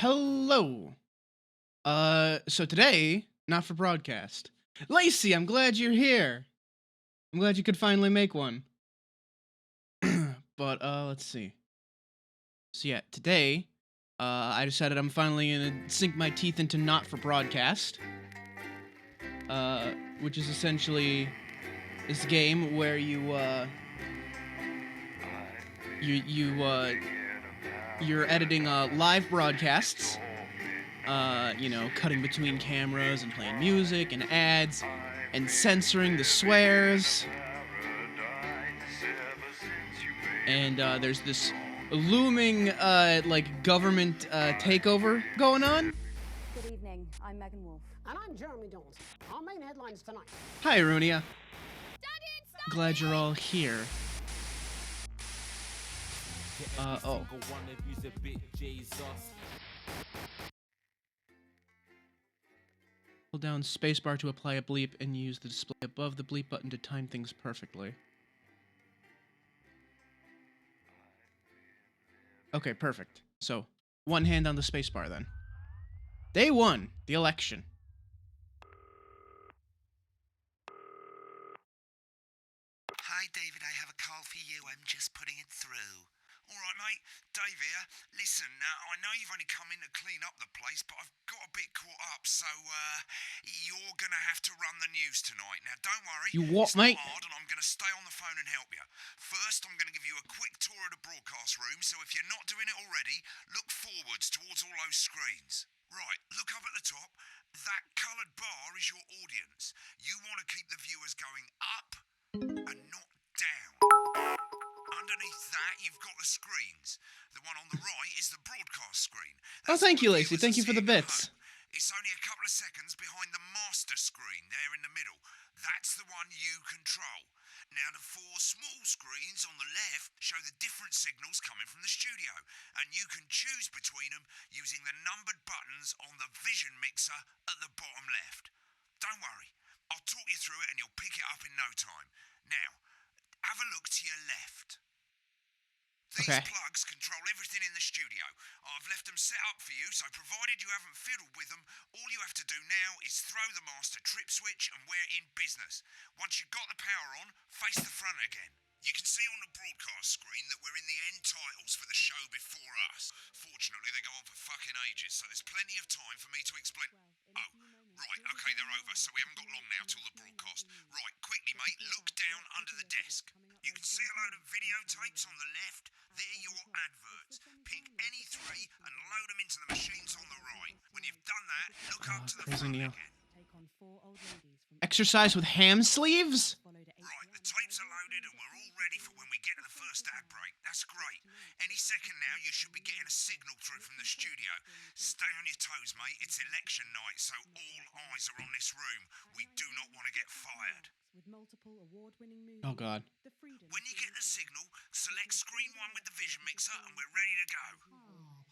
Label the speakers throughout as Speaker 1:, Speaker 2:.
Speaker 1: Hello. So today, not for broadcast. Lacey, I'm glad you're here. I'm glad you could finally make one. But let's see. So yeah, today, I decided I'm finally gonna sink my teeth into not for broadcast. Which is essentially this game where you're editing live broadcasts. Cutting between cameras and playing music and ads and censoring the swears. And there's this looming government takeover going on.
Speaker 2: Good evening. I'm Megan Wolf.
Speaker 3: And I'm Jeremy Dawes. Our main headlines tonight.
Speaker 1: Hi, Arunia. Glad you're all here. Oh. Hold down spacebar to apply a bleep and use the display above the bleep button to time things perfectly. Okay, perfect. So, one hand on the spacebar then. Day 1, the election.
Speaker 4: Hi, David, I have a call for you. I'm just putting it through. All right, mate. Dave here. Listen, I know you've only come in to clean up the place, but I've got a bit caught up, so you're going to have to run the news tonight. Now, don't worry.
Speaker 1: You what,
Speaker 4: it's
Speaker 1: mate?
Speaker 4: Not hard, and I'm going to stay on the phone and help you. First, I'm going to give you a quick tour of the broadcast room, so if you're not doing it already, look forwards towards all those screens. Right, look up at the top. That coloured bar is your audience. You want to keep the viewers going up and not down. Underneath that, you've got the screens. The one on the right is the broadcast screen.
Speaker 1: Oh, thank you, Lacey. Thank you for the bits.
Speaker 4: It's only a couple of seconds behind the master screen there in the middle. That's the one you control. Now, the 4 small screens on the left show the different signals coming from the studio, and you can choose between them using the numbered buttons on the vision mixer at the bottom left. Don't worry, I'll talk you through it and you'll pick it up in no time. Now, have a look to your left. These plugs control everything in the studio. I've left them set up for you, so provided you haven't fiddled with them, all you have to do now is throw the master trip switch and we're in business. Once you've got the power on, face the front again. You can see on the broadcast screen that we're in the end titles for the show before us. Fortunately, they go on for fucking ages, so there's plenty of time for me to explain. Oh, right, okay, they're over, so we haven't got long now till the broadcast. Right, quickly, mate, look down under the desk. You can see a load of videotapes on the left. They're your adverts. Pick any 3 and load them into the machines on the right. When you've done that, look up to the front again.
Speaker 1: Exercise with ham sleeves?
Speaker 4: Right, the tapes are loaded and we're all ready for when we get to the first ad break. That's great. Any second now, you should be getting a signal through from the studio. Stay on your toes, mate. It's election night, so all eyes are on this room. We do not want to get fired.
Speaker 1: Oh, God.
Speaker 4: When you get the signal, select screen 1 with the vision mixer and we're ready to go.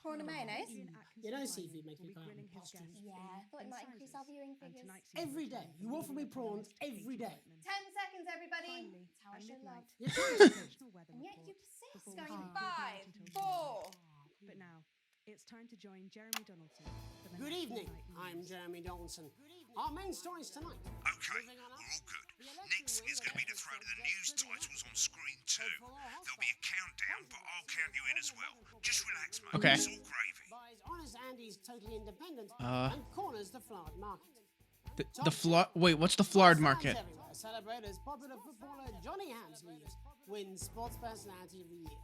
Speaker 2: Prawn and mayonnaise?
Speaker 3: You know seafood makes me kind of imposterous.
Speaker 2: Yeah, I thought it might increase our viewing figures.
Speaker 3: Every day. You offer me prawns every day.
Speaker 2: 10 seconds, everybody. That's how I show love.
Speaker 3: You're trying to
Speaker 2: And yet you persist. Going in 5, 4.
Speaker 5: But now, it's time to join Jeremy Donaldson. For the
Speaker 3: Good
Speaker 5: next
Speaker 3: evening.
Speaker 5: Fortnight
Speaker 3: I'm
Speaker 5: News.
Speaker 3: Jeremy Donaldson. Our main stories tonight.
Speaker 4: Okay, we're all good. Next is going to be to throw to the news titles on screen 2. There'll be a countdown, but I'll count you in as well. Just relax, mate.
Speaker 1: Okay.
Speaker 4: It's all gravy.
Speaker 3: Buys Honest Andy's Totally Independent and corners the Flowered Market.
Speaker 1: Wait, what's the Flard
Speaker 3: Fans
Speaker 1: Market?
Speaker 3: everywhere celebrate as popular footballer Johnny Hamsleeves wins Sports Personality of the Year.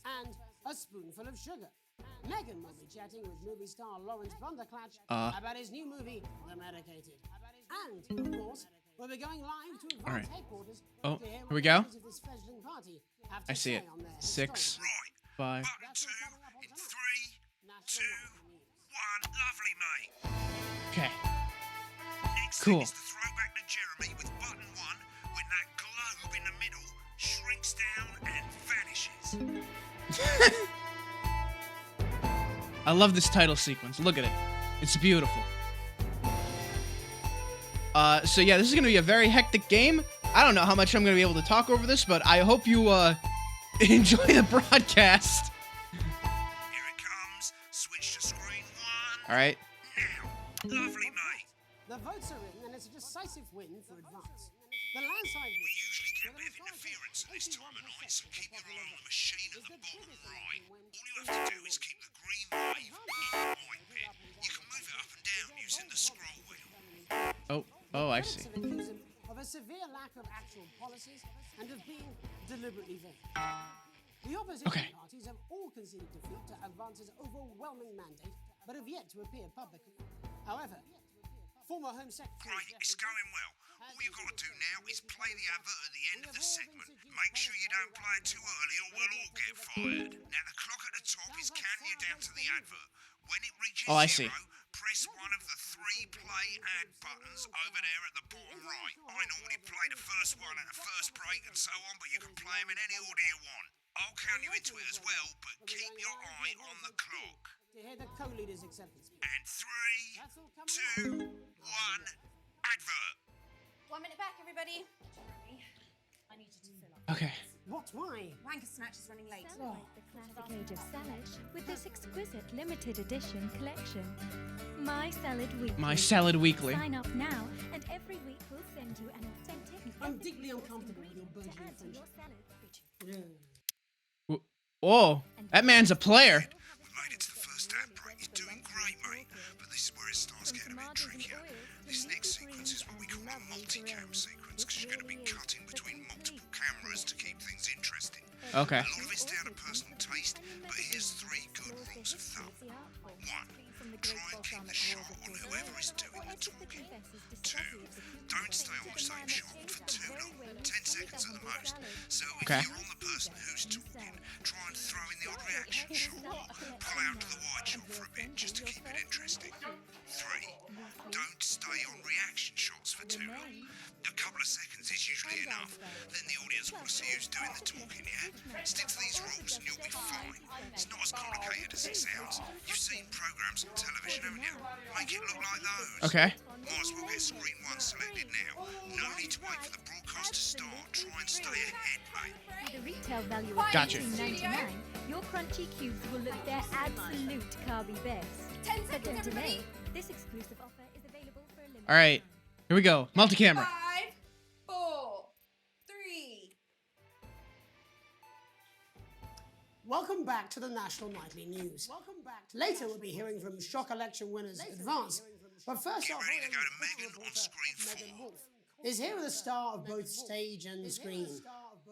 Speaker 3: And a spoonful of sugar. Megan will be chatting with movie star Lawrence Blunderclatch about his new movie, The Medicated. And, of course, we'll be going live to
Speaker 1: All right.
Speaker 3: Advance headquarters
Speaker 1: Oh,
Speaker 3: to hear
Speaker 1: here
Speaker 3: what
Speaker 1: we go.
Speaker 3: members of this fledgling party have to
Speaker 1: I see
Speaker 3: say
Speaker 1: it.
Speaker 3: on their
Speaker 1: 6,
Speaker 4: Right.
Speaker 1: 5.
Speaker 4: Button 2 in 3, 2, 1. Lovely, mate.
Speaker 1: Okay.
Speaker 4: Next
Speaker 1: Cool.
Speaker 4: thing is to throw back to Jeremy with button 1 when that globe in the middle shrinks down and vanishes.
Speaker 1: I love this title sequence. Look at it. It's beautiful. So yeah, this is gonna be a very hectic game. I don't know how much I'm gonna be able to talk over this, but I hope you enjoy the broadcast.
Speaker 4: Here it comes. switch to screen one.
Speaker 1: All right.
Speaker 4: Now. Lovely, mate.
Speaker 3: The votes are in, and it's a decisive win for Advance. The landside
Speaker 4: We usually get a bit of interference at this time of night, so keep your eye on the machine at the bottom right. All you have to do is keep the green wave in the white bit. You can move it up and down using the scroll wheel.
Speaker 1: Oh, I see.
Speaker 3: accuse him of a severe lack of actual policies and of being deliberately vague. The opposition
Speaker 1: Okay.
Speaker 3: parties have all conceded defeat to Advance's overwhelming mandate, but have yet to appear publicly. However, former Home Secretary
Speaker 4: Great, it's going well. All you got to do now is play the advert at the end of the segment. Make sure you don't play it too early or we'll all get fired. Now the clock at the top is counting you down to the advert. When it reaches
Speaker 1: Oh, I see.
Speaker 4: zero, press one of the 3 play ad buttons over there at the bottom right. I normally play the first one at the first break and so on, but you can play them in any order you want. I'll count you into it as well, but keep your eye on the clock.
Speaker 3: to hear the co-leader's acceptance speech.
Speaker 4: And 3, 2, 1, advert.
Speaker 2: 1 minute back, everybody.
Speaker 6: I need you to fill up.
Speaker 1: Okay.
Speaker 3: What? Why?
Speaker 2: Wanker Snatch is running late.
Speaker 6: Celebrate the classic age of Salish with this exquisite limited edition collection. My Salad Weekly.
Speaker 1: My Salad Weekly.
Speaker 6: Sign up now, and every week we'll send you an authentic.
Speaker 3: I'm deeply uncomfortable with your
Speaker 6: ingredient to
Speaker 3: burgeoning
Speaker 6: add to
Speaker 3: friendship.
Speaker 6: your salad.
Speaker 3: Yeah.
Speaker 1: Oh, that man's a player.
Speaker 4: We made it to the first ad break. You're doing great, mate. But this is where it starts getting a bit trickier. This next sequence is what we call a multicam sequence, because you're going to be cutting between multiple cameras to keep things interesting.
Speaker 1: Okay.
Speaker 4: A lot of it's down to personal taste, but here's 3 good rules of thumb. 1. Try and keep the shot on whoever is doing the talking. 2. Don't stay on the same shot for too long, 10 seconds at the most. So if
Speaker 1: Okay.
Speaker 4: you're on the person who's talking, try and throw in the odd reaction shot. Pull out to the wide shot for a bit, just to keep it interesting. 3. Don't stay on reaction shots for too long. A couple of seconds is usually enough. Then the audience want to see who's doing the talking, yeah? Stick to these rules and you'll be fine. It's not as complicated as it sounds. You've seen programs on television, haven't you? Make it look like those.
Speaker 1: Okay.
Speaker 4: Might as well get screen 1 selected now. No need to wait for the broadcast to start. Try and stay ahead, mate.
Speaker 6: With a retail value of
Speaker 1: Gotcha.
Speaker 6: $14.99, your crunchy cubes will look their absolute carby best.
Speaker 2: 10
Speaker 6: But
Speaker 2: seconds,
Speaker 6: don't delay.
Speaker 2: everybody.
Speaker 6: This exclusive offer is available for a limited
Speaker 1: All right. Here we go. Multi-camera.
Speaker 2: 5, 4, 3.
Speaker 3: Welcome back to the National Nightly News. Later, we'll be hearing from shock election winners Advance. But first
Speaker 4: Get
Speaker 3: off,
Speaker 4: ready to go to Megan on screen 4.
Speaker 3: is here with a star of both stage and screen.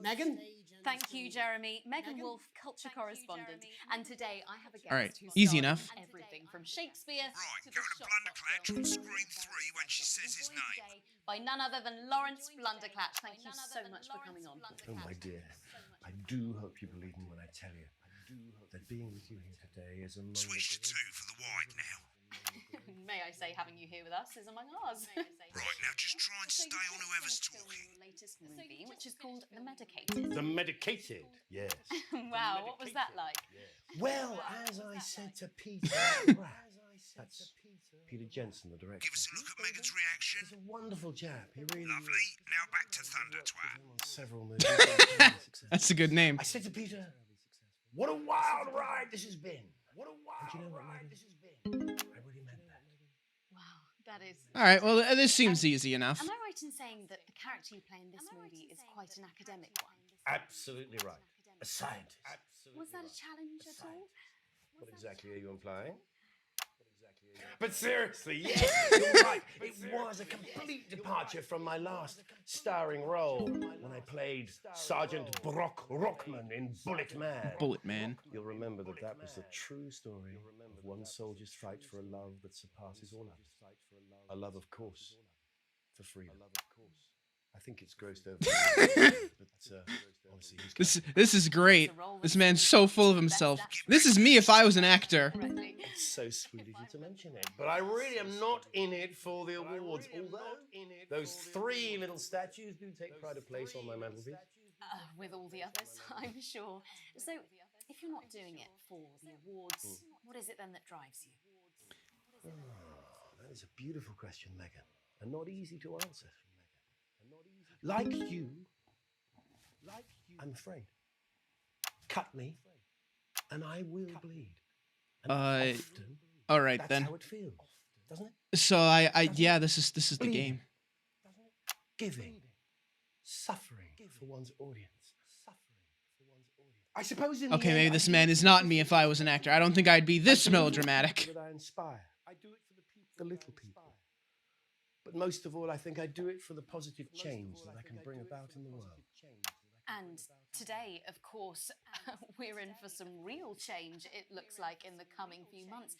Speaker 3: Megan?
Speaker 7: Thank you, Jeremy. Megan Wolf, culture correspondent. And today I have a guest
Speaker 1: All right,
Speaker 7: who's
Speaker 1: easy
Speaker 7: starred in
Speaker 1: enough.
Speaker 7: everything from Shakespeare
Speaker 4: Right,
Speaker 7: to
Speaker 4: go
Speaker 7: the
Speaker 4: to Blunderclatch on screen 3 when she says his
Speaker 7: Joined
Speaker 4: name.
Speaker 7: today by none other than Lawrence Blunderclatch. Thank you so much for coming on.
Speaker 8: Oh, my dear. I do hope you believe me when I tell you that being with you here today is a moment.
Speaker 4: Switch to 2 for the wide now.
Speaker 7: May I say, having you here with us is among ours.
Speaker 4: Right, now just try and
Speaker 7: So
Speaker 4: stay
Speaker 7: you
Speaker 4: on
Speaker 7: just
Speaker 4: whoever's
Speaker 7: finished filming
Speaker 4: talking.
Speaker 7: your latest movie, which is called The Medicated.
Speaker 8: The medicated, yes.
Speaker 7: Wow, what was that like?
Speaker 8: Well, as I said to Peter, that's Peter Jensen, the director.
Speaker 4: Give us a look at Megan's reaction.
Speaker 8: He's a wonderful chap. He really
Speaker 4: Lovely.
Speaker 8: is.
Speaker 4: Now back to Thunder Twat.
Speaker 8: On several movies.
Speaker 1: That's a good name.
Speaker 8: I said to Peter, what a wild ride this has been. What a wild ride this has been. I really meant that.
Speaker 7: Wow, that is.
Speaker 1: All right. Well, this seems easy enough.
Speaker 7: Am I right in saying that the character you play in this movie is quite an academic one?
Speaker 8: Absolutely right. A scientist.
Speaker 7: Was that a challenge at all?
Speaker 8: What exactly are you implying? But seriously, yes, you're right. It was a complete departure from my last starring role when I played Sergeant Brock Rockman in Bullet Man.
Speaker 1: Bullet Man.
Speaker 8: You'll remember that that was the true story of one soldier's fight for a love that surpasses all others. A love, of course, for freedom. I think it's grossed over. But obviously he's
Speaker 1: This is great. This man's so full of himself. This is me if I was an actor.
Speaker 7: Correctly.
Speaker 8: It's so sweet of you to mention it. But I really am not in it for the awards, although those 3 little statues do take pride of place on my mantelpiece.
Speaker 7: With all the others, I'm sure. So, if you're not doing it for the awards, what is it then that drives you?
Speaker 8: That is a beautiful question, Megan, and not easy to answer. Like you, I'm afraid. Cut me, and I will bleed. And often,
Speaker 1: all right
Speaker 8: that's
Speaker 1: then.
Speaker 8: how it feels, doesn't it?
Speaker 1: So yeah, this is the
Speaker 8: Bleeding.
Speaker 1: game.
Speaker 8: Giving, suffering for one's audience. I suppose in the
Speaker 1: Okay,
Speaker 8: end,
Speaker 1: maybe
Speaker 8: I
Speaker 1: this
Speaker 8: do
Speaker 1: man
Speaker 8: it
Speaker 1: is
Speaker 8: for
Speaker 1: not
Speaker 8: the
Speaker 1: me if
Speaker 8: people.
Speaker 1: I was an actor. I don't think I'd be this
Speaker 8: I do it for the
Speaker 1: melodramatic.
Speaker 8: people that I inspire. I do it for the people, the little people. But most of all, I think I do it for the positive change that I can bring about in the world.
Speaker 7: And today, of course, we're in for some real change, it looks like, in the coming few months.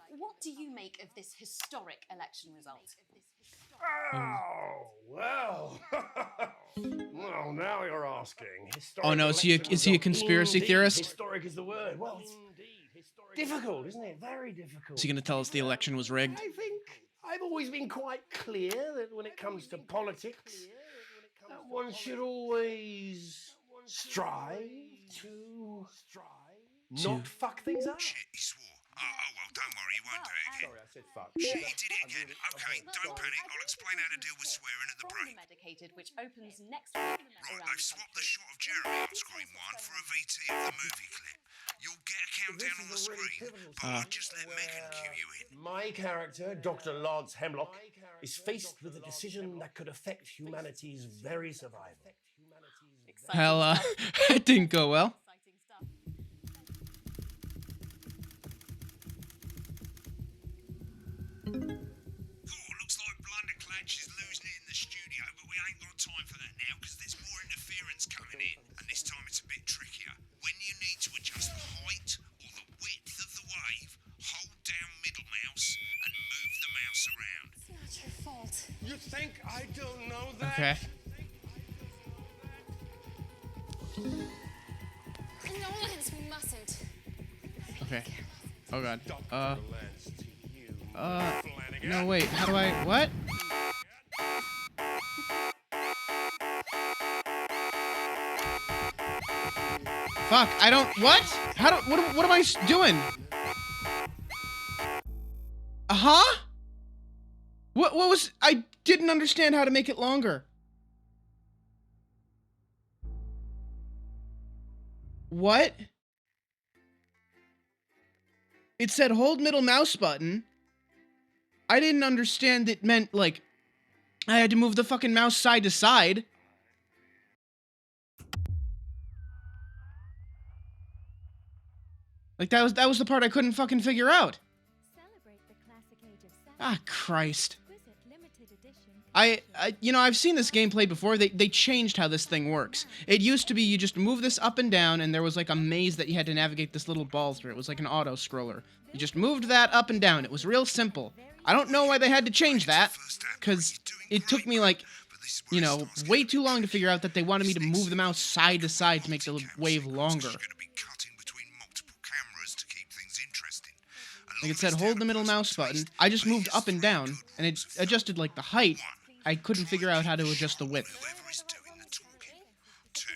Speaker 7: What do you make of this historic election result?
Speaker 8: Oh, well. Well, now you're asking.
Speaker 1: Oh, no, is he a
Speaker 8: Historic
Speaker 1: conspiracy
Speaker 8: indeed.
Speaker 1: theorist?
Speaker 8: Historic is the word. Well, it's difficult, isn't it? Very difficult.
Speaker 1: Is he gonna tell us the election was rigged?
Speaker 8: I think I've always been quite clear that when it comes to politics, one should always strive to not fuck things up.
Speaker 4: Shit, he swore. Oh, well, don't worry, he won't do it again.
Speaker 8: Sorry, I said fuck.
Speaker 4: Shit, he did it again. Okay, don't panic. I'll explain how to deal with swearing at the
Speaker 7: From
Speaker 4: break.
Speaker 7: the Medicated, which opens next week.
Speaker 4: Right, they've swapped the shot of Jeremy on screen 1 for a VT of the movie clip. You'll get a countdown on the screen, but I'll just let Megan cue you in.
Speaker 8: My character, Dr. Lance Hemlock, is faced with a decision that could affect humanity's very survival.
Speaker 1: Hell, it didn't go well.
Speaker 7: Exciting stuff.
Speaker 4: Cool, looks like Blunderclatch is losing it in the studio, but we ain't got time for that now because there's more interference coming in, and this time it's a bit trickier. When you need to adjust the height or the width of the wave, hold down middle mouse and move the mouse around.
Speaker 2: It's not your fault.
Speaker 8: You think I don't know that?
Speaker 1: Okay.
Speaker 2: No, Lance, we mustn't.
Speaker 1: Okay. Oh god. No wait. How do I? What? Fuck. I don't. What? How do? What am I doing? Huh? What was? I didn't understand how to make it longer. What? It said hold middle mouse button. I didn't understand it meant, like, I had to move the fucking mouse side to side. Like, that was the part I couldn't fucking figure out.
Speaker 6: Celebrate the classic age of Saturn.
Speaker 1: Ah, Christ.
Speaker 6: Exquisite limited edition.
Speaker 1: You know, I've seen this gameplay before. They changed how this thing works. It used to be you just move this up and down, and there was like a maze that you had to navigate this little ball through. It was like an auto scroller. You just moved that up and down. It was real simple. I don't know why they had to change that, because it took me like, you know, way too long to figure out that they wanted me to move the mouse side to side to make the wave longer.
Speaker 4: You're gonna be cutting between multiple cameras to keep things interesting.
Speaker 1: Like it said, hold the middle mouse button. I just moved up and down, and it adjusted like the height. I couldn't figure out how to adjust the width.
Speaker 4: Whoever is doing the talking. 2,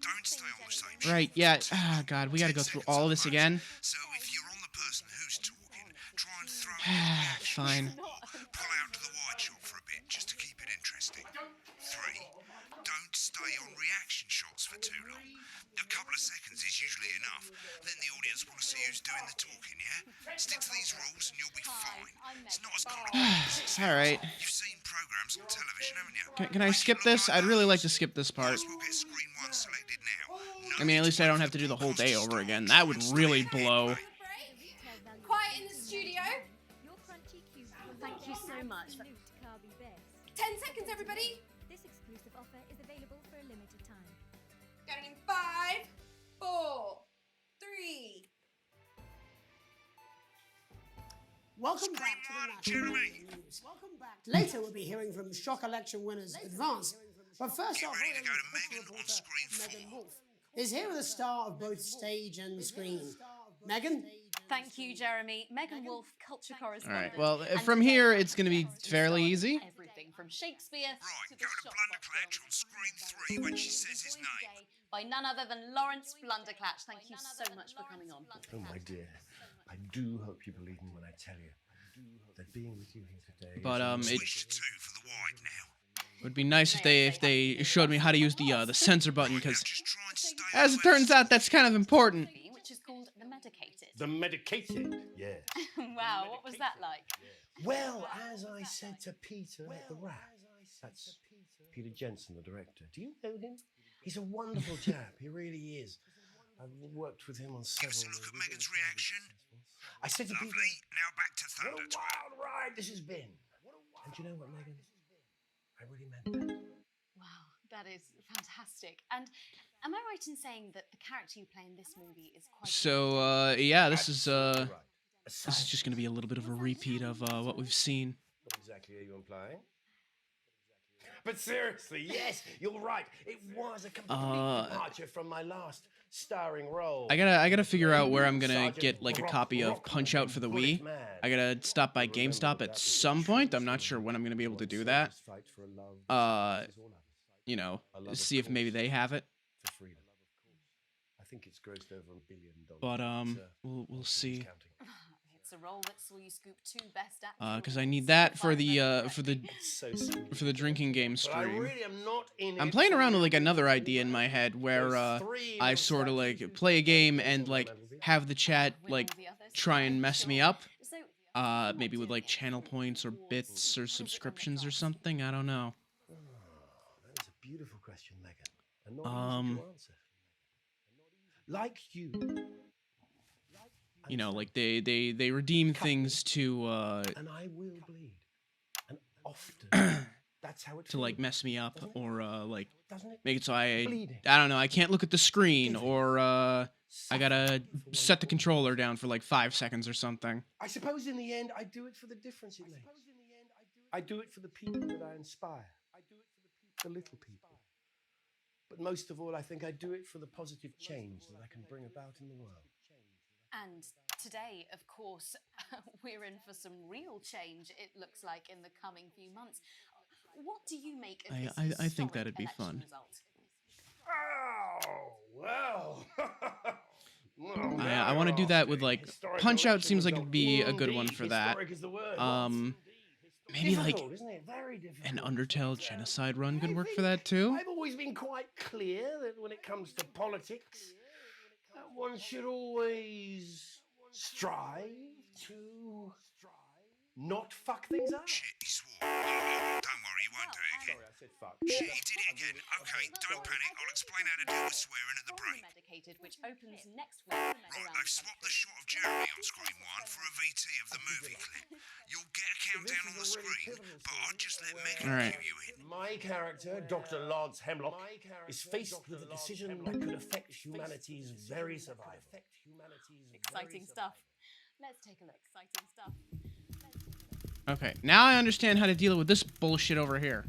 Speaker 4: don't stay on the same shot.
Speaker 1: Right, yeah. Ah, God, we gotta go through all of this again.
Speaker 4: So if you're on the person who's talking, try and throw
Speaker 1: Fine.
Speaker 4: pull out to the wide shot for a bit just to keep it interesting. 3, don't stay on reaction shots for too long. A couple of seconds is usually enough. Then the audience want to see who's doing the talking, yeah? Stick to these rules and you'll be fine. It's not as complicated as it sounds.
Speaker 1: Alright.
Speaker 4: You've seen programs on television, haven't you?
Speaker 1: Can I skip this? I'd really like to skip this part.
Speaker 4: We'll get screen 1 selected now.
Speaker 1: I mean, at least I don't have to do the whole day over again. That would really blow.
Speaker 2: Quiet in the studio.
Speaker 6: Your crunchy cube.
Speaker 7: Thank you so much.
Speaker 2: 10 seconds, everybody.
Speaker 6: This exclusive offer is available for a limited time.
Speaker 2: Going in 5, 4, 3.
Speaker 3: Welcome back to the National News. Welcome back. Later, we'll be hearing from shock election winners Advance. But first off,
Speaker 4: ready to go to
Speaker 3: football
Speaker 4: Megan on
Speaker 3: reporter
Speaker 4: screen 4.
Speaker 3: Megan Wolf is here with a star of both stage and screen. Megan?
Speaker 7: Thank you, Jeremy. Megan Wolf, culture correspondent.
Speaker 1: Alright, well,
Speaker 7: And
Speaker 1: from
Speaker 7: today,
Speaker 1: here,
Speaker 7: I'm
Speaker 1: it's gonna be
Speaker 7: going to
Speaker 1: fairly
Speaker 7: start
Speaker 1: easy.
Speaker 7: Everything from Shakespeare
Speaker 4: Right,
Speaker 7: to
Speaker 4: go to
Speaker 7: the
Speaker 4: Blunderclatch on screen 3 when she says his name.
Speaker 7: by none other than Lawrence Blunderclatch. Thank you so much for coming on.
Speaker 8: Oh, my dear. I do hope you believe me when I tell you that being with you here today.
Speaker 1: But it
Speaker 4: Switch to 2 for the wide now.
Speaker 1: would be nice if they showed me how to use the censor button, because
Speaker 4: Just try and stay
Speaker 1: as it turns out, that's kind of important.
Speaker 7: Which which is called The Medicated.
Speaker 8: The Medicated, yeah.
Speaker 7: Wow, what was that like?
Speaker 8: Well, as I said to Peter at the Rat, that's Peter Jensen, the director. Do you know him? He's a wonderful chap. He really is. I've worked with him on several.
Speaker 4: Give us a look at Megan's reaction.
Speaker 8: I said to Peter,
Speaker 4: Lovely. Now back to
Speaker 8: what
Speaker 4: Thunder
Speaker 8: a
Speaker 4: Twat.
Speaker 8: wild ride this has been. And do you know what, Megan? I really meant that.
Speaker 7: Wow, that is fantastic. And am I right in saying that the character you play in this movie is quite...
Speaker 1: So, yeah, this is
Speaker 8: Right.
Speaker 1: this is just gonna be a little bit of a repeat of what we've seen.
Speaker 8: What exactly are you implying? But seriously, yes, you're right. It was a complete departure from my last starring role.
Speaker 1: I gotta figure out where I'm gonna
Speaker 8: Sergeant
Speaker 1: get like a
Speaker 8: Brock
Speaker 1: copy of
Speaker 8: Rock
Speaker 1: Punch Out for the
Speaker 8: Bullet
Speaker 1: Wii.
Speaker 8: Man.
Speaker 1: I gotta stop by
Speaker 8: Remember
Speaker 1: GameStop
Speaker 8: that
Speaker 1: at
Speaker 8: was
Speaker 1: some
Speaker 8: true
Speaker 1: point. I'm not
Speaker 8: story.
Speaker 1: sure when I'm gonna be able to do
Speaker 8: One
Speaker 1: that.
Speaker 8: soldier's fight for a love
Speaker 1: Uh,
Speaker 8: that is all of us.
Speaker 1: You know,
Speaker 8: A love of
Speaker 1: see if maybe
Speaker 8: course.
Speaker 1: they have it.
Speaker 8: For freedom. I think it's grossed over $1 billion.
Speaker 1: But
Speaker 8: It's,
Speaker 1: we'll
Speaker 8: who's
Speaker 1: see.
Speaker 8: counting?
Speaker 7: It's a role that saw you scoop 2 Best Actor
Speaker 1: Because I
Speaker 7: awards.
Speaker 1: need that
Speaker 7: If
Speaker 1: for
Speaker 7: I
Speaker 1: the
Speaker 7: remember
Speaker 1: for the
Speaker 7: correctly.
Speaker 8: It's so sweet.
Speaker 1: for the drinking game
Speaker 8: But I
Speaker 1: stream.
Speaker 8: really am not in
Speaker 1: I'm
Speaker 8: it
Speaker 1: playing
Speaker 8: for
Speaker 1: around with
Speaker 8: the
Speaker 1: like another
Speaker 8: money.
Speaker 1: idea in my head where
Speaker 8: Those three
Speaker 1: I
Speaker 8: little
Speaker 1: sort of
Speaker 8: slices
Speaker 1: like
Speaker 8: you
Speaker 1: play a
Speaker 8: take
Speaker 1: game
Speaker 8: off
Speaker 1: and
Speaker 8: the
Speaker 1: like
Speaker 8: medal bit.
Speaker 1: have the chat
Speaker 7: With
Speaker 1: like
Speaker 7: all the others,
Speaker 1: try and mess me
Speaker 7: sure.
Speaker 1: up.
Speaker 7: So,
Speaker 1: Maybe with like channel points or bits or subscriptions or something. I don't know.
Speaker 8: Oh, that is a beautiful question, Megan. And not easy to answer. Like you.
Speaker 1: You know, like they redeem things to
Speaker 8: And I will bleed. And often. That's how it
Speaker 1: to like
Speaker 8: feels,
Speaker 1: mess me up
Speaker 8: doesn't it?
Speaker 1: or like
Speaker 8: Doesn't it?
Speaker 1: make it so I
Speaker 8: Bleeding.
Speaker 1: don't know, I can't look at the screen or I gotta set the controller down for like 5 seconds or something.
Speaker 8: I suppose in the end, I do it for the difference it makes. I do it for the people that I inspire. The little people. But most of all, I think I do it for the positive change that I can bring about in the world.
Speaker 7: And today, of course, we're in for some real change, it looks like, in the coming few months. What do you make of this
Speaker 1: I think
Speaker 7: historic
Speaker 1: that'd be
Speaker 7: election
Speaker 1: fun.
Speaker 7: result?
Speaker 8: Oh, well. Well,
Speaker 1: I want to do that with like
Speaker 8: historic
Speaker 1: Punch Out
Speaker 8: election
Speaker 1: seems like
Speaker 8: result.
Speaker 1: it'd be a good one
Speaker 8: Indeed,
Speaker 1: for that.
Speaker 8: historic is the word.
Speaker 1: Maybe like
Speaker 8: Difficult, isn't it? Very difficult.
Speaker 1: an Undertale genocide run could
Speaker 8: I
Speaker 1: work for
Speaker 8: think
Speaker 1: that too.
Speaker 8: I've always been quite clear that when it comes to politics, that one should always strive to not fuck things up.
Speaker 4: Shit, he swore. Oh, don't worry, he won't do it again.
Speaker 8: Sorry, I said fuck.
Speaker 4: Shit, he did it again. Okay, don't panic. I'll explain how to deal with swearing at the
Speaker 7: For
Speaker 4: break.
Speaker 7: The Medicated, which opens next week.
Speaker 4: Right, they've swapped the shot of Jeremy on screen 1 for a VT of the movie clip. You'll get a countdown on the screen, but I'll just let Megan
Speaker 1: Alright.
Speaker 4: cue you in.
Speaker 8: My character, Dr. Lance Hemlock, is faced with a decision that could affect humanity's very survival.
Speaker 7: Exciting stuff. Let's take a look. Exciting stuff.
Speaker 1: Okay, now I understand how to deal with this bullshit over here.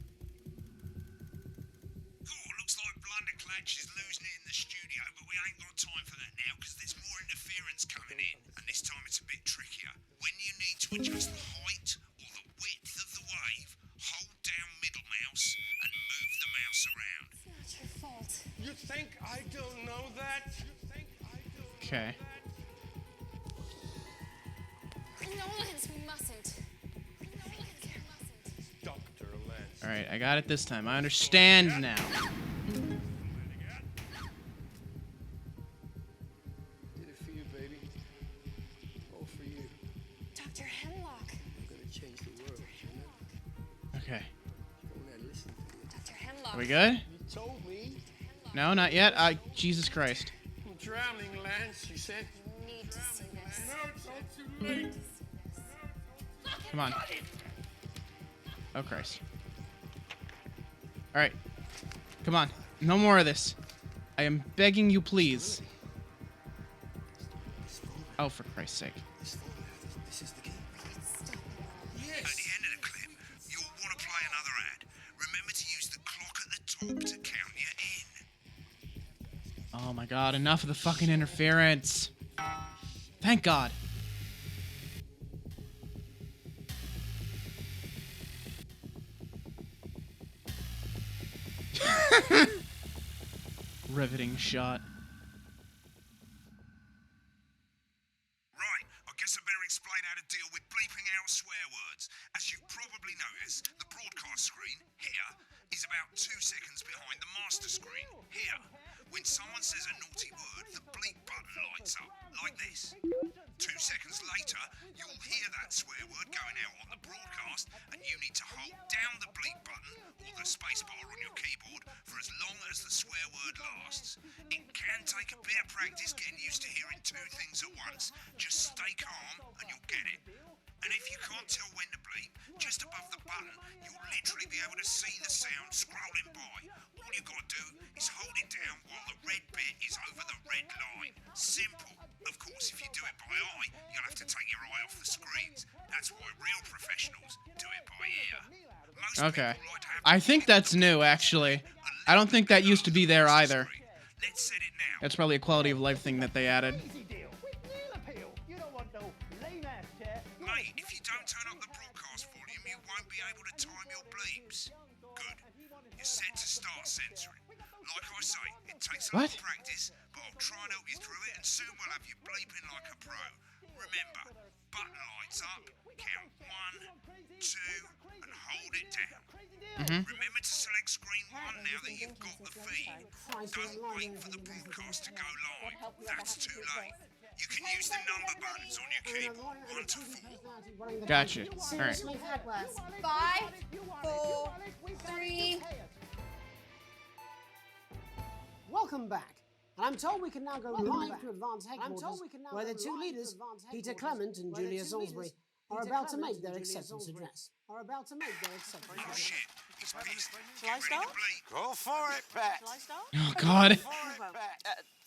Speaker 4: Cool, looks like Blunderclatch is losing it in the studio, but we ain't got time for that now because there's more interference coming in, and this time it's a bit trickier. When you need to adjust the height or the width of the wave, hold down middle mouse and move the mouse around.
Speaker 2: Not your fault.
Speaker 8: You think I don't know that?
Speaker 1: Okay.
Speaker 2: Nolans, we mustn't.
Speaker 8: Dr. Lance.
Speaker 1: All right, I got it this time. I understand now.
Speaker 9: Did it for you, baby. All for you.
Speaker 2: Dr. Hemlock.
Speaker 9: I'm gonna change the world, you know?
Speaker 1: Okay.
Speaker 9: When I listen to you.
Speaker 2: Dr. Hemlock.
Speaker 1: Are we good?
Speaker 9: You told me.
Speaker 1: No, not yet. Jesus Christ.
Speaker 9: I'm drowning, Lance, you said.
Speaker 2: Need to see this.
Speaker 9: No, it's all too late.
Speaker 1: Come on. Oh, Christ. All right. Come on. No more of this. I am begging you, please. Oh, for Christ's sake.
Speaker 9: This is the key.
Speaker 4: At the end of the clip, you'll want to play another ad. Remember to use the clock at the top to count you in.
Speaker 1: Oh my God, enough of the fucking interference. Thank God. Riveting shot.
Speaker 4: Right, I guess I better explain how to deal with bleeping out swear words. As you've probably noticed, the broadcast screen, here, is about 2 seconds behind the master screen, here. When someone says a naughty word, the bleep button lights up, like this. 2 seconds later, you'll hear that swear word going out on the broadcast, and you need to hold down the bleep button or the spacebar on your keyboard for as long as the swear word lasts. It can take a bit of practice getting used to hearing 2 things at once. Just stay calm and you'll get it. And if you can't tell when to bleep, just above the button, you'll literally be able to see the sound scrolling by. All you've got to do is hold it down while the red bit is over the red line. Simple. Of course, if you do it by eye, you'll have to take your eye off the screens. That's why real professionals do it by ear. Most
Speaker 1: Okay.
Speaker 4: people like to have
Speaker 1: I think that's new, actually. I don't think that used to be there either.
Speaker 4: Let's set it now.
Speaker 1: That's probably a quality of life thing that they added.
Speaker 4: Mate, if you don't turn up the broadcast volume, you won't be able to time your bleeps. Good. You're set to start censoring. Like I say, it takes a lot of practice, but I'll try and help you through it, and soon we'll have you bleeping like a pro. Remember, button lights up, count 1, 2, and hold it down. Remember to select screen 1 now that you've got the feed. Don't wait for the broadcast to go live. That's too late. You can use the number buttons on your keyboard, 1 to 4.
Speaker 1: Gotcha. All right.
Speaker 2: Seriously, had worse. 5, 4, 3.
Speaker 3: Welcome back. And I'm told we can now go live to Advance Headquarters, where the 2 leaders, Peter Clement and Julia Salisbury, are about to make their acceptance address.
Speaker 4: Oh shit, he's pissed.
Speaker 10: Shall I start?
Speaker 8: Go for it, Pat.
Speaker 10: Shall I start?
Speaker 1: Oh, God.
Speaker 10: Well,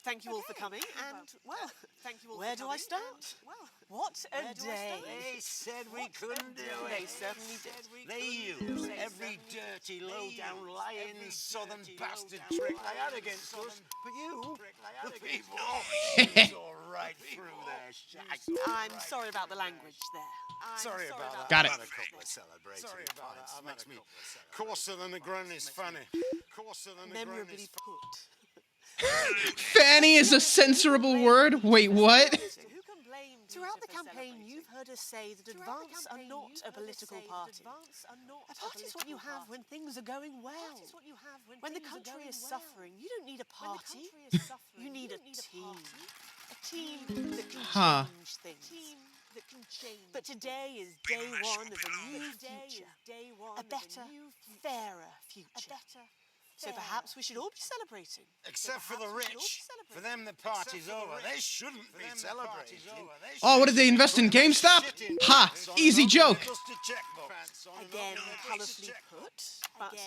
Speaker 10: thank you all for coming, and, well, where do I start? What a day.
Speaker 8: They said we couldn't do it.
Speaker 10: They certainly did.
Speaker 8: They used every dirty, low-down, lying, southern bastard trick they had against us. But you, the people, saw right through their shit.
Speaker 10: I'm sorry about the language there.
Speaker 8: Sorry about that.
Speaker 1: Got it.
Speaker 8: I've had a couple of celebrating pints. Makes me coarser than a Granny's fanny. Coarser than a
Speaker 10: Memorably
Speaker 8: Granny's
Speaker 10: put.
Speaker 1: Fanny is a censorable word? Wait, what?
Speaker 10: Throughout the campaign, you've heard us say that Advance are not a political party. A party is what you have when things are going well. When the country is suffering, you don't need a party. You need a team. A team that can change things. But today is day 1 of a new future. A better, fairer future. So perhaps we should all be celebrating.
Speaker 8: Except for the rich. For them, the party's over. They shouldn't be celebrating.
Speaker 1: Oh, what did they invest in GameStop? Ha! Easy joke.
Speaker 10: Again, colourfully put, but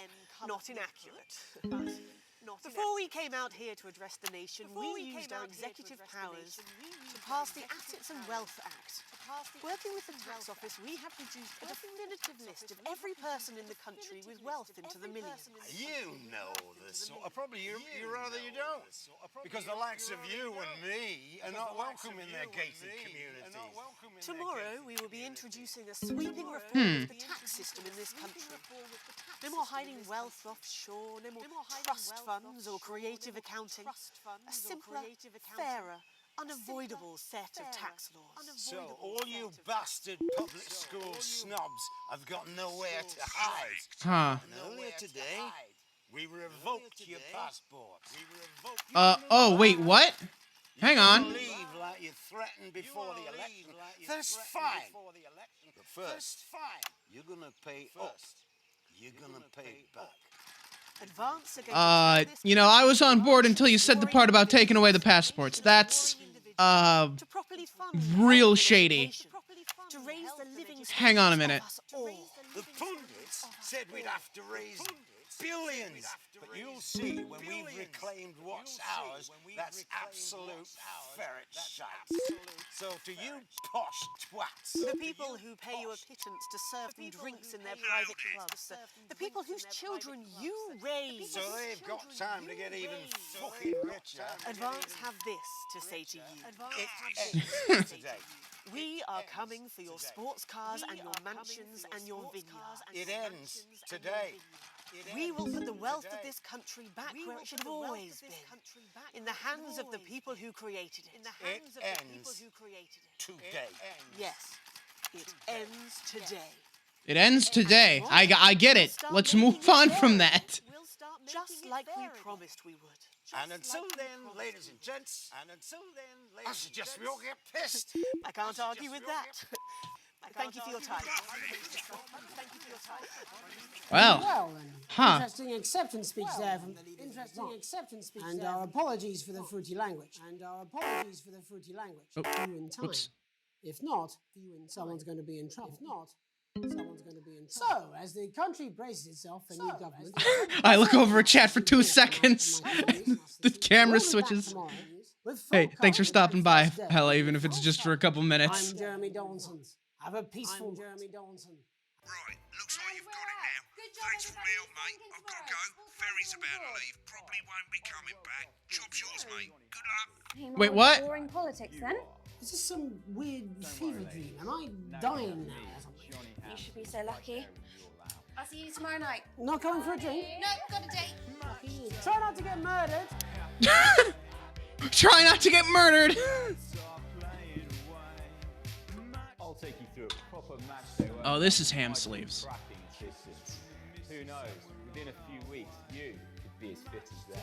Speaker 10: not inaccurate. Before we came out here to address the nation, we used our executive powers to pass the Assets and Wealth Act. Working with the tax office, we have produced a definitive list of every person in the country with wealth into the millions.
Speaker 8: You know this. Probably you rather you don't. Because the likes of you and me are not welcome in their gated communities.
Speaker 10: Tomorrow, we will be introducing a sweeping reform of the tax system in this country. No more hiding wealth offshore, no more trust funds or creative accounting. A simpler, fairer, unavoidable set of tax laws.
Speaker 8: So all you bastard public school snobs have got nowhere to hide.
Speaker 1: Huh.
Speaker 8: And earlier today, we revoked your passport.
Speaker 1: Oh, wait, what? Hang on.
Speaker 8: Leave like you threatened before the election. That's fine. But first, you're gonna pay up. You're gonna pay it back.
Speaker 10: Advance against
Speaker 1: You know, I was on board until you said the part about taking away the passports. That's,
Speaker 10: to properly fund
Speaker 1: real shady.
Speaker 10: to raise the living
Speaker 1: Hang on a minute.
Speaker 8: The pundits said we'd have to raise billions. But you'll see when we've reclaimed what's ours, that's absolute ferret shite. So to you posh twats,
Speaker 10: the people who pay you a pittance to serve them drinks in their private clubs, the people whose children you raise.
Speaker 8: so they've got time to get even fucking richer.
Speaker 10: Advance have this to say to you.
Speaker 8: It ends today.
Speaker 10: We are coming for your sports cars and your mansions and your vineyards.
Speaker 8: It ends today.
Speaker 10: We will put the wealth of this country back where it should have always been, in the hands of the people who created it.
Speaker 8: It ends today.
Speaker 10: Yes, it ends today.
Speaker 1: It ends today. I get it. Let's move on from that.
Speaker 10: Just like we promised we would.
Speaker 11: And until then, ladies and gents, I suggest we all get pissed.
Speaker 10: I can't argue with that. Thank you for your time.
Speaker 1: Well,
Speaker 3: then.
Speaker 1: huh.
Speaker 3: Interesting acceptance speech there from and our apologies for the fruity language.
Speaker 1: Oh,
Speaker 3: You in time.
Speaker 1: whoops.
Speaker 3: If not, someone's going to be in trouble. So, as the country braces itself for new government,
Speaker 1: I look over at chat for 2 seconds. The camera switches. Hey, thanks for stopping by, hell, even if it's just for a couple minutes.
Speaker 3: I'm Jeremy Donaldson. Have a peaceful
Speaker 4: Right, looks like you've got it now. Thanks for the help, mate. I've got to go. Ferry's about to leave. Probably won't be coming back. Job's yours, mate. Good luck.
Speaker 1: Wait, what?
Speaker 6: Boring politics then?
Speaker 3: Is this some weird fever dream? Am I dying now or something?
Speaker 6: You should be so lucky.
Speaker 7: I'll see you tomorrow night.
Speaker 3: Not coming for a drink?
Speaker 7: No, got a date.
Speaker 3: Try not to get murdered.
Speaker 1: Try not to get murdered.
Speaker 12: I'll take you through a proper match day.
Speaker 1: Oh, this is ham sleeves.
Speaker 12: Who knows? Within a few weeks, you could be as fit as them.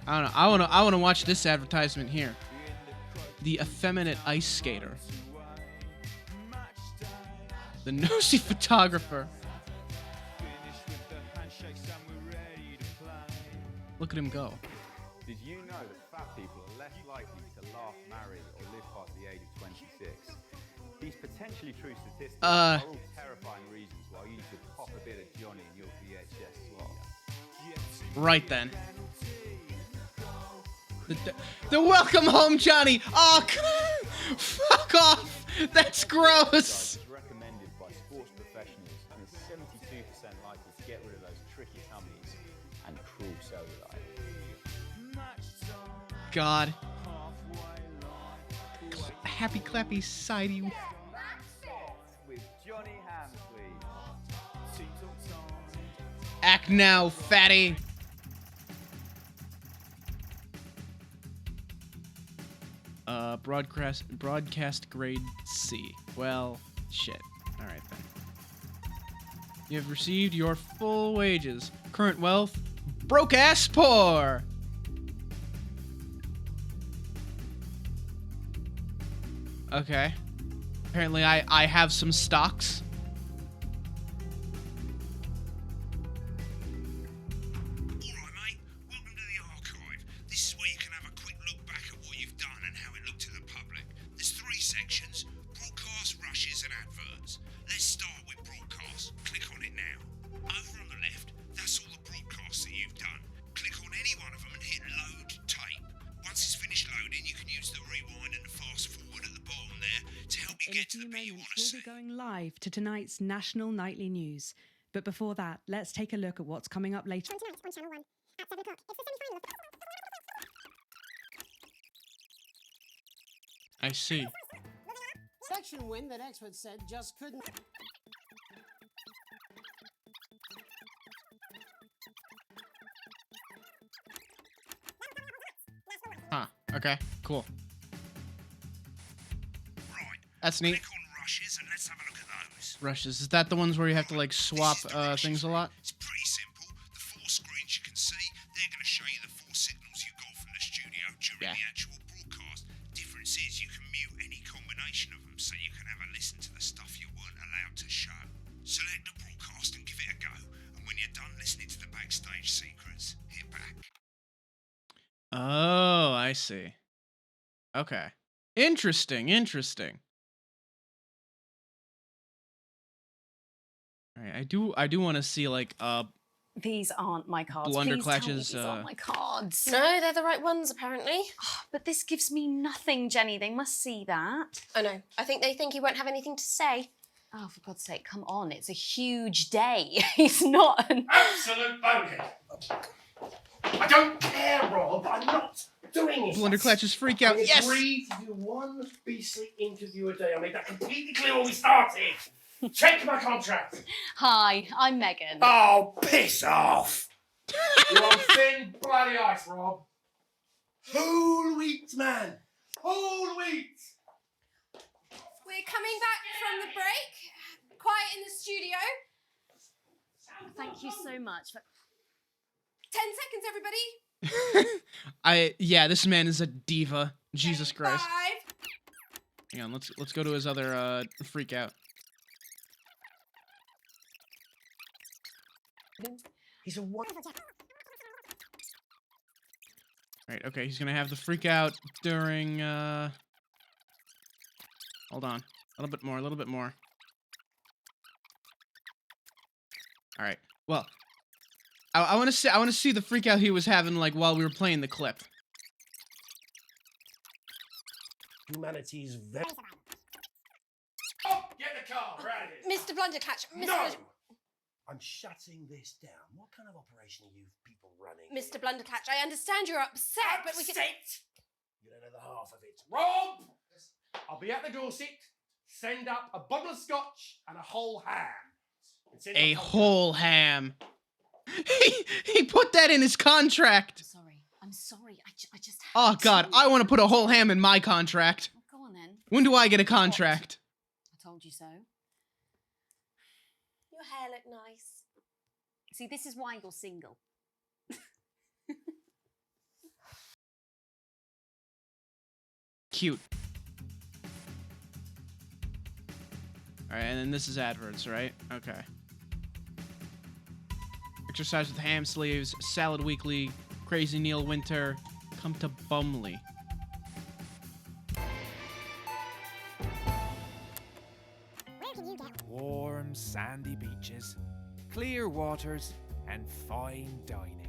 Speaker 1: I don't know. I want to watch this advertisement here. The effeminate ice skater. The nosy photographer. Look at him go.
Speaker 12: Did you know that fat people are less likely to laugh, marry, or live past the age of 26? These potentially true statistics are all terrifying reasons why you should pop a bit of Johnny in your VHS slot.
Speaker 1: Right then. The welcome home, Johnny. Oh, fuck off. That's gross.
Speaker 12: It's recommended by sports professionals and is 72% likely to get rid of those tricky tummies and cruel cellulite.
Speaker 1: God. Happy clappy sidey.
Speaker 12: With Johnny Hamsley.
Speaker 1: Act now, fatty. Broadcast grade C. Well, shit. Alright then. You have received your full wages. Current wealth, broke ass poor. Okay. Apparently I have some stocks.
Speaker 4: Alright, mate. Welcome to the archive. This is where you can have a quick look back at what you've done and how it looked to the public. There's 3 sections: broadcast, rushes, and adverts. Let's start with broadcast. Click on it now. Over on the left, that's all the broadcasts that you've done. Click on any one of them and hit load tape. Once it's finished loading, you can use the rewind and the fast forward at the bottom there to help you get to the bit you want to see.
Speaker 5: We'll be going live to tonight's national nightly news. But before that, let's take a look at what's coming up later.
Speaker 6: Tonight on Channel 1 at 7 o'clock. It's the semi-final.
Speaker 1: I see.
Speaker 3: Section win that experts said just couldn't.
Speaker 1: Huh. Okay. Cool.
Speaker 4: Right.
Speaker 1: That's neat.
Speaker 4: Click on rushes and let's have a look at those.
Speaker 1: Rushes. Is that the ones where you have to like swap things a lot?
Speaker 4: It's pretty simple. The 4 screens you can see, they're going to show you the 4 signals you got from the studio during the actual broadcast. Difference is you can mute any combination of them, so you can have a listen to the stuff you weren't allowed to show. Select the broadcast and give it a go, and when you're done listening to the backstage secrets, hit back.
Speaker 1: Oh, I see. Okay. Interesting. Interesting. All right. I do want to see like
Speaker 7: These aren't my cards.
Speaker 1: Blunder
Speaker 7: Please tell me
Speaker 1: Clutch's,
Speaker 7: these aren't my cards.
Speaker 2: No, they're the right ones, apparently.
Speaker 7: But this gives me nothing, Jenny. They must see that.
Speaker 2: I know. I think they think he won't have anything to say.
Speaker 7: Oh, for God's sake, come on. It's a huge day. He's not an...
Speaker 8: Absolute bonehead. I don't care, Rob. I'm not doing it.
Speaker 1: Blunder Clutch's freak out.
Speaker 8: I
Speaker 1: Yes.
Speaker 8: agreed to do 1 beastly interview a day. I made that completely clear when we started. Check my contract.
Speaker 7: Hi, I'm Megan.
Speaker 8: Oh, piss off. You're on thin bloody ice, Rob. Whole wheat, man. Whole wheat.
Speaker 2: We're coming back from the break. Quiet in the studio.
Speaker 7: Thank you so much.
Speaker 2: 10 seconds, everybody.
Speaker 1: Yeah, this man is a diva. Jesus Christ.
Speaker 2: 5.
Speaker 1: Hang on, let's go to his other freak out.
Speaker 8: He's a what?
Speaker 1: Right, okay, he's gonna have the freak out during hold on. A little bit more. Alright. Well, I wanna see the freak out he was having like while we were playing the clip.
Speaker 8: Humanity's very...
Speaker 11: Oh, get the car, we're out of here.
Speaker 2: Mr. Blunderclatch.
Speaker 8: No! I'm shutting this down. What kind of operation are you people running?
Speaker 2: Mr. Blunderclatch, I understand you're upset, but we can...
Speaker 8: You don't know the half of it.
Speaker 11: Rob! I'll be at the Dorset. Send up a bottle of scotch and a whole ham.
Speaker 1: A whole ham. He put that in his contract.
Speaker 7: I'm sorry. I just.
Speaker 1: Oh God, I want to put a whole ham in my contract.
Speaker 7: Well, go on then.
Speaker 1: When do I get a contract?
Speaker 7: I told you so.
Speaker 2: Your hair looked nice.
Speaker 7: See, this is why you're single.
Speaker 1: Cute. Alright, and then this is adverts, right? Okay. Exercise with ham sleeves, Salad Weekly, Crazy Neil Winter, come to Bumley.
Speaker 13: Warm, sandy beaches, clear waters, and fine dining.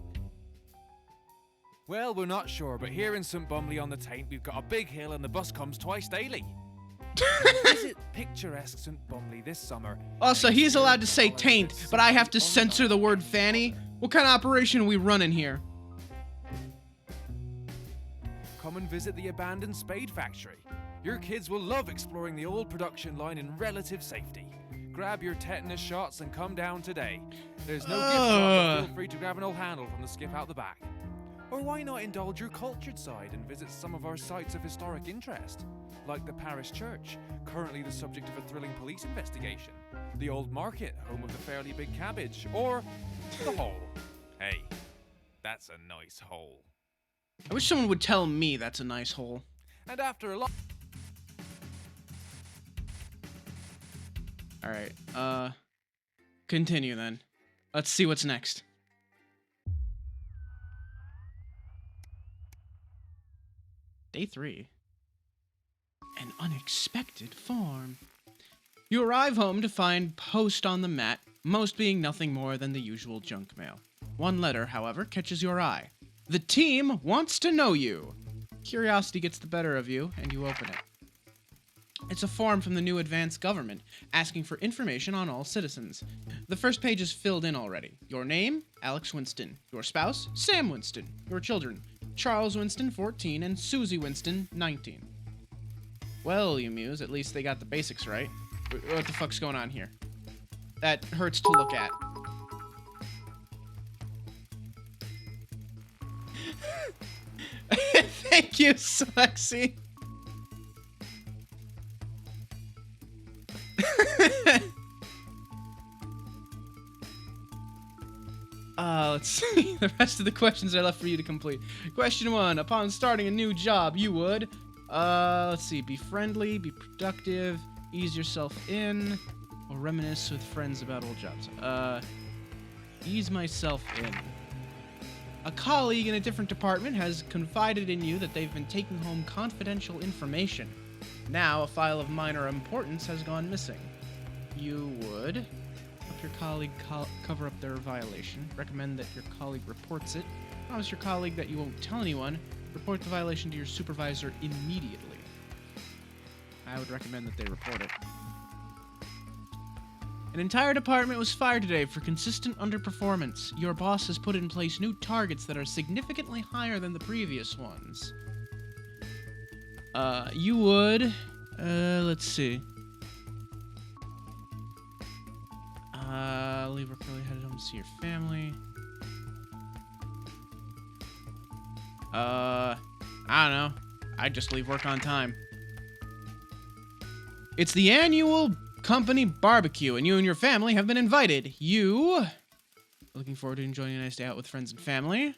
Speaker 13: Well, we're not sure, but here in St Bumley on the Taint, we've got a big hill and the bus comes twice daily. Visit picturesque St Bumley this summer.
Speaker 1: Also, he's allowed to say taint, but I have to censor the word fanny. What kind of operation are we running here?
Speaker 13: Come and visit the abandoned spade factory. Your kids will love exploring the old production line in relative safety. Grab your tetanus shots and come down today. There's no gift shop, but feel free to grab an old handle from the skip out the back. Or why not indulge your cultured side and visit some of our sites of historic interest, like the parish church, currently the subject of a thrilling police investigation, the old market, home of the fairly big cabbage, or the hole. Hey, that's a nice hole.
Speaker 1: I wish someone would tell me that's a nice hole.
Speaker 13: And after a lot...
Speaker 1: Alright, continue then. Let's see what's next. Day 3. An unexpected farm. You arrive home to find post on the mat, most being nothing more than the usual junk mail. One letter, however, catches your eye. The team wants to know you. Curiosity gets the better of you, and you open it. It's a form from the new advanced government, asking for information on all citizens. The first page is filled in already. Your name, Alex Winston. Your spouse, Sam Winston. Your children, Charles Winston, 14, and Susie Winston, 19. Well, you muse, at least they got the basics right. What the fuck's going on here? That hurts to look at. Thank you, Slexy. Let's see. The rest of the questions are left for you to complete. Question 1. Upon starting a new job, you would... let's see. Be friendly, be productive, ease yourself in, or reminisce with friends about old jobs. Ease myself in. A colleague in a different department has confided in you that they've been taking home confidential information. Now, a file of minor importance has gone missing. You would help your colleague cover up their violation, recommend that your colleague reports it, promise your colleague that you won't tell anyone, report the violation to your supervisor immediately. I would recommend that they report it. An entire department was fired today for consistent underperformance. Your boss has put in place new targets that are significantly higher than the previous ones. You would... let's see. Leave work early, headed home to see your family. I don't know. I'd just leave work on time. It's the annual company barbecue, and you and your family have been invited. You, looking forward to enjoying a nice day out with friends and family,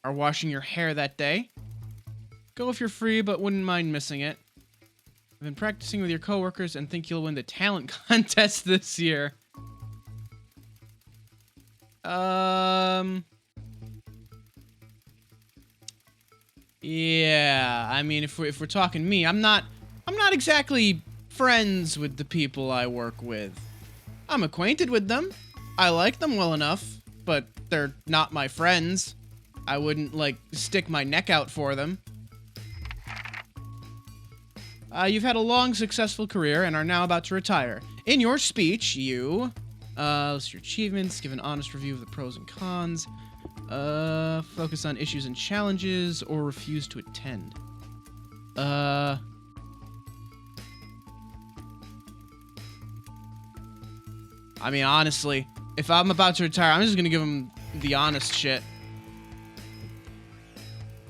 Speaker 1: are washing your hair that day. Go if you're free, but wouldn't mind missing it. I've been practicing with your coworkers and think you'll win the talent contest this year. Yeah, I mean, if we're talking me, I'm not exactly friends with the people I work with. I'm acquainted with them. I like them well enough, but they're not my friends. I wouldn't, like, stick my neck out for them. You've had a long, successful career and are now about to retire. In your speech, you list your achievements, give an honest review of the pros and cons, focus on issues and challenges, or refuse to attend. I mean, honestly, if I'm about to retire, I'm just gonna give him the honest shit.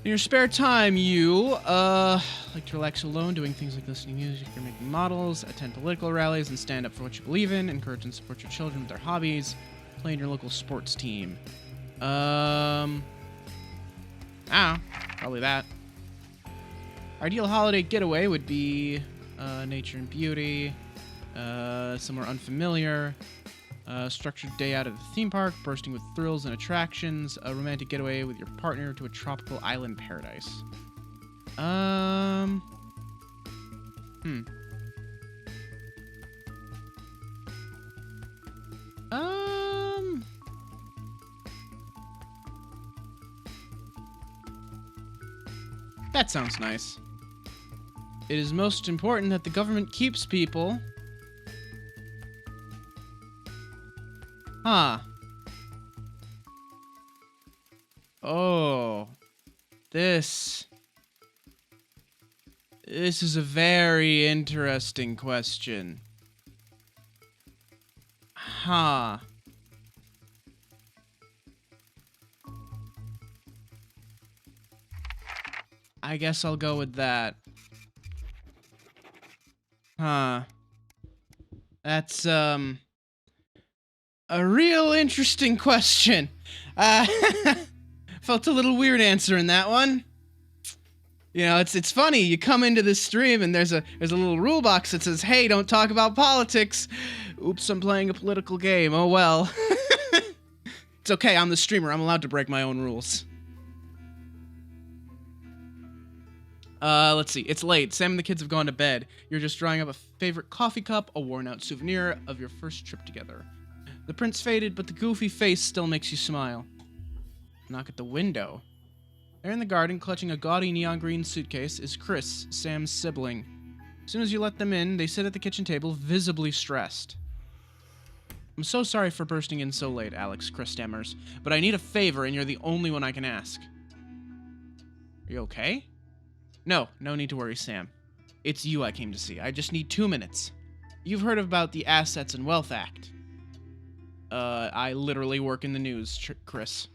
Speaker 1: In your spare time, you, like to relax alone, doing things like listening to music or making models, attend political rallies and stand up for what you believe in, encourage and support your children with their hobbies, play in your local sports team. Probably that. Ideal holiday getaway would be, nature and beauty, somewhere unfamiliar, structured day out at the theme park, bursting with thrills and attractions, a romantic getaway with your partner to a tropical island paradise. That sounds nice. It is most important that the government keeps people. Huh. Oh. This is a very interesting question. Huh. I guess I'll go with that. Huh. That's, a real interesting question. Felt a little weird answering that one. You know, it's funny. You come into this stream and there's a little rule box that says, "Hey, don't talk about politics." Oops, I'm playing a political game. Oh well. It's okay. I'm the streamer. I'm allowed to break my own rules. Let's see. It's late. Sam and the kids have gone to bed. You're just drawing up a favorite coffee cup, a worn-out souvenir of your first trip together. The print's faded, but the goofy face still makes you smile. Knock at the window. There in the garden, clutching a gaudy neon green suitcase, is Chris, Sam's sibling. As soon as you let them in, they sit at the kitchen table, visibly stressed. "I'm so sorry for bursting in so late, Alex," Chris stammers, "but I need a favor, and you're the only one I can ask." "Are you okay?" No need to worry, Sam. It's you I came to see. I just need 2 minutes. You've heard about the Assets and Wealth Act. I literally work in the news, Chris.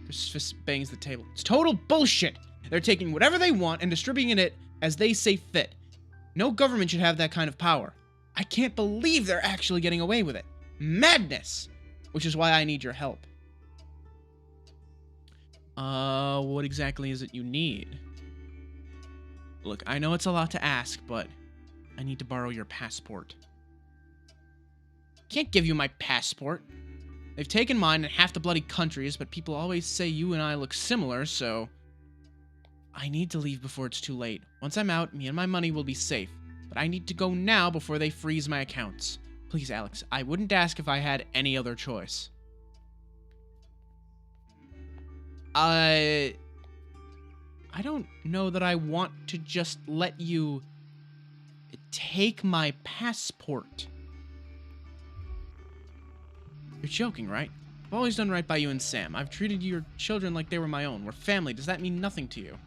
Speaker 1: Chris fist bangs the table. It's total bullshit! They're taking whatever they want and distributing it as they see fit. No government should have that kind of power. I can't believe they're actually getting away with it. Madness! Which is why I need your help. What exactly is it you need? Look, I know it's a lot to ask, but I need to borrow your passport. Can't give you my passport. They've taken mine in half the bloody countries, but people always say you and I look similar, so I need to leave before it's too late. Once I'm out, me and my money will be safe, but I need to go now before they freeze my accounts. Please, Alex, I wouldn't ask if I had any other choice. I don't know that I want to just let you take my passport. You're joking, right? I've always done right by you and Sam. I've treated your children like they were my own. We're family. Does that mean nothing to you?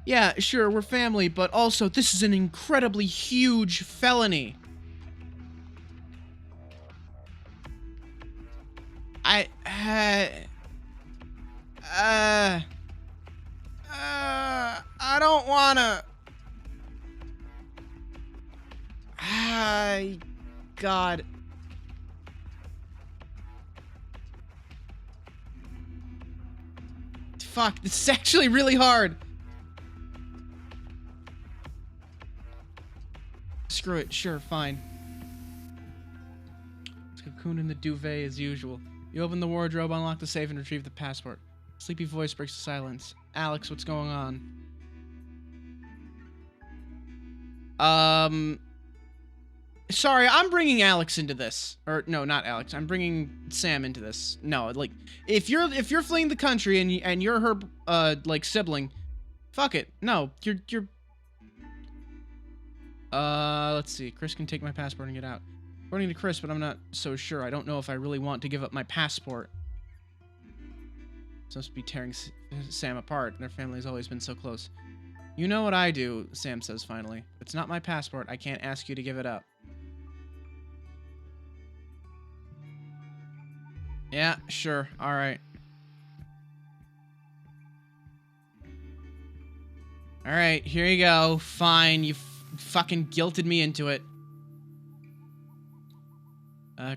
Speaker 1: Yeah, sure, we're family, but also this is an incredibly huge felony. I don't wanna. God. Fuck, this is actually really hard. Screw it, sure, fine. It's cocooned in the duvet as usual. You open the wardrobe, unlock the safe, and retrieve the passport. Sleepy voice breaks the silence. Alex, what's going on? Sorry, I'm bringing Alex into this. Or no, not Alex. I'm bringing Sam into this. No, like if you're fleeing the country and you're her like sibling, fuck it. No, you're let's see. Chris can take my passport and get out. According to Chris, but I'm not so sure. I don't know if I really want to give up my passport. It's supposed to be tearing Sam apart. Their family's always been so close. You know what I do, Sam says finally. It's not my passport. I can't ask you to give it up. Yeah, sure. All right. All right, here you go. Fine, you fucking guilted me into it.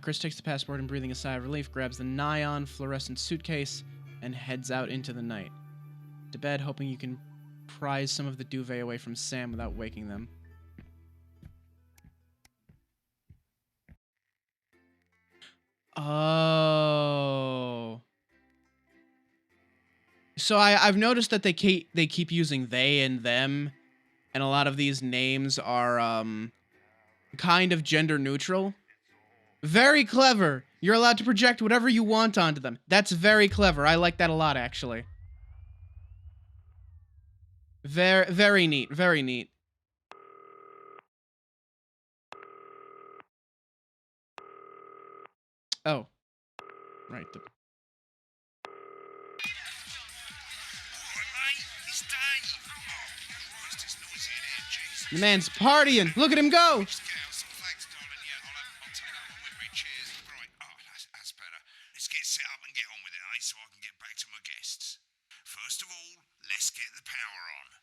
Speaker 1: Chris takes the passport and, breathing a sigh of relief, grabs the neon fluorescent suitcase and heads out into the night. To bed, hoping you can prise some of the duvet away from Sam without waking them. Oh. So I've noticed that they keep using they and them, and a lot of these names are kind of gender neutral. Very clever. You're allowed to project whatever you want onto them. That's very clever. I like that a lot, actually. Very neat. Very neat. Oh. Right. The man's partying. Look at him go.
Speaker 4: Let's get set up and get on with it, eh? So I can get back to my guests. First of all, let's get the power on.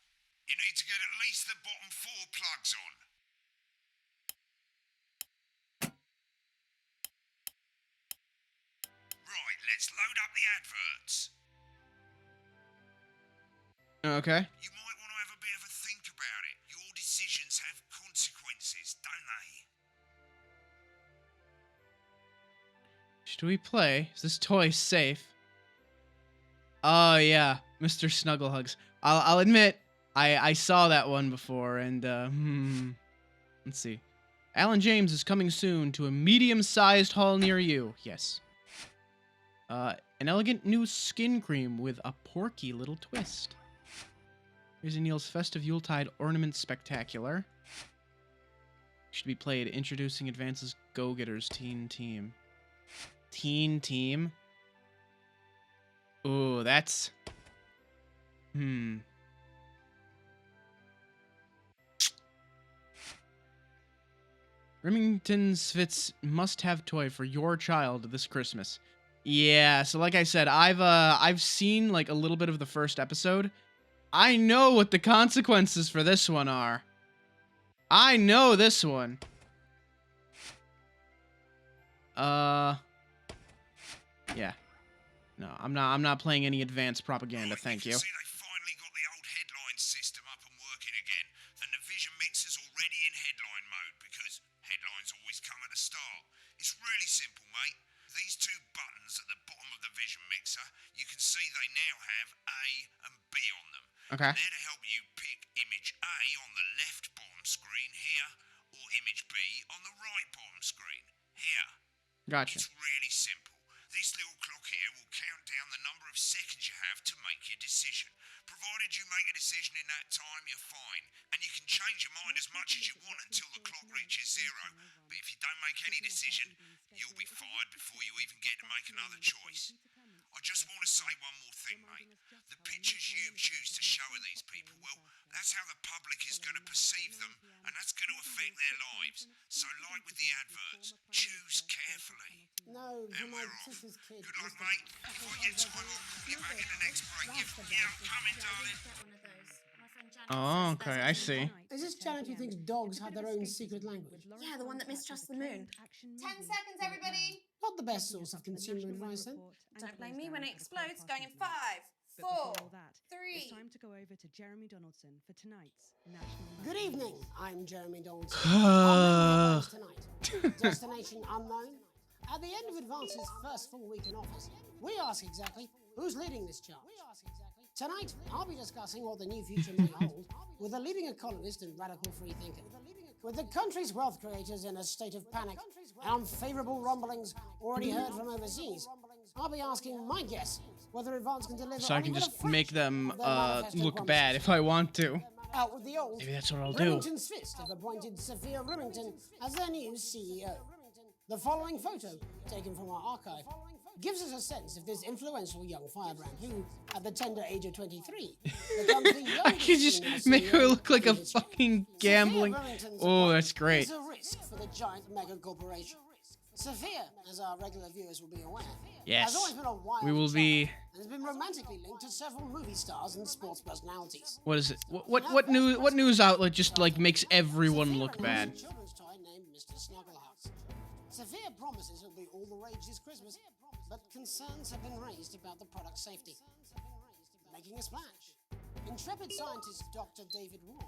Speaker 4: You need to get at least the bottom 4 plugs on. Right, let's load up the adverts.
Speaker 1: Okay.
Speaker 4: You might want to have a bit of a think about it. Your decisions have consequences, don't they?
Speaker 1: Should we play? Is this toy safe? Oh yeah, Mr. Snugglehugs. I'll admit, I saw that one before, and let's see. Alan James is coming soon to a medium-sized hall near you. Yes. An elegant new skin cream with a porky little twist. Here's Neil's festive Yuletide ornament spectacular. Should be played. Introducing Advance's Go-Getters Teen Team. Teen Team? Ooh, that's... Remington's Fitz must-have toy for your child this Christmas. Yeah, so like I said, I've seen like a little bit of the first episode. I know what the consequences for this one are. I know this one. Yeah. No, I'm not playing any advanced propaganda, thank you.
Speaker 4: See, they finally got the old headline system up and working again, and the Vision Mixer's already in headline mode because headlines always come at the start. It's really simple, mate. These 2 buttons at the bottom of the Vision Mixer, you can see they now have A and B on them.
Speaker 1: Okay.
Speaker 4: They're to help you pick image A on the left bottom screen here, or image B on the right bottom screen here.
Speaker 1: Gotcha.
Speaker 4: It's really simple. This little clock here will count down the number of seconds you have to make your decision. Provided you make a decision in that time, you're fine. And you can change your mind as much as you want until the clock reaches 0. But if you don't make any decision, you'll be fired before you even get to make another choice. I just want to say one more thing, mate. The pictures you choose to show of these people, well, that's how the public is going to perceive them, and that's going to affect their lives. So like with the adverts, choose carefully.
Speaker 3: No,
Speaker 4: And
Speaker 3: my
Speaker 4: we're off.
Speaker 3: sister's kid.
Speaker 4: Good luck, mate. If I get time, I'll call you back in the next break. Yeah, I'm coming, darling.
Speaker 1: Oh, okay, I see.
Speaker 3: Is this Scanner who thinks dogs have their own secret language?
Speaker 2: Yeah, the one that mistrusts the moon. 10 seconds, everybody.
Speaker 3: Not the best source of consumer advice, then.
Speaker 2: Don't blame me when it explodes. Going in 5,
Speaker 5: But
Speaker 2: 4,
Speaker 5: before all that,
Speaker 2: 3.
Speaker 5: it's time to go over to Jeremy Donaldson for tonight's National
Speaker 3: Good
Speaker 5: Night
Speaker 3: evening,
Speaker 5: News.
Speaker 3: I'm Jeremy Donaldson. I'll bring you the headlines tonight. Destination unknown. At the end of Advance's first full week in office, we ask exactly who's leading this charge. Tonight, I'll be discussing what the new future may hold with a leading economist and radical free thinker. With the country's wealth creators in a state of panic and unfavourable rumblings already heard from overseas, I'll be asking my guess whether Advance can deliver.
Speaker 1: So I can
Speaker 3: even a
Speaker 1: just
Speaker 3: fraction
Speaker 1: make them
Speaker 3: of their manifesto
Speaker 1: look
Speaker 3: promises.
Speaker 1: bad if I want to.
Speaker 3: Out with the old.
Speaker 1: Maybe that's what I'll do.
Speaker 3: Remington's Fist have appointed Sophia Remington as their new CEO. The following photo, taken from our archive, gives us a sense of this influential young firebrand who, at the tender age of 23, becomes the youngest
Speaker 1: I could just
Speaker 3: female
Speaker 1: make her
Speaker 3: CEO
Speaker 1: look like a
Speaker 3: in history.
Speaker 1: fucking gambling.
Speaker 3: Sophia Remington's
Speaker 1: Oh, that's great.
Speaker 3: Is a risk for the giant mega corporation. Sophia, as our regular viewers will be aware,
Speaker 1: Yes.
Speaker 3: has always been a wild
Speaker 1: We will
Speaker 3: child
Speaker 1: be.
Speaker 3: and has been romantically linked to several movie stars and sports personalities.
Speaker 1: What is it? What news outlet just like makes everyone look bad?
Speaker 3: Children's toy named Mr. Snugglehouse. Sophia promises it'll be all the rage this Christmas, but concerns have been raised about the product's safety. Making a splash. Intrepid scientist Dr. David Ward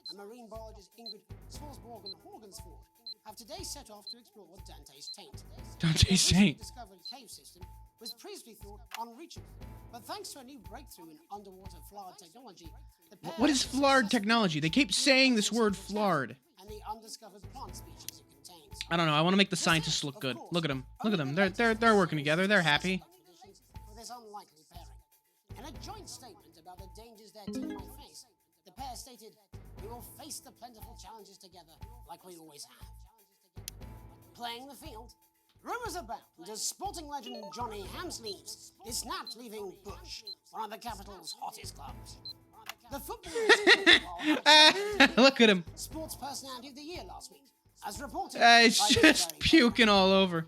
Speaker 3: and marine biologist Ingrid Swansborg and Horgensford have today set off to explore Dante's Taint.
Speaker 1: Dante's
Speaker 3: The
Speaker 1: Taint.
Speaker 3: discovered cave system was previously thought unreachable, but thanks to a new breakthrough in underwater FLARD technology, the pair
Speaker 1: What is
Speaker 3: have
Speaker 1: FLARD technology? They keep saying this word FLARD.
Speaker 3: and the undiscovered plant species it contains.
Speaker 1: I don't know. I want to make the scientists look good. Look at them. Look at them. They're working together. They're happy.
Speaker 3: For this unlikely pairing. In a joint statement about the dangers their team might face, the pair stated, "We will face the plentiful challenges together, like we always have." Playing the field, rumours abound as sporting legend Johnny Hamsleeves is snapped leaving Bush, one of the capital's hottest clubs. The football
Speaker 1: Look at him.
Speaker 3: Sports Personality of the Year last week, as reported.
Speaker 1: It's
Speaker 3: by this
Speaker 1: just
Speaker 3: very
Speaker 1: puking all over.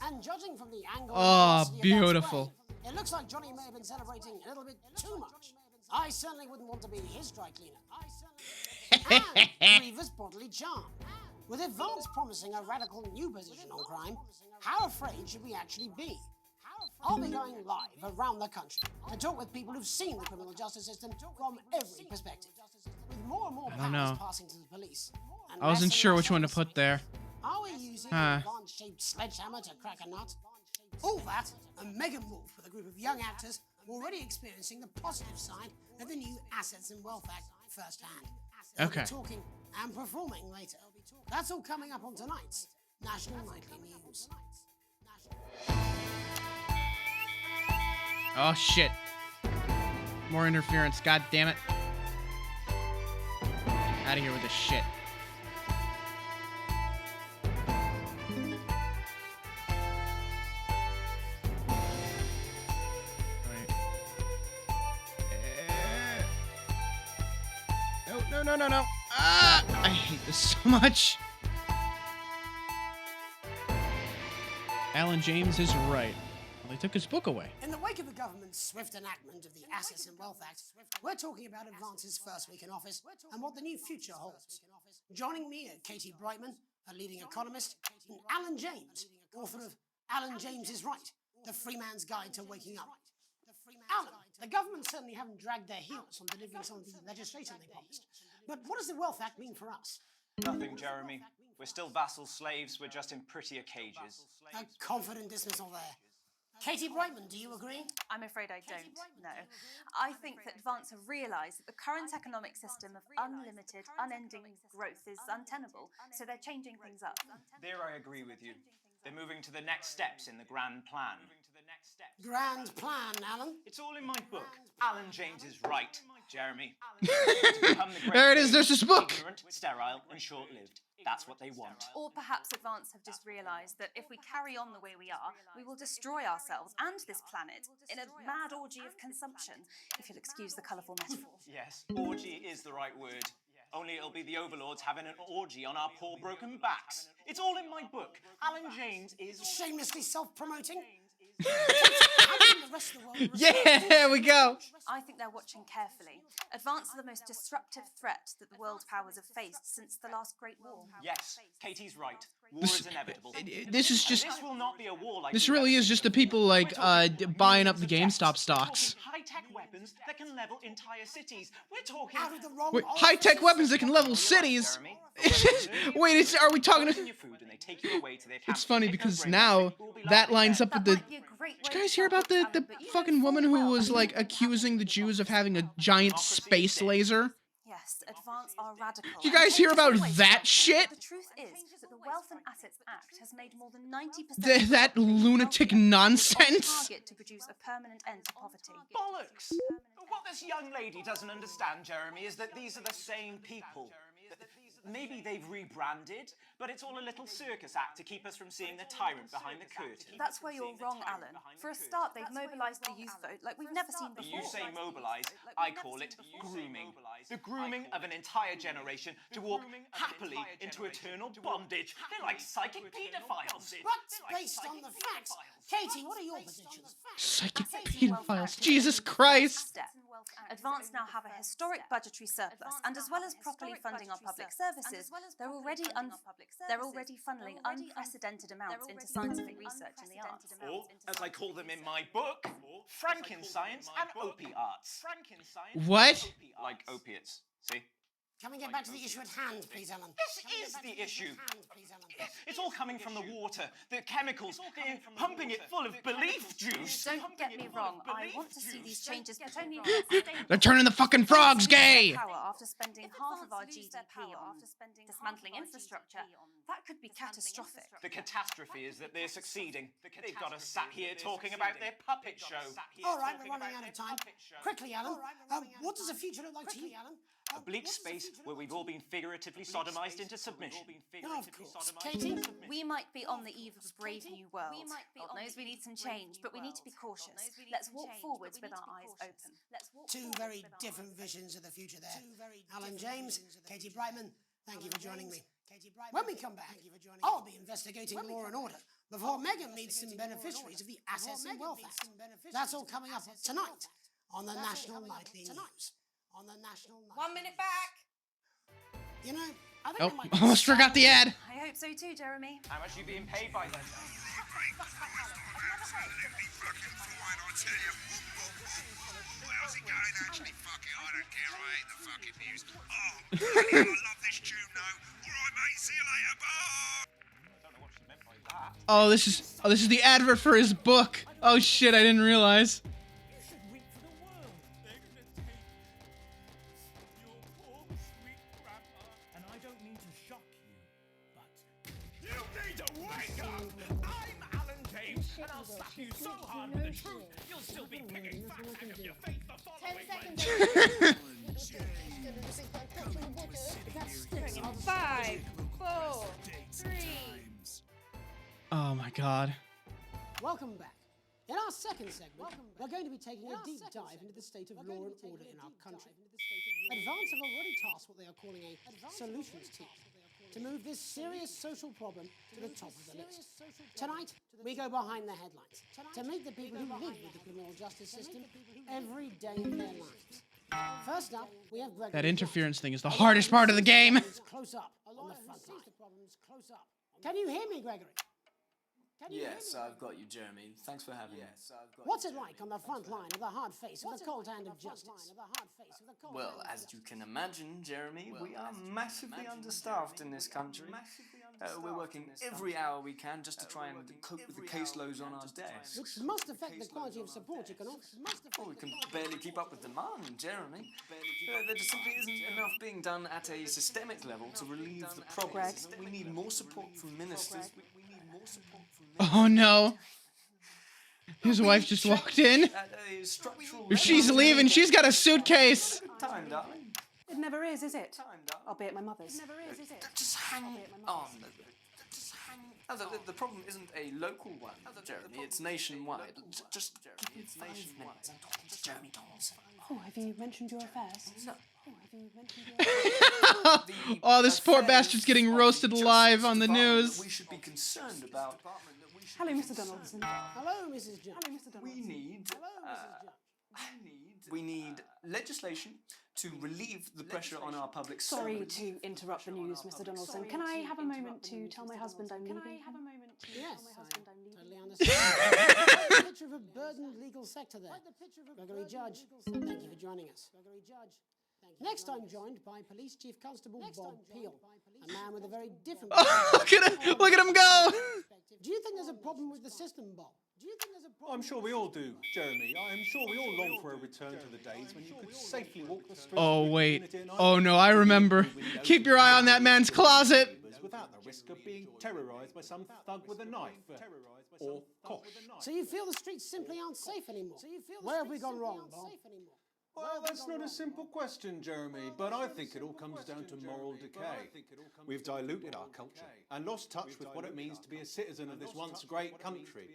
Speaker 3: And judging from the angle
Speaker 1: Oh,
Speaker 3: and velocity of that
Speaker 1: beautiful.
Speaker 3: spray, it looks like Johnny may have been celebrating a little bit too much. I certainly wouldn't want to be his dry cleaner. And grievous bodily charm. With Advance promising a radical new position on crime, how afraid should we actually be? I'll be going live around the country to talk with people who've seen the criminal justice system from every perspective. With more and more
Speaker 1: I don't
Speaker 3: powers
Speaker 1: know.
Speaker 3: passing to the police. and
Speaker 1: I wasn't
Speaker 3: less and
Speaker 1: sure
Speaker 3: less
Speaker 1: which one to
Speaker 3: oversight,
Speaker 1: put there.
Speaker 3: are we using
Speaker 1: Huh.
Speaker 3: an advanced-shaped sledgehammer to crack a nut? All that, and Megan Wolf with a group of young actors already experiencing the positive side of the new Assets and Wealth Act firsthand. They'll
Speaker 1: Okay.
Speaker 3: be talking and performing later. That's all coming up on tonight's National Nightly News.
Speaker 1: Oh shit. More interference. God damn it. Out of here with this shit. No. Ah! I hate this so much. Alan James is right. Well, they took his book away.
Speaker 3: In the wake of the government's swift enactment of the Assets and Wealth Act, we're talking about Advance's first week in office and what the new future holds. Joining me are Katie Brightman, a leading economist, and Alan James, author of Alan James is Right, The Free Man's Guide to Waking Up. Alan, the government certainly haven't dragged their heels on delivering some of the legislation they promised. But what does the Wealth Act mean for us?
Speaker 14: Nothing, Jeremy. We're still vassal slaves, we're just in prettier cages.
Speaker 3: A confident dismissal there. Katie Brightman, do you agree?
Speaker 7: I'm afraid I don't, no. I think that Advance have realised that the current economic system of unlimited, unending growth is untenable, so they're changing things up.
Speaker 14: There I agree with you. They're moving to the next steps in the grand plan.
Speaker 3: Grand plan, Alan.
Speaker 14: It's all in my book. Alan James is right, Jeremy.
Speaker 1: There it is, there's this book.
Speaker 14: Ignorant, sterile, and short-lived. That's what they want.
Speaker 7: Or perhaps Advance have just realised that if we carry on the way we are, we will destroy ourselves and this planet in a mad orgy of consumption, if you'll excuse the colourful metaphor.
Speaker 14: Yes, orgy is the right word. Only it'll be the overlords having an orgy on our poor broken backs. It's all in my book. Alan James is...
Speaker 3: Shamelessly self-promoting? How can the rest of the world.
Speaker 1: Yeah, there we go.
Speaker 7: I think they're watching carefully. Advance are the most disruptive threat that the world powers have faced since the last Great War.
Speaker 14: Yes, Katie's right. War
Speaker 1: This-
Speaker 14: is inevitable.
Speaker 1: this is just-
Speaker 14: This will not be a war like
Speaker 1: This
Speaker 14: the
Speaker 1: really
Speaker 14: rest.
Speaker 1: is just the people like buying up the GameStop stocks.
Speaker 14: High-tech weapons that can level entire cities. We're talking
Speaker 3: Out of the wrong
Speaker 1: Wait, high-tech weapons that can level cities. Wait, are we talking? It's funny because now that lines up with the. Did you guys hear about the fucking woman who was like accusing the Jews of having a giant space laser?
Speaker 7: Yes, Advance are radical.
Speaker 1: You guys hear about that shit?
Speaker 7: The truth is that the Wealth and Assets Act has made more than 90%
Speaker 1: That lunatic nonsense.
Speaker 7: target to produce a permanent end to poverty.
Speaker 14: Bollocks! What this young lady doesn't understand, Jeremy, is that these are the same people. Maybe they've rebranded, but it's all a little circus act to keep us from seeing the tyrant behind the curtain.
Speaker 7: That's where you're wrong, Alan. For a start, they've mobilised the youth vote like we've never seen before.
Speaker 14: You say mobilise, I call it grooming. The grooming of an entire generation to walk happily into eternal bondage. They're like psychic paedophiles.
Speaker 3: But based on the facts, Katie, what are your predictions?
Speaker 1: Psychic pedophiles. Jesus Christ.
Speaker 7: Advance now have a historic budgetary surplus, and as well as properly funding our public services, they're already funneling unprecedented amounts into scientific research in the arts.
Speaker 14: Or, as I call them in my book, Frankenscience and opiates.
Speaker 1: What?
Speaker 14: Like opiates, see?
Speaker 3: Can we get back to the issue at hand, please, Alan?
Speaker 14: This is the issue. It's all coming from the water, the chemicals, pumping it full of belief juice.
Speaker 7: Don't get me wrong, I want to see these changes, but only
Speaker 1: They're turning the fucking frogs gay.
Speaker 7: after spending half of our GDP on dismantling infrastructure. That could be catastrophic.
Speaker 14: The catastrophe is that they're succeeding. They've got us sat here talking about their puppet show.
Speaker 3: All right, we're running out of time. Quickly, Alan. What does the future look like to you, Alan?
Speaker 14: A bleak space where we've all been figuratively sodomized into submission.
Speaker 3: Of course. Katie?
Speaker 7: We might be on the eve of a brave new world. God knows we need some change, but we need to be cautious. Let's walk forwards with our eyes open.
Speaker 3: Two very different visions of the future there. Alan James, Katie Brightman, thank you for joining me. When we come back, I'll be investigating law and order before Megan meets some beneficiaries of the Assets and Wealth Act. That's all coming up tonight on the National Nightly News.
Speaker 2: 1 minute back.
Speaker 3: You know, I think
Speaker 1: Oh,
Speaker 3: I might be
Speaker 1: almost forgot the ad.
Speaker 7: I hope so too, Jeremy.
Speaker 14: How much are you being paid by them?
Speaker 4: How's it going? Actually, fuck it, I don't care. I hate the fucking news. Oh, I love this tune, though. All right, mate. See you later. Bye.
Speaker 1: Oh, this is the advert for his book. Oh shit, I didn't realize.
Speaker 15: And I don't mean to shock you, but you need to wake up! I'm Alan James, and I'll slap you so hard with the truth, you'll still be picking fat out of your face the following
Speaker 2: 5, 4, 3.
Speaker 1: Oh my god.
Speaker 3: Welcome back. In our second segment, we're going to be taking a deep dive into the state of law and order in our country. Advance have already tasked what they are calling a solutions team to move this serious social problem to the top of the list. Tonight, we go behind the headlines to meet the people who live with the criminal justice system every day of their lives. First up, we have Gregory.
Speaker 1: That interference thing is the hardest part of the game.
Speaker 3: Close up on the front line. Can you hear me, Gregory?
Speaker 16: Yes, I've got you, Jeremy. Thanks for having me.
Speaker 3: What's it like on the front line of the hard face of the cold hand of justice?
Speaker 16: Well, as you can imagine, Jeremy, we are massively understaffed in this country. We're working every hour we can just to try and cope with the caseloads on our desks.
Speaker 3: Which must affect the quality of support you can offer.
Speaker 16: Oh, we can barely keep up with demand, Jeremy. There just simply isn't enough being done at a systemic level to relieve the problem. We need more support from ministers.
Speaker 1: Oh no. His wife just walked in. She's leaving. She's got a suitcase.
Speaker 16: Time, darling.
Speaker 17: It never is it? I'll be at my mother's. It never is it?
Speaker 16: Just hang on. Oh, the problem isn't a local one, Jeremy. It's nationwide. Just give me 5 minutes. I'm talking to Jeremy Thomas.
Speaker 17: Oh, have you mentioned your affairs?
Speaker 16: No.
Speaker 1: Oh, this poor bastard's getting roasted live on the news.
Speaker 16: We should be concerned about.
Speaker 17: Hello, Mr. Donaldson.
Speaker 3: Hello, Mrs. Jones.
Speaker 17: Hello, Mr. Donaldson.
Speaker 16: We need legislation to relieve the pressure on our public
Speaker 17: Sorry
Speaker 16: servants.
Speaker 17: to interrupt the news, Mr. Donaldson. Can I have a moment to tell my husband I'm leaving? Can I have a moment to
Speaker 3: Yes,
Speaker 17: tell my husband I'm leaving?
Speaker 3: totally understand. Like the picture of a burdened legal sector there. Gregory Judge, thank you for joining us. Next, I'm joined by Police Chief Constable Bob Peel, a man with a very different...
Speaker 1: Look at him go!
Speaker 3: Do you think there's a problem with the system, Bob?
Speaker 18: I'm sure we all do, Jeremy. I'm sure we all long for a return to the days when you could safely walk the streets.
Speaker 1: Oh, wait. Oh, no, I remember. Keep your eye on that man's closet.
Speaker 18: Without the risk of being terrorised by some thug with a knife. Or cosh.
Speaker 3: So you feel the streets simply aren't safe anymore? Where have we gone wrong, Bob?
Speaker 18: Well, that's not a simple question, Jeremy, but I think it all comes down to moral decay. We've diluted our culture and lost touch with what it means to be a citizen of this once great country.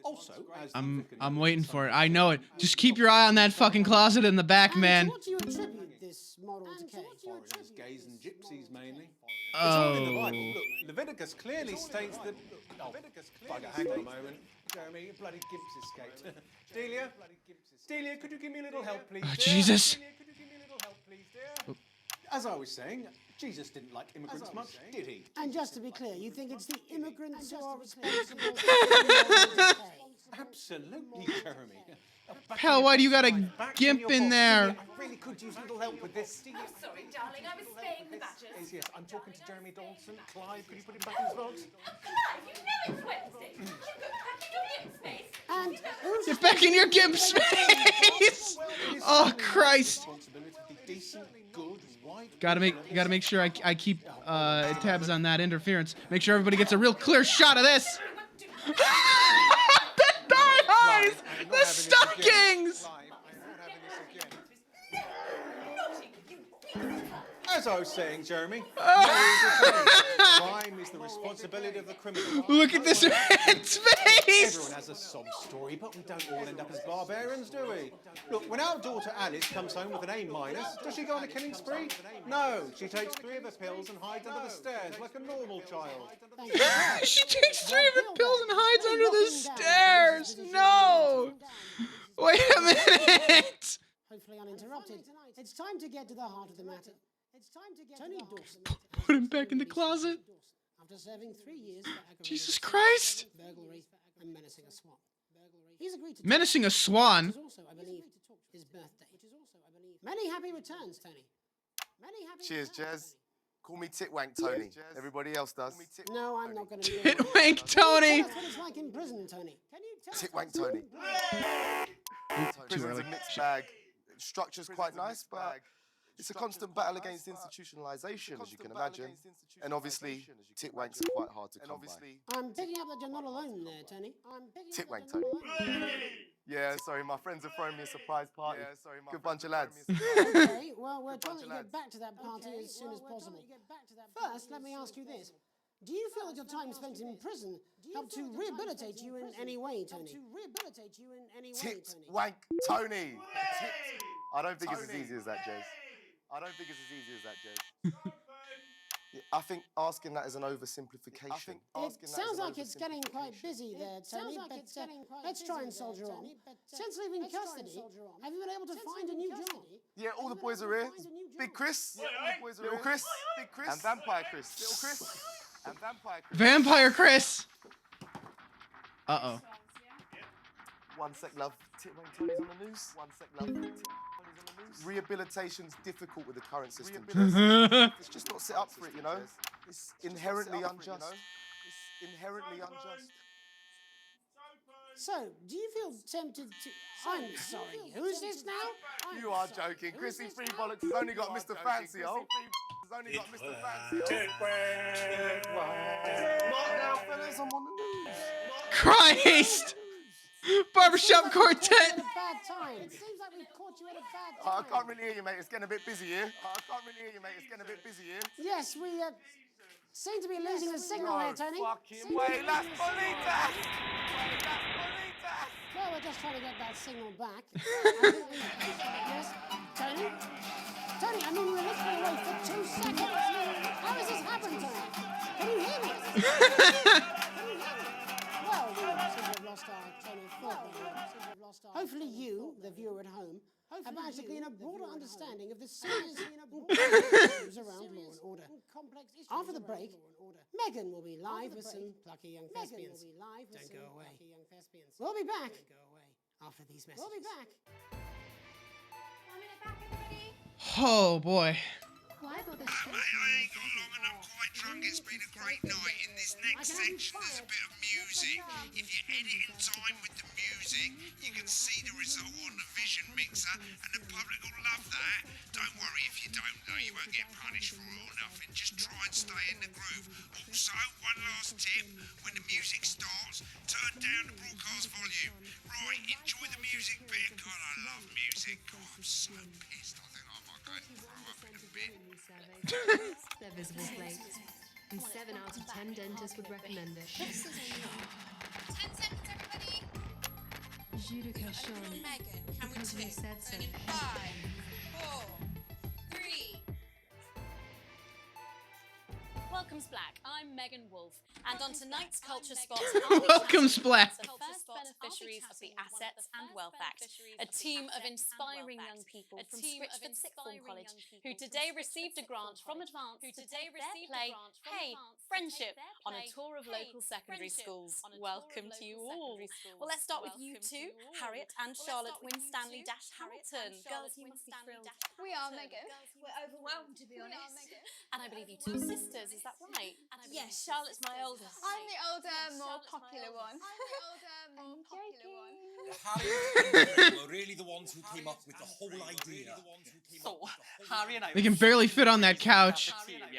Speaker 18: Also, as
Speaker 1: I'm waiting for it. I know it. Just keep your eye on that fucking closet in the back, man.
Speaker 3: What do you attribute this moral decay?
Speaker 18: foreigners, gays and gypsies mainly. It's
Speaker 1: Oh.
Speaker 18: all in the Bible. Look, Leviticus clearly states that... Oh, bugger, hang on a moment. Jeremy, your bloody gimps escaped. Delia, could you give me a little help, please?
Speaker 1: Oh,
Speaker 18: dear?
Speaker 1: Jesus.
Speaker 18: Delia, could you give me a little help, please, dear? As I was saying, Jesus didn't like immigrants much, did he?
Speaker 3: And just to be clear, you think it's the immigrants who are responsible for the moral decay?
Speaker 18: Absolutely, Jeremy.
Speaker 1: Hell, why do you got a gimp in there?
Speaker 18: I really could use a little help with this.
Speaker 19: I'm sorry, darling. I was spaying the badgers.
Speaker 18: Yes, I'm talking to Jeremy Donaldson. Clive, could you put him back in his box?
Speaker 19: Clive, you know it's Wednesday. You go back in your gimp space.
Speaker 3: And who's
Speaker 1: Get back in your gimp space! Oh, Christ. Gotta make sure I keep tabs on that interference. Make sure everybody gets a real clear shot of this. The thigh highs! The stockings!
Speaker 18: As I was saying, Jeremy, crime is the responsibility of the criminal.
Speaker 1: Look at this man's face!
Speaker 18: Everyone has a sob story, but we don't all end up as barbarians, do we? Look, when our daughter Alice comes home with an A-, does she go on a killing spree? No, she takes 3 of the pills and hides under the stairs like a normal child.
Speaker 1: She takes 3 of the pills and hides under the stairs! No! Wait a minute!
Speaker 3: Hopefully uninterrupted. It's time to get to the heart of the matter. It's time to get Tony Dawson.
Speaker 1: Put him back in the closet.
Speaker 3: After serving 3 years for aggravated
Speaker 1: Jesus Christ!
Speaker 3: burglary and menacing a swan. He's agreed to
Speaker 1: Menacing a swan?
Speaker 3: Which is also, I believe, his birthday. Many happy returns, Tony. Many happy
Speaker 20: Cheers,
Speaker 3: returns,
Speaker 20: Jez. Call me Titwank Tony. Everybody else does.
Speaker 3: Tony. No, I'm not going to do
Speaker 1: Titwank Tony!
Speaker 3: Tell us what it's like in prison, Tony. Can you tell
Speaker 20: Titwank Tony. Prison's a mixed bag. Structure's quite nice, but it's a constant battle against institutionalization, as you can imagine. And obviously, Titwanks are quite hard to come by.
Speaker 3: I'm picking up that you're not alone there, Tony.
Speaker 20: Titwank Tony. Yeah, sorry, my friends are throwing me a surprise party. Good bunch of lads.
Speaker 3: Okay, well, we're trying to get back to that party as soon as possible. First, let me ask you this. Do you feel that your time spent in prison helped to rehabilitate you in any way, Tony?
Speaker 20: Titwank Tony. I don't think it's as easy as that, Jez. I don't think it's as easy as that, Jez. Yeah, I think asking that is an oversimplification.
Speaker 3: It sounds like it's getting quite busy there, Tony, but let's try and soldier on. Since leaving custody, have you been able to find a new job?
Speaker 20: Yeah, all the boys are here. Big Chris, Little Chris, Big Chris, and Vampire Chris. Little Chris, and Vampire Chris.
Speaker 1: Vampire Chris! Uh-oh.
Speaker 20: One sec, love. Titwank Tony's on the news. One sec, love. Titwank Tony's on the news. Rehabilitation's difficult with the current system. It's just not set up for it, you know? It's inherently unjust. It's inherently unjust.
Speaker 3: So, do you feel tempted to... I'm sorry, who's this now?
Speaker 20: You are joking. Chrissy Freebollocks has only got Mr. Fancy, oh. Has only got Mr. Fancy. Mark now, fellas, I'm on the news.
Speaker 1: Christ! Barbershop Quartet!
Speaker 3: Bad time. It seems like we've caught you at a bad time.
Speaker 20: I can't really hear you, mate. It's getting a bit busy here.
Speaker 3: Yes, we seem to be losing the signal here, Tony.
Speaker 20: Fucking way, Las Bolitas!
Speaker 3: Well, we're just trying to get that signal back. Yes, Tony? Tony, I mean, we were literally away for 2 seconds. How has this happened, Tony? Can you hear me? Well, Hopefully you, the viewer at home, are magically in a broader understanding of the serious issues around law and order. After the break, Megan will be live with some plucky young thespians. Don't go away. We'll be back after these messages. We'll be back.
Speaker 2: 1 minute back, everybody.
Speaker 1: Oh boy.
Speaker 2: Why bother?
Speaker 4: I ain't got long and I'm quite drunk. It's been a great night. In this next section, there's a bit of music. If you edit in time with the music, you can see the result on the Vision Mixer, and the public will love that. Don't worry if you don't, though. You won't get punished for it or nothing. Just try and stay in the groove. Also, one last tip: when the music starts, turn down the broadcast volume. Right, enjoy the music bit. God, I love music. God, I'm so pissed. I think I might go and throw up in a bit.
Speaker 21: Their visible plates, and 7 out of 10 dentists would recommend it.
Speaker 2: 10 seconds, everybody.
Speaker 21: Judication,
Speaker 2: Megan, can we
Speaker 21: because we said so.
Speaker 2: 5, 4, 3.
Speaker 7: Welcome, Black. I'm Megan Wolf, and on tonight's Culture Spot,
Speaker 1: Welcome, Black.
Speaker 7: the first beneficiaries of the Assets and Wealth Act, a team of inspiring young people from Stritchford Sixth Form College who today received a grant from Advance to take their play, Hey, Friendship, on a tour of local secondary schools. Welcome to you all. Well, let's start with you two, Harriet and Charlotte Winstanley-Hamilton. Girls, you must be thrilled.
Speaker 2: We are, Megan. We're overwhelmed, to be honest.
Speaker 7: And I believe you two are sisters, is that right?
Speaker 2: Yes, Charlotte's my oldest. I'm the older, more popular one.
Speaker 22: Harriet and Megan were really the ones who came up with the whole idea.
Speaker 16: So, Harry and I
Speaker 1: They can barely fit on that couch.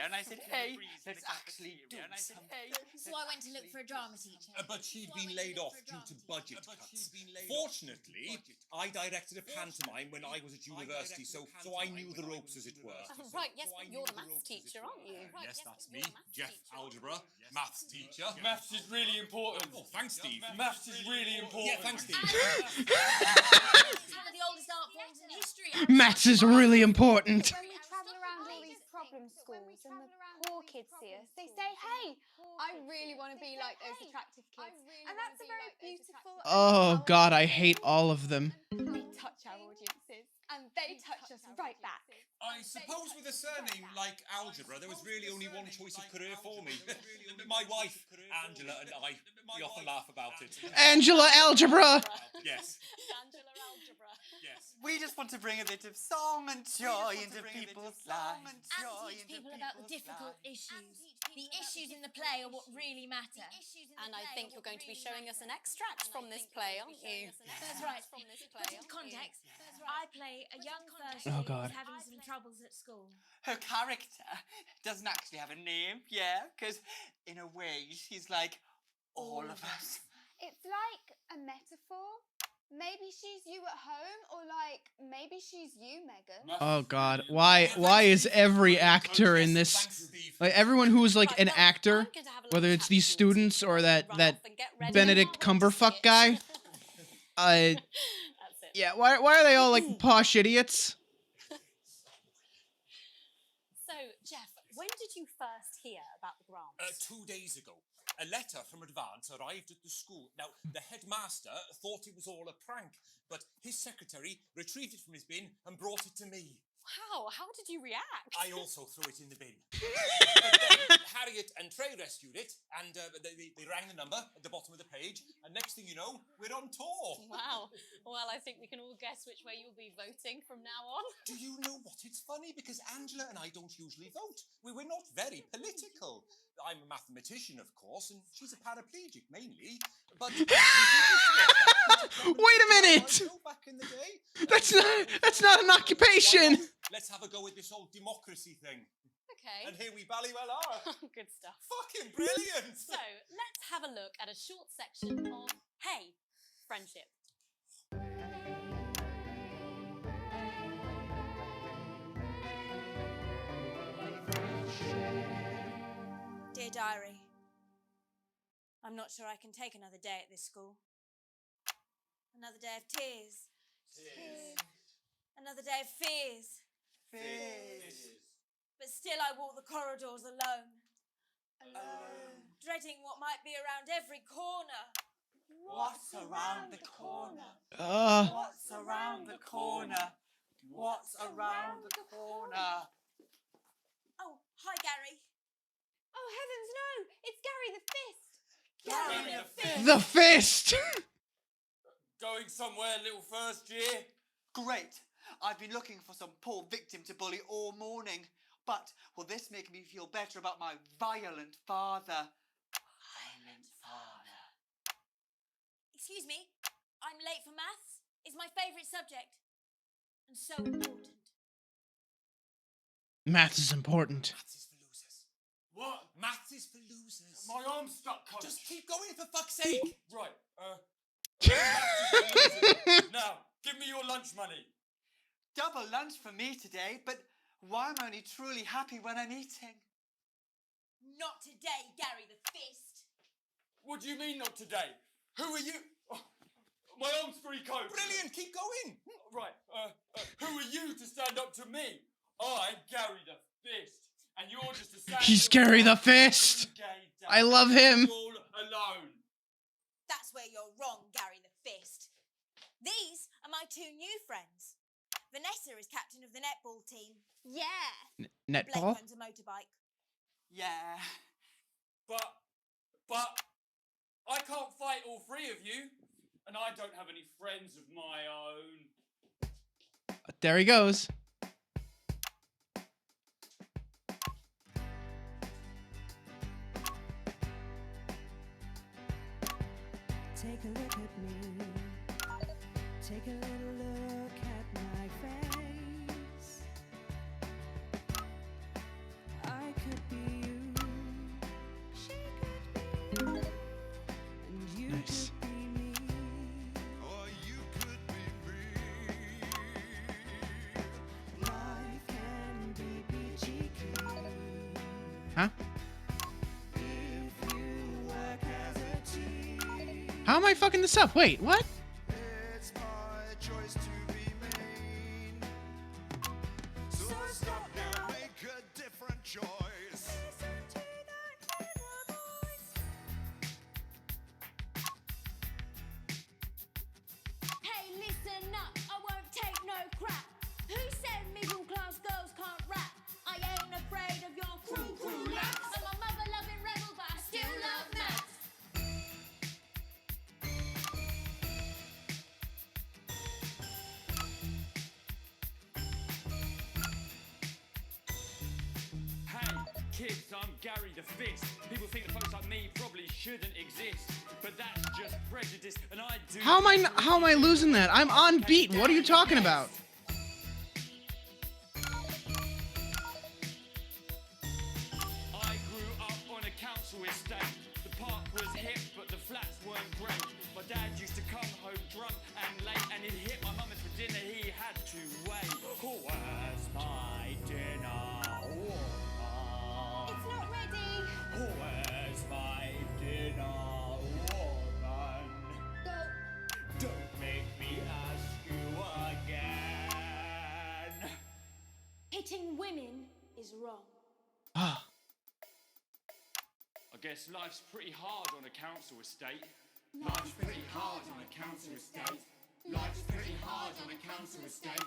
Speaker 16: and I said, hey, let's actually do something.
Speaker 2: So I went to look for a drama teacher.
Speaker 22: But she'd been laid off due to budget cuts. Fortunately, I directed a pantomime when I was at university, so I knew the ropes, as it were.
Speaker 7: Right, yes, you're the maths teacher, aren't you?
Speaker 22: Yes, that's me, Jeff Algebra, maths teacher.
Speaker 23: Maths is really important.
Speaker 22: Oh, thanks, Steve.
Speaker 23: Maths is really important.
Speaker 22: Yeah, thanks, Steve.
Speaker 2: It's one of the oldest art forms in history.
Speaker 1: Maths is really important.
Speaker 24: When we travel around all these problem schools and the poor kids see us, they say, hey, I really want to be like those attractive kids. And that's a very beautiful...
Speaker 1: Oh God, I hate all of them.
Speaker 24: We touch our audiences and they touch us right back.
Speaker 22: I suppose with a surname like Algebra, there was really only one choice of career for me. My wife, Angela, and I, we often laugh about it.
Speaker 1: Angela Algebra!
Speaker 22: Yes.
Speaker 7: Angela Algebra.
Speaker 22: Yes.
Speaker 16: We just want to bring a bit of song and joy into people's lives.
Speaker 2: And teach people about the difficult issues. The issues in the play are what really matter.
Speaker 7: And I think you're going to be showing us an extract from this play, aren't you?
Speaker 2: That's right. Put into context, I play a young first
Speaker 1: Oh,
Speaker 2: year
Speaker 1: God.
Speaker 2: who's having some troubles at school.
Speaker 16: Her character doesn't actually have a name, yeah, because in a way she's like all of us.
Speaker 24: It's like a metaphor. Maybe she's you at home, or like maybe she's you, Megan.
Speaker 1: Oh God, why is every actor in this, like everyone who's like an actor, whether it's these students or that Benedict Cumberfuck guy, yeah, why are they all like posh idiots?
Speaker 7: So, Jeff, when did you first hear about the grant?
Speaker 22: 2 days ago. A letter from Advance arrived at the school. Now, the headmaster thought it was all a prank, but his secretary retrieved it from his bin and brought it to me.
Speaker 7: Wow, how did you react?
Speaker 22: I also threw it in the bin. But then Harriet and Trey rescued it, and they rang the number at the bottom of the page, and next thing you know, we're on tour.
Speaker 7: Wow. Well, I think we can all guess which way you'll be voting from now on.
Speaker 22: Do you know what? It's funny, because Angela and I don't usually vote. We're not very political. I'm a mathematician, of course, and she's a paraplegic, mainly. But
Speaker 1: Wait a minute!
Speaker 22: Back in the day.
Speaker 1: That's not an occupation.
Speaker 22: Let's have a go with this old democracy thing.
Speaker 7: Okay.
Speaker 22: And here we bally well are.
Speaker 7: Good stuff.
Speaker 22: Fucking brilliant!
Speaker 7: So, let's have a look at a short section of Hey, Friendship.
Speaker 25: Dear Diary, I'm not sure I can take another day at this school. Another day of tears. Another day of fears. But still I walk the corridors alone. Dreading what might be around every corner.
Speaker 14: What's around the corner?
Speaker 1: Uh.
Speaker 14: What's around the corner? What's around the corner?
Speaker 25: Oh, hi, Gary.
Speaker 2: Oh, heavens, no! It's Gary the Fist!
Speaker 15: Gary the Fist!
Speaker 1: The fist!
Speaker 15: Going somewhere, little first year?
Speaker 6: Great. I've been looking for some poor victim to bully all morning. But will this make me feel better about my violent father? Violent father.
Speaker 25: Excuse me, I'm late for maths. It's my favourite subject. And so important.
Speaker 1: Maths is important.
Speaker 22: Maths is for losers.
Speaker 15: What?
Speaker 22: Maths is for losers.
Speaker 15: My arm's stuck, coach.
Speaker 22: Just keep going for fuck's sake.
Speaker 15: Right, maths is for losers. Now, give me your lunch money.
Speaker 6: Double lunch for me today, but why am I only truly happy when I'm eating?
Speaker 25: Not today, Gary the Fist.
Speaker 15: What do you mean not today? Who are you? Oh, my arm's free, coach.
Speaker 22: Brilliant, keep going.
Speaker 15: Right, who are you to stand up to me? I'm Gary the Fist, and you're just a sad
Speaker 1: He's
Speaker 15: little
Speaker 1: Gary the
Speaker 15: gay
Speaker 1: Fist.
Speaker 15: dad
Speaker 1: I love him.
Speaker 15: all alone.
Speaker 25: That's where you're wrong, Gary the Fist. These are my two new friends. Vanessa is captain of the netball team.
Speaker 2: Yeah.
Speaker 25: Blake
Speaker 1: Netball?
Speaker 25: owns a motorbike.
Speaker 6: Yeah.
Speaker 15: But I can't fight all three of you, and I don't have any friends of my own.
Speaker 1: There he goes.
Speaker 5: Take a look at me. Take a little look at my face. I could be you. She could be you. And you
Speaker 1: Nice.
Speaker 5: could be me.
Speaker 4: Or you could be me.
Speaker 5: Life can be peachy keen.
Speaker 1: Huh?
Speaker 5: If you work as a team.
Speaker 1: How am I fucking this up? Wait, what?
Speaker 4: It's my choice to be mean. So stop now, make a different choice.
Speaker 5: Listen to that inner voice.
Speaker 25: Hey, listen up, I won't take no crap. Who said middle class girls can't rap? I ain't afraid of your cruel laps. I'm a mother loving rebel, but I still love maths.
Speaker 15: Hey, kids, I'm Gary the Fist. People think that folks like me probably shouldn't exist, but that's just prejudice, and I do.
Speaker 1: How am I losing that? I'm on beat. What are you talking about?
Speaker 15: I grew up on a council estate. The park was hip, but the flats weren't great. My dad used to come home drunk and late, and he'd hit my mum for dinner. He had to wait. Where's my dinner?
Speaker 25: It's not ready.
Speaker 15: Where's my dinner, woman?
Speaker 25: Go.
Speaker 15: Don't make me ask you again.
Speaker 25: Hitting women is wrong.
Speaker 1: Ah.
Speaker 15: I guess life's pretty hard on a council estate. Life's pretty hard on a council estate. Life's pretty hard on a council estate.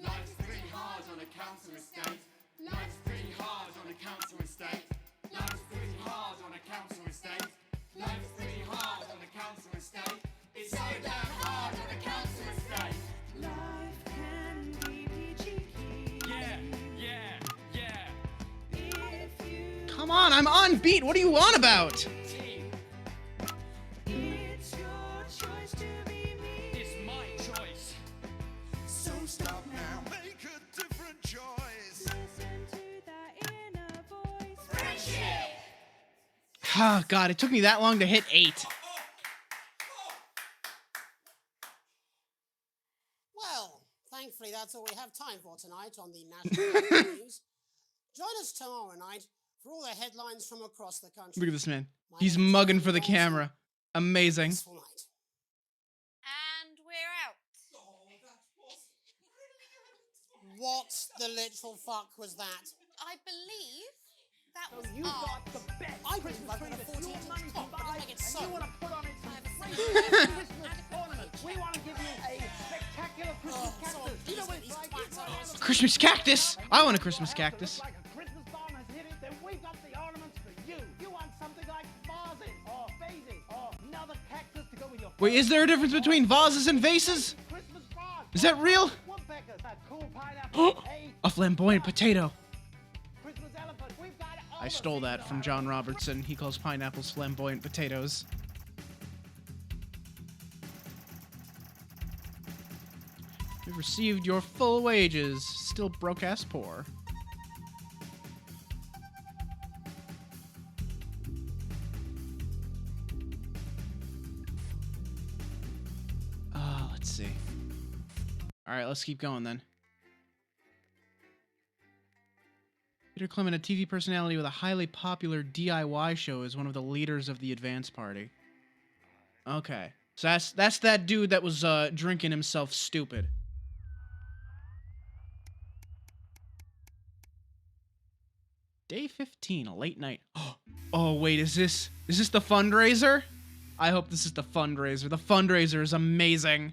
Speaker 15: Life's pretty hard on a council estate. Life's pretty hard on a council estate. Life's pretty hard on a council estate. Life's pretty hard on a council estate. It's so damn hard on a council estate.
Speaker 5: Life can be peachy keen.
Speaker 15: Yeah.
Speaker 5: If you
Speaker 1: Come on, I'm on beat. What are you on about?
Speaker 5: It's your choice to be me.
Speaker 15: It's my choice.
Speaker 4: So stop now, make a different choice.
Speaker 5: Listen to that inner voice.
Speaker 4: Friendship!
Speaker 1: Oh, God, it took me that long to hit 8.
Speaker 3: Well, thankfully that's all we have time for tonight on the National News. Join us tomorrow night for all the headlines from across the country.
Speaker 1: Look at this man. He's mugging for the camera. Amazing.
Speaker 3: Peaceful night.
Speaker 7: And we're out.
Speaker 3: What the literal fuck was that?
Speaker 7: I believe That was
Speaker 15: You got the best Christmas tree that your money can buy, and you want to put on its Christmas ornament. We want to give you a spectacular Christmas cactus. You know what it's like?
Speaker 1: A Christmas cactus! I want a Christmas cactus.
Speaker 15: Like a Christmas bomb has hit it, then we've got the ornaments for you. You want something like vases or vases or another cactus to go with your.
Speaker 1: Wait, is there a difference between vases and vases? Is that real?
Speaker 15: Woodpeckers, that cool pineapple.
Speaker 1: A flamboyant potato.
Speaker 15: Christmas elephant. We've got all
Speaker 1: I stole that from John Robertson. He calls pineapples flamboyant potatoes. You've received your full wages. Still broke-ass poor. Let's see. Alright, let's keep going then. Peter Clement, a TV personality with a highly popular DIY show, is one of the leaders of the Advance Party. Okay. So that's that dude that was drinking himself stupid. Day 15, a late night. Oh wait, is this the fundraiser? I hope this is the fundraiser. The fundraiser is amazing.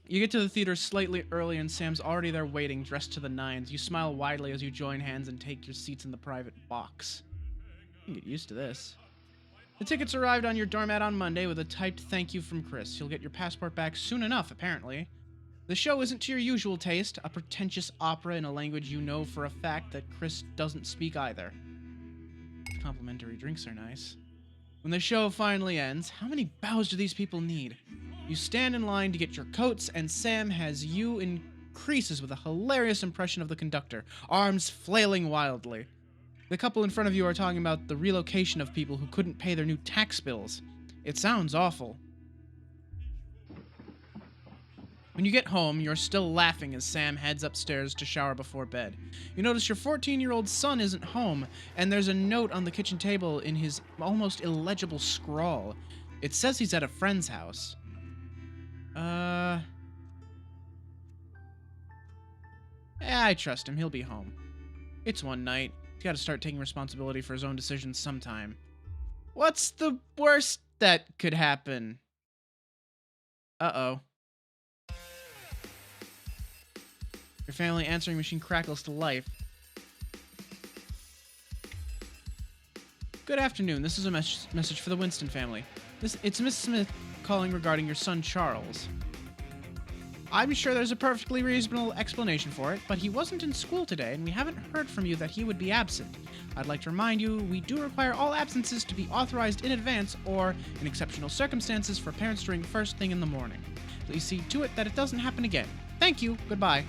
Speaker 1: You get to the theater slightly early and Sam's already there waiting, dressed to the nines. You smile widely as you join hands and take your seats in the private box. You can get used to this. The tickets arrived on your doormat on Monday with a typed thank you from Chris. You'll get your passport back soon enough, apparently. The show isn't to your usual taste, a pretentious opera in a language you know for a fact that Chris doesn't speak either. Complimentary drinks are nice. When the show finally ends, how many bows do these people need? You stand in line to get your coats, and Sam has you in creases with a hilarious impression of the conductor, arms flailing wildly. The couple in front of you are talking about the relocation of people who couldn't pay their new tax bills. It sounds awful. When you get home, you're still laughing as Sam heads upstairs to shower before bed. You notice your 14-year-old son isn't home, and there's a note on the kitchen table in his almost illegible scrawl. It says he's at a friend's house. Yeah, I trust him. He'll be home. It's one night. He's got to start taking responsibility for his own decisions sometime. What's the worst that could happen? Uh-oh. Your family answering machine crackles to life. Good afternoon. This is a message for the Winston family. It's Miss Smith calling regarding your son Charles. I'm sure there's a perfectly reasonable explanation for it, but he wasn't in school today, and we haven't heard from you that he would be absent. I'd like to remind you, we do require all absences to be authorized in advance or, in exceptional circumstances, for parents to ring first thing in the morning. Please see to it that it doesn't happen again. Thank you. Goodbye.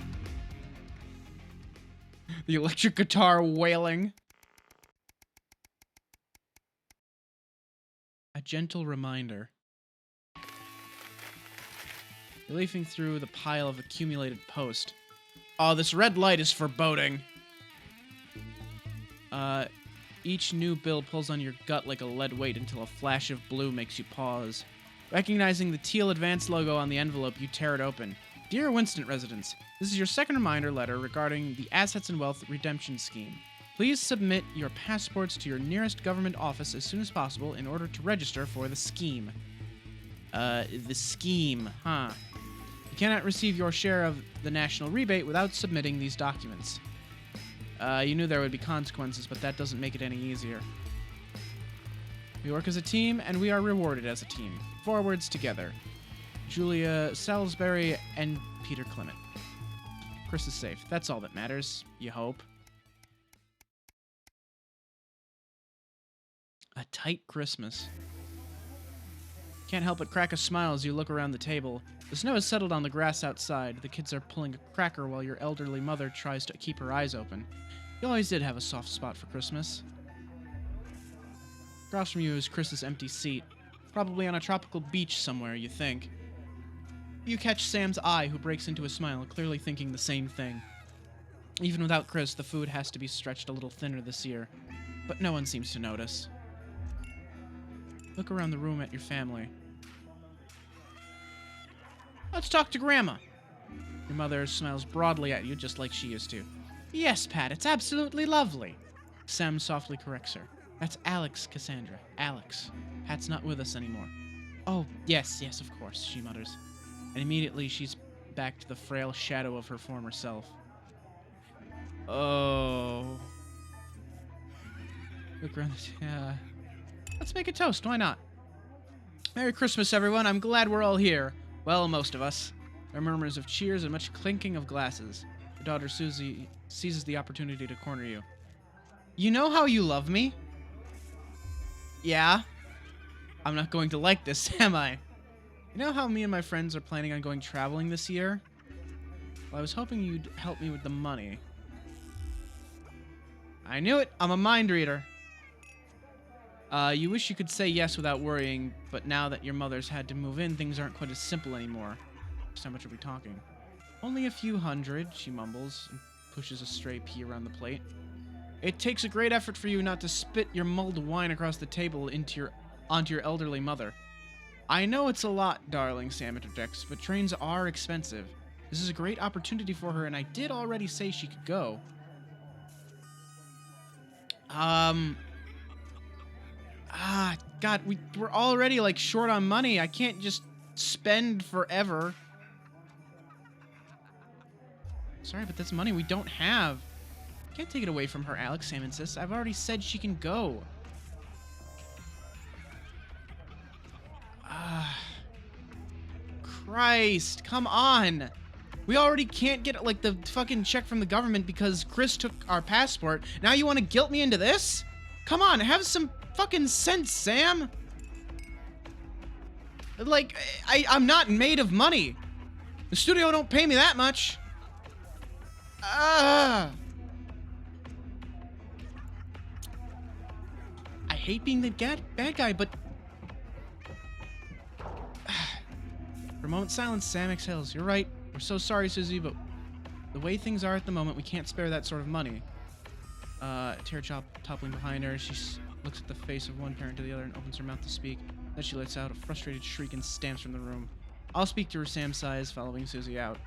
Speaker 1: The electric guitar wailing. A gentle reminder. You're leafing through the pile of accumulated post. Oh, this red light is foreboding. Each new bill pulls on your gut like a lead weight until a flash of blue makes you pause. Recognizing the teal Advance logo on the envelope, you tear it open. Dear Winston residents, this is your second reminder letter regarding the Assets and Wealth Redemption Scheme. Please submit your passports to your nearest government office as soon as possible in order to register for the scheme. The scheme, huh? You cannot receive your share of the national rebate without submitting these documents. You knew there would be consequences, but that doesn't make it any easier. We work as a team, and we are rewarded as a team. Forwards together. Julia Salisbury and Peter Clement. Chris is safe. That's all that matters, you hope. A tight Christmas. Can't help but crack a smile as you look around the table. The snow has settled on the grass outside. The kids are pulling a cracker while your elderly mother tries to keep her eyes open. You always did have a soft spot for Christmas. Across from you is Chris's empty seat. Probably on a tropical beach somewhere, you think. You catch Sam's eye, who breaks into a smile, clearly thinking the same thing. Even without Chris, the food has to be stretched a little thinner this year. But no one seems to notice. Look around the room at your family. Let's talk to Grandma. Your mother smiles broadly at you, just like she used to. Yes, Pat, it's absolutely lovely. Sam softly corrects her. That's Alex, Cassandra. Alex. Pat's not with us anymore. Oh, yes, of course, she mutters. And immediately she's back to the frail shadow of her former self. Oh. Look around the let's make a toast, why not? Merry Christmas, everyone. I'm glad we're all here. Well, most of us. There are murmurs of cheers and much clinking of glasses. Your daughter Susie seizes the opportunity to corner you. You know how you love me? Yeah? I'm not going to like this, am I? You know how me and my friends are planning on going traveling this year? Well, I was hoping you'd help me with the money. I knew it! I'm a mind reader. You wish you could say yes without worrying, but now that your mother's had to move in, things aren't quite as simple anymore. Just how much are we talking? Only a few hundred, she mumbles, and pushes a stray pea around the plate. It takes a great effort for you not to spit your mulled wine across the table onto your elderly mother. I know it's a lot, darling, Sam interjects, but trains are expensive. This is a great opportunity for her, and I did already say she could go. God, we're already, like, short on money. I can't just spend forever. Sorry, but that's money we don't have. Can't take it away from her, Alex, Sam insists. I've already said she can go. Christ, come on. We already can't get, like, the fucking check from the government because Chris took our passport. Now you want to guilt me into this? Come on, have some fucking sense, Sam. Like, I'm not made of money. The studio don't pay me that much. I hate being the bad guy, but... For a moment's silence, Sam exhales. You're right. We're so sorry, Susie, but the way things are at the moment, we can't spare that sort of money. Tear toppling behind her, she looks at the face of one parent to the other and opens her mouth to speak. Then she lets out a frustrated shriek and stamps from the room. I'll speak to her, Sam sighs, following Susie out.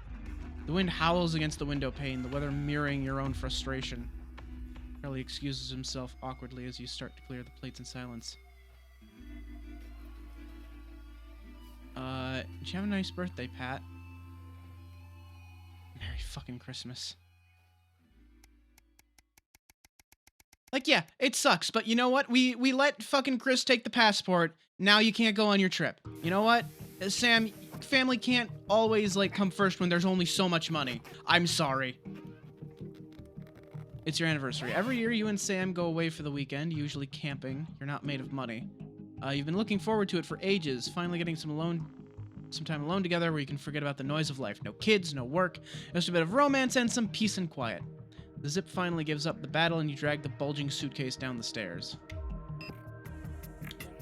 Speaker 1: The wind howls against the window pane, the weather mirroring your own frustration. Charlie excuses himself awkwardly as you start to clear the plates in silence. Did you have a nice birthday, Pat? Merry fucking Christmas. Like, yeah, it sucks, but you know what? We let fucking Chris take the passport. Now you can't go on your trip. You know what? Sam, family can't always, like, come first when there's only so much money. I'm sorry. It's your anniversary. Every year you and Sam go away for the weekend, usually camping. You're not made of money. You've been looking forward to it for ages, finally getting some time alone together where you can forget about the noise of life. No kids, no work, just a bit of romance and some peace and quiet. The zip finally gives up the battle and you drag the bulging suitcase down the stairs.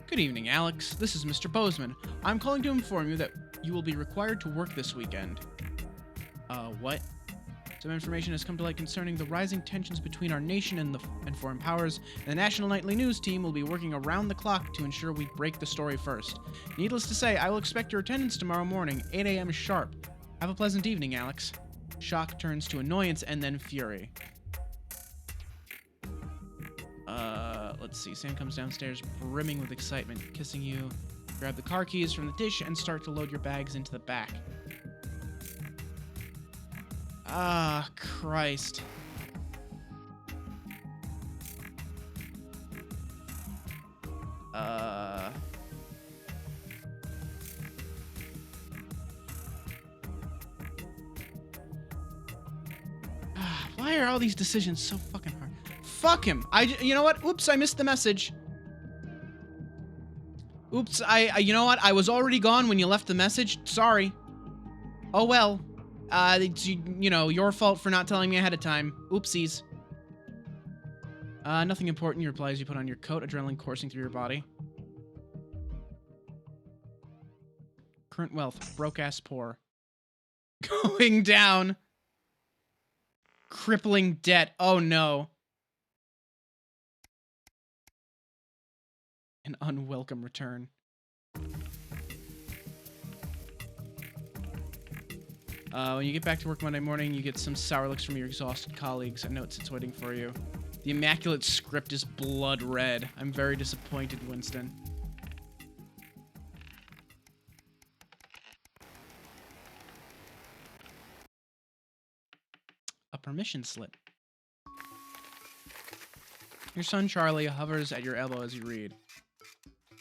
Speaker 1: Good evening, Alex. This is Mr. Bozeman. I'm calling to inform you that you will be required to work this weekend. What? Some information has come to light concerning the rising tensions between our nation and foreign powers, and the National Nightly News team will be working around the clock to ensure we break the story first. Needless to say, I will expect your attendance tomorrow morning, 8 a.m. sharp. Have a pleasant evening, Alex. Shock turns to annoyance and then fury. Let's see. Sam comes downstairs brimming with excitement, kissing you. Grab the car keys from the dish and start to load your bags into the back. Ah, Christ. Why are all these decisions so fucking hard? Fuck him. You know what? Oops, I missed the message. Oops, you know what? I was already gone when you left the message. Sorry. Oh well. It's, you know, your fault for not telling me ahead of time. Oopsies. Nothing important, you reply as you put on your coat, adrenaline coursing through your body. Current wealth, broke-ass poor. Going down. Crippling debt, oh no. An unwelcome return. When you get back to work Monday morning, you get some sour looks from your exhausted colleagues. A note sits waiting for you. The immaculate script is blood red. I'm very disappointed, Winston. A permission slip. Your son Charlie hovers at your elbow as you read.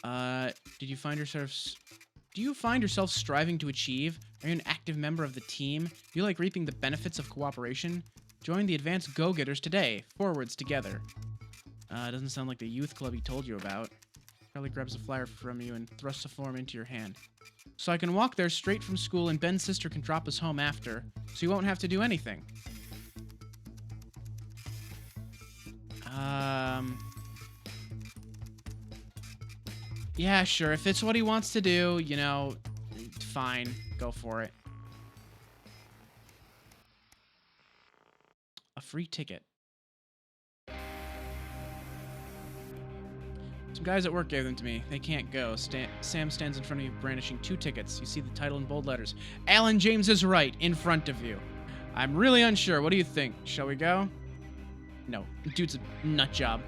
Speaker 1: Do you find yourself striving to achieve? Are you an active member of the team? Do you like reaping the benefits of cooperation? Join the Advanced Go-Getters today. Forwards together. Doesn't sound like the youth club he told you about. Charlie grabs a flyer from you and thrusts a form into your hand. So I can walk there straight from school and Ben's sister can drop us home after, so you won't have to do anything. Yeah, sure. If it's what he wants to do, you know, fine. Go for it. A free ticket. Some guys at work gave them to me. They can't go. Sam stands in front of you brandishing 2 tickets. You see the title in bold letters. Alan James is right, in front of you. I'm really unsure. What do you think? Shall we go? No. The dude's a nut job.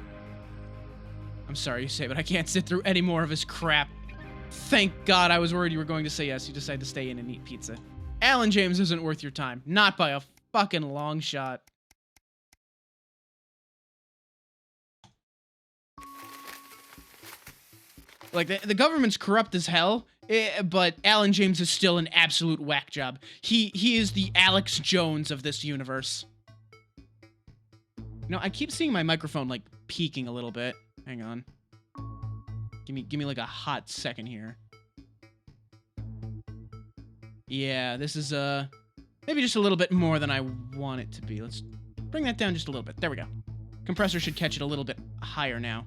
Speaker 1: I'm sorry you say, but I can't sit through any more of his crap. Thank God, I was worried you were going to say yes. You decided to stay in and eat pizza. Alan James isn't worth your time. Not by a fucking long shot. Like, the government's corrupt as hell, but Alan James is still an absolute whack job. He is the Alex Jones of this universe. You know, I keep seeing my microphone, like, peaking a little bit. Hang on. Give me like a hot second here. Yeah, this is, maybe just a little bit more than I want it to be. Let's bring that down just a little bit. There we go. Compressor should catch it a little bit higher now.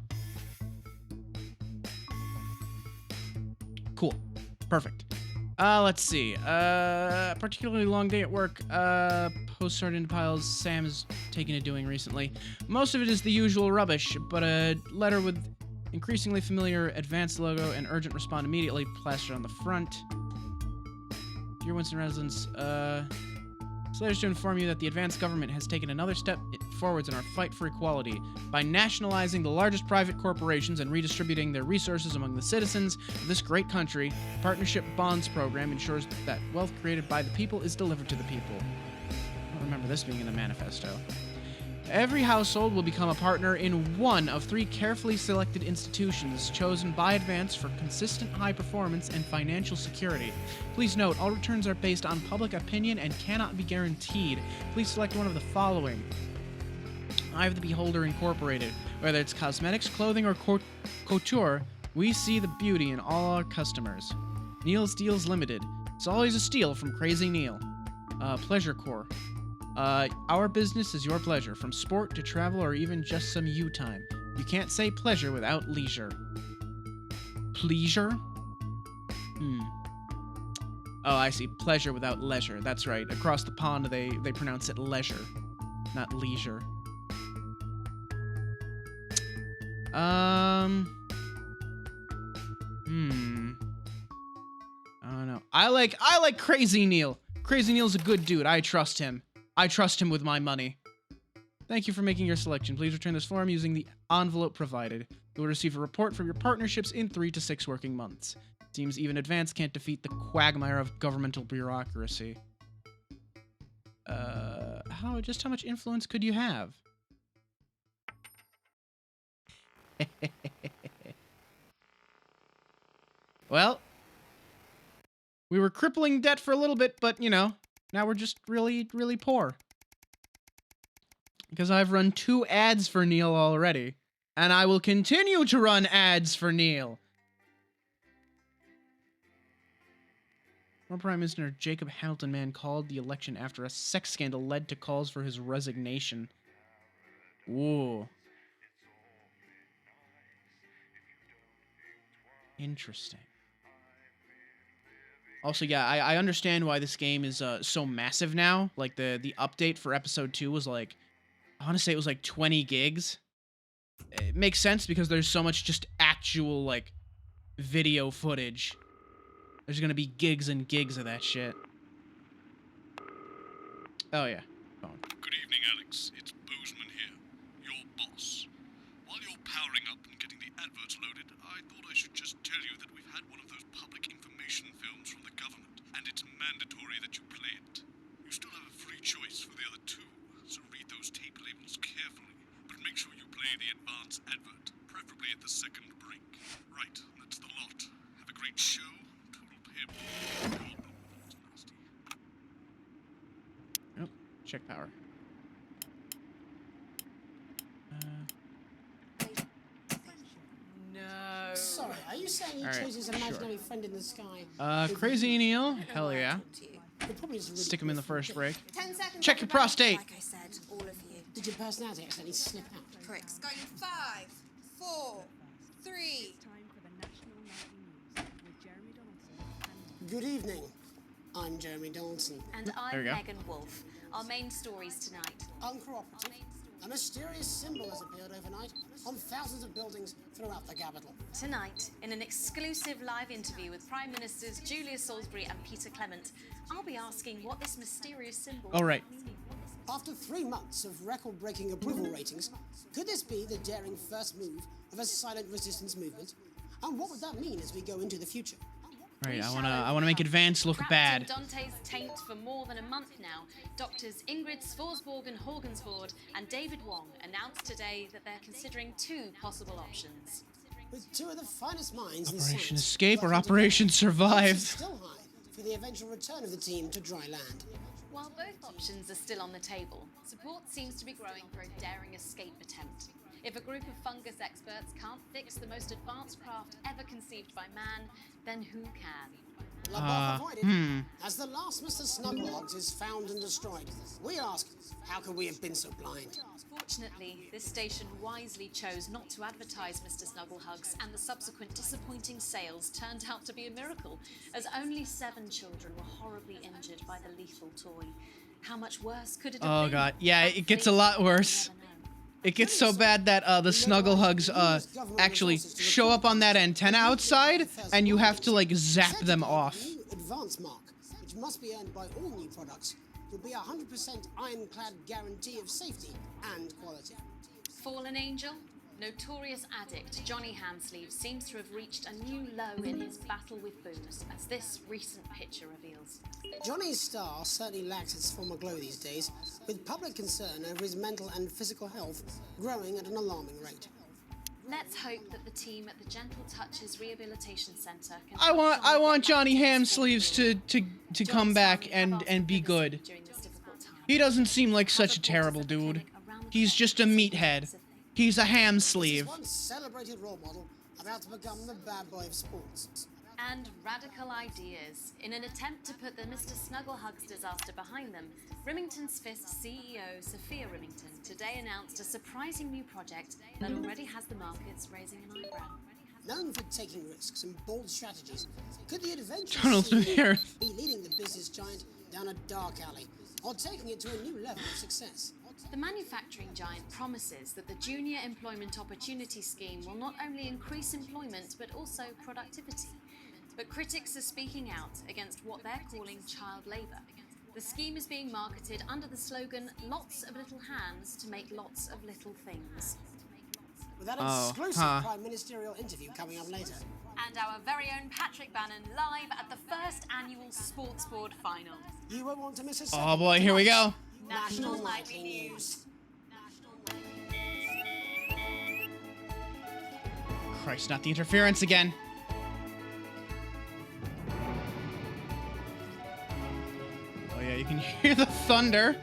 Speaker 1: Cool. Perfect. Let's see. Particularly long day at work. Post sorted into piles Sam has taken to doing recently. Most of it is the usual rubbish, but a letter with increasingly familiar advanced logo and urgent respond immediately plastered on the front. Dear Winston residents, this letter is to inform you that the advanced government has taken another step forwards in our fight for equality by nationalizing the largest private corporations and redistributing their resources among the citizens of this great country. The Partnership Bonds program ensures that wealth created by the people is delivered to the people. I don't remember this being in the manifesto. Every household will become a partner in one of 3 carefully selected institutions chosen by Advance for consistent high performance and financial security. Please note, all returns are based on public opinion and cannot be guaranteed. Please select one of the following. Eye of the Beholder Incorporated. Whether it's cosmetics, clothing, or couture, we see the beauty in all our customers. Neil's Deals Limited. It's always a steal from Crazy Neil. Pleasure Corps. Our business is your pleasure, from sport to travel or even just some you time. You can't say pleasure without leisure. Pleasure? Oh, I see. Pleasure without leisure. That's right. Across the pond, they pronounce it leisure, not leisure. I don't know. I like Crazy Neil. Crazy Neil's a good dude. I trust him. I trust him with my money. Thank you for making your selection. Please return this form using the envelope provided. You will receive a report from your partnerships in 3 to 6 working months. It seems even Advance can't defeat the quagmire of governmental bureaucracy. Just how much influence could you have? Well, we were crippling debt for a little bit, but, you know, now we're just really, really poor. Because I've run 2 ads for Neil already, and I will continue to run ads for Neil. Former Prime Minister Jacob Hamilton Man called the election after a sex scandal led to calls for his resignation. Ooh. Interesting. Also, yeah, I understand why this game is so massive now. Like, the update for episode 2 was like, I want to say it was like 20 gigs. It makes sense because there's so much just actual, like, video footage. There's gonna be gigs and gigs of that shit. Oh, yeah. Phone.
Speaker 8: Good evening, Alex. It's Bozeman here, your boss. play the advance advert, preferably at the second break. Right, that's the lot. Have a great show. Total pimp.
Speaker 1: Oh, check power.
Speaker 3: No. Sorry, are you saying he
Speaker 1: All right,
Speaker 3: chose his imaginary friend in the sky?
Speaker 1: Crazy Neil. Hell yeah.
Speaker 3: It probably is really
Speaker 1: Stick him in the first break.
Speaker 24: 10 seconds.
Speaker 1: Check your prostate.
Speaker 24: Like I said, all of you.
Speaker 3: Did your personality accidentally slip out?
Speaker 24: Correct. Going 5, 4, 3.
Speaker 3: Good evening. I'm Jeremy Donaldson.
Speaker 7: And
Speaker 1: There
Speaker 7: I'm
Speaker 1: we go.
Speaker 7: Megan Wolf. Our main stories tonight.
Speaker 3: Uncooperative. A mysterious symbol has appeared overnight on thousands of buildings throughout the capital.
Speaker 7: Tonight, in an exclusive live interview with Prime Ministers Julia Salisbury and Peter Clement, I'll be asking what this mysterious symbol
Speaker 1: All right.
Speaker 7: means.
Speaker 3: After 3 months of record-breaking approval ratings, could this be the daring first move of a silent resistance movement? And what would that mean as we go into the future?
Speaker 1: Right, I wanna make Advance look
Speaker 7: Trapped
Speaker 1: bad.
Speaker 7: in Dante's taint for more than a month now, doctors Ingrid Svorsborg and Horgensvoord and David Wong announced today that they're considering 2 possible options.
Speaker 3: With 2 of the finest minds in
Speaker 1: Operation
Speaker 3: science
Speaker 1: Escape or
Speaker 3: working
Speaker 1: Operation
Speaker 3: together,
Speaker 1: Survive.
Speaker 3: hopes are still high for the eventual return of the team to dry land.
Speaker 7: While both options are still on the table, support seems to be growing for a daring escape attempt. If a group of fungus experts can't fix the most advanced craft ever conceived by man, then who can?
Speaker 3: LaBeouf avoided. As the last Mr. Snugglehogs is found and destroyed, we ask, how could we have been so blind?
Speaker 7: Fortunately, this station wisely chose not to advertise Mr. Snugglehugs, and the subsequent disappointing sales turned out to be a miracle, as only 7 children were horribly injured by the lethal toy. How much worse could it have
Speaker 1: Oh
Speaker 7: been?
Speaker 1: god, yeah, it gets a lot worse. It gets so bad that the Snugglehugs actually show up on that antenna outside, and you have to like zap them off.
Speaker 3: The new advance mark, which must be earned by all new products, will be a 100% ironclad guarantee of safety and quality.
Speaker 7: Fallen Angel? Notorious addict Johnny Hamsleeve seems to have reached a new low in his battle with booze, as this recent picture reveals.
Speaker 3: Johnny's star certainly lacks its former glow these days, with public concern over his mental and physical health growing at an alarming rate.
Speaker 7: Let's hope that the team at the Gentle Touches Rehabilitation Centre can
Speaker 1: I want Johnny Hamsleeves to come back and be good.
Speaker 7: during this difficult time.
Speaker 1: He doesn't seem like such a terrible dude. He's just a meathead. He's a ham sleeve.
Speaker 3: One celebrated role model about to become the bad boy of sports.
Speaker 7: And radical ideas. In an attempt to put the Mr. Snugglehugs disaster behind them, Remington's Fist CEO Sophia Remington today announced a surprising new project that already has the markets raising an eyebrow.
Speaker 3: Known for taking risks and bold strategies, could the adventurous
Speaker 1: Donald
Speaker 3: CEO
Speaker 1: Smith.
Speaker 3: be leading the business giant down a dark alley, or taking it to a new level of success?
Speaker 7: The manufacturing giant promises that the Junior Employment Opportunity Scheme will not only increase employment but also productivity. But critics are speaking out against what they're calling child labour. The scheme is being marketed under the slogan, "Lots of little hands to make lots of little things."
Speaker 3: With that exclusive prime ministerial interview coming up later.
Speaker 7: And our very own Patrick Bannon live at the first annual Sports Board final.
Speaker 3: You won't want to miss a
Speaker 1: Oh
Speaker 3: second.
Speaker 1: boy, here we go.
Speaker 7: National Nightly News.
Speaker 1: Christ, not the interference again. Oh yeah, you can hear the thunder.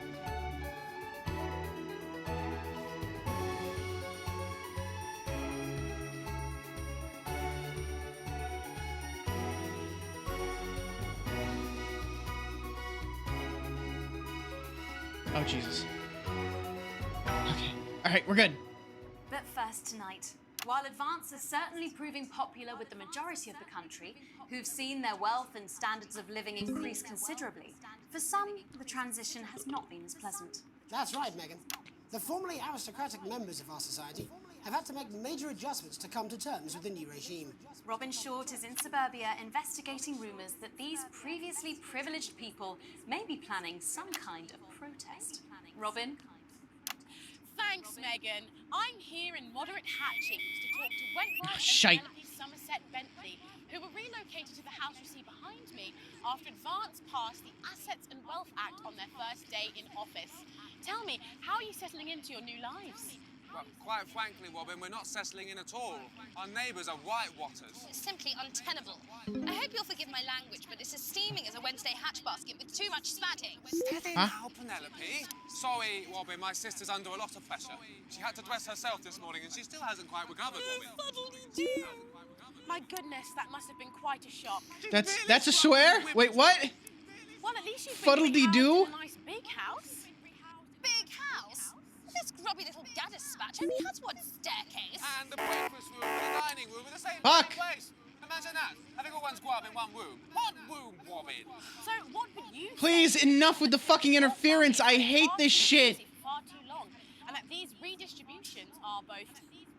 Speaker 1: Oh Jesus. Okay. Alright, we're good.
Speaker 7: But first tonight, while Advance is certainly proving popular with the majority of the country, who've seen their wealth and standards of living increase considerably, for some, the transition has not been as pleasant.
Speaker 3: That's right, Megan. The formerly aristocratic members of our society have had to make major adjustments to come to terms with the new regime.
Speaker 7: Robin Short is in suburbia investigating rumours that these previously privileged people may be planning some kind of protest. Robin?
Speaker 9: Thanks, Megan. I'm here in moderate Hatchings to talk to Wentworth
Speaker 1: Shite.
Speaker 9: and Penelope Somerset Bentley, who were relocated to the house you see behind me after Advance passed the Assets and Wealth Act on their first day in office. Tell me, how are you settling into your new lives?
Speaker 10: Well, quite frankly, Robin, we're not settling in at all. Our neighbours are whitewatters.
Speaker 11: It's simply untenable. I hope you'll forgive my language, but it's as steaming as a Wednesday hatch basket with too much spatting.
Speaker 10: Steady now, Penelope. Sorry, Robin, my sister's under a lot of pressure. She had to dress herself this morning and she still hasn't quite recovered, Robin.
Speaker 9: My goodness, that must have been quite a shock.
Speaker 1: That's a swear? Wait, what?
Speaker 9: Well, at least you've
Speaker 1: Fuddle-dee-doo?
Speaker 9: a nice big house.
Speaker 11: Big house? This grubby little gaddis spatch only has one staircase.
Speaker 10: And the breakfast room and the dining room are the same
Speaker 1: Fuck.
Speaker 10: place. Imagine that. Having all one's grub in one room. One room, Robin.
Speaker 9: So what would you
Speaker 1: Please, enough with the fucking interference. I hate this shit.
Speaker 9: far too long, and that these redistributions are both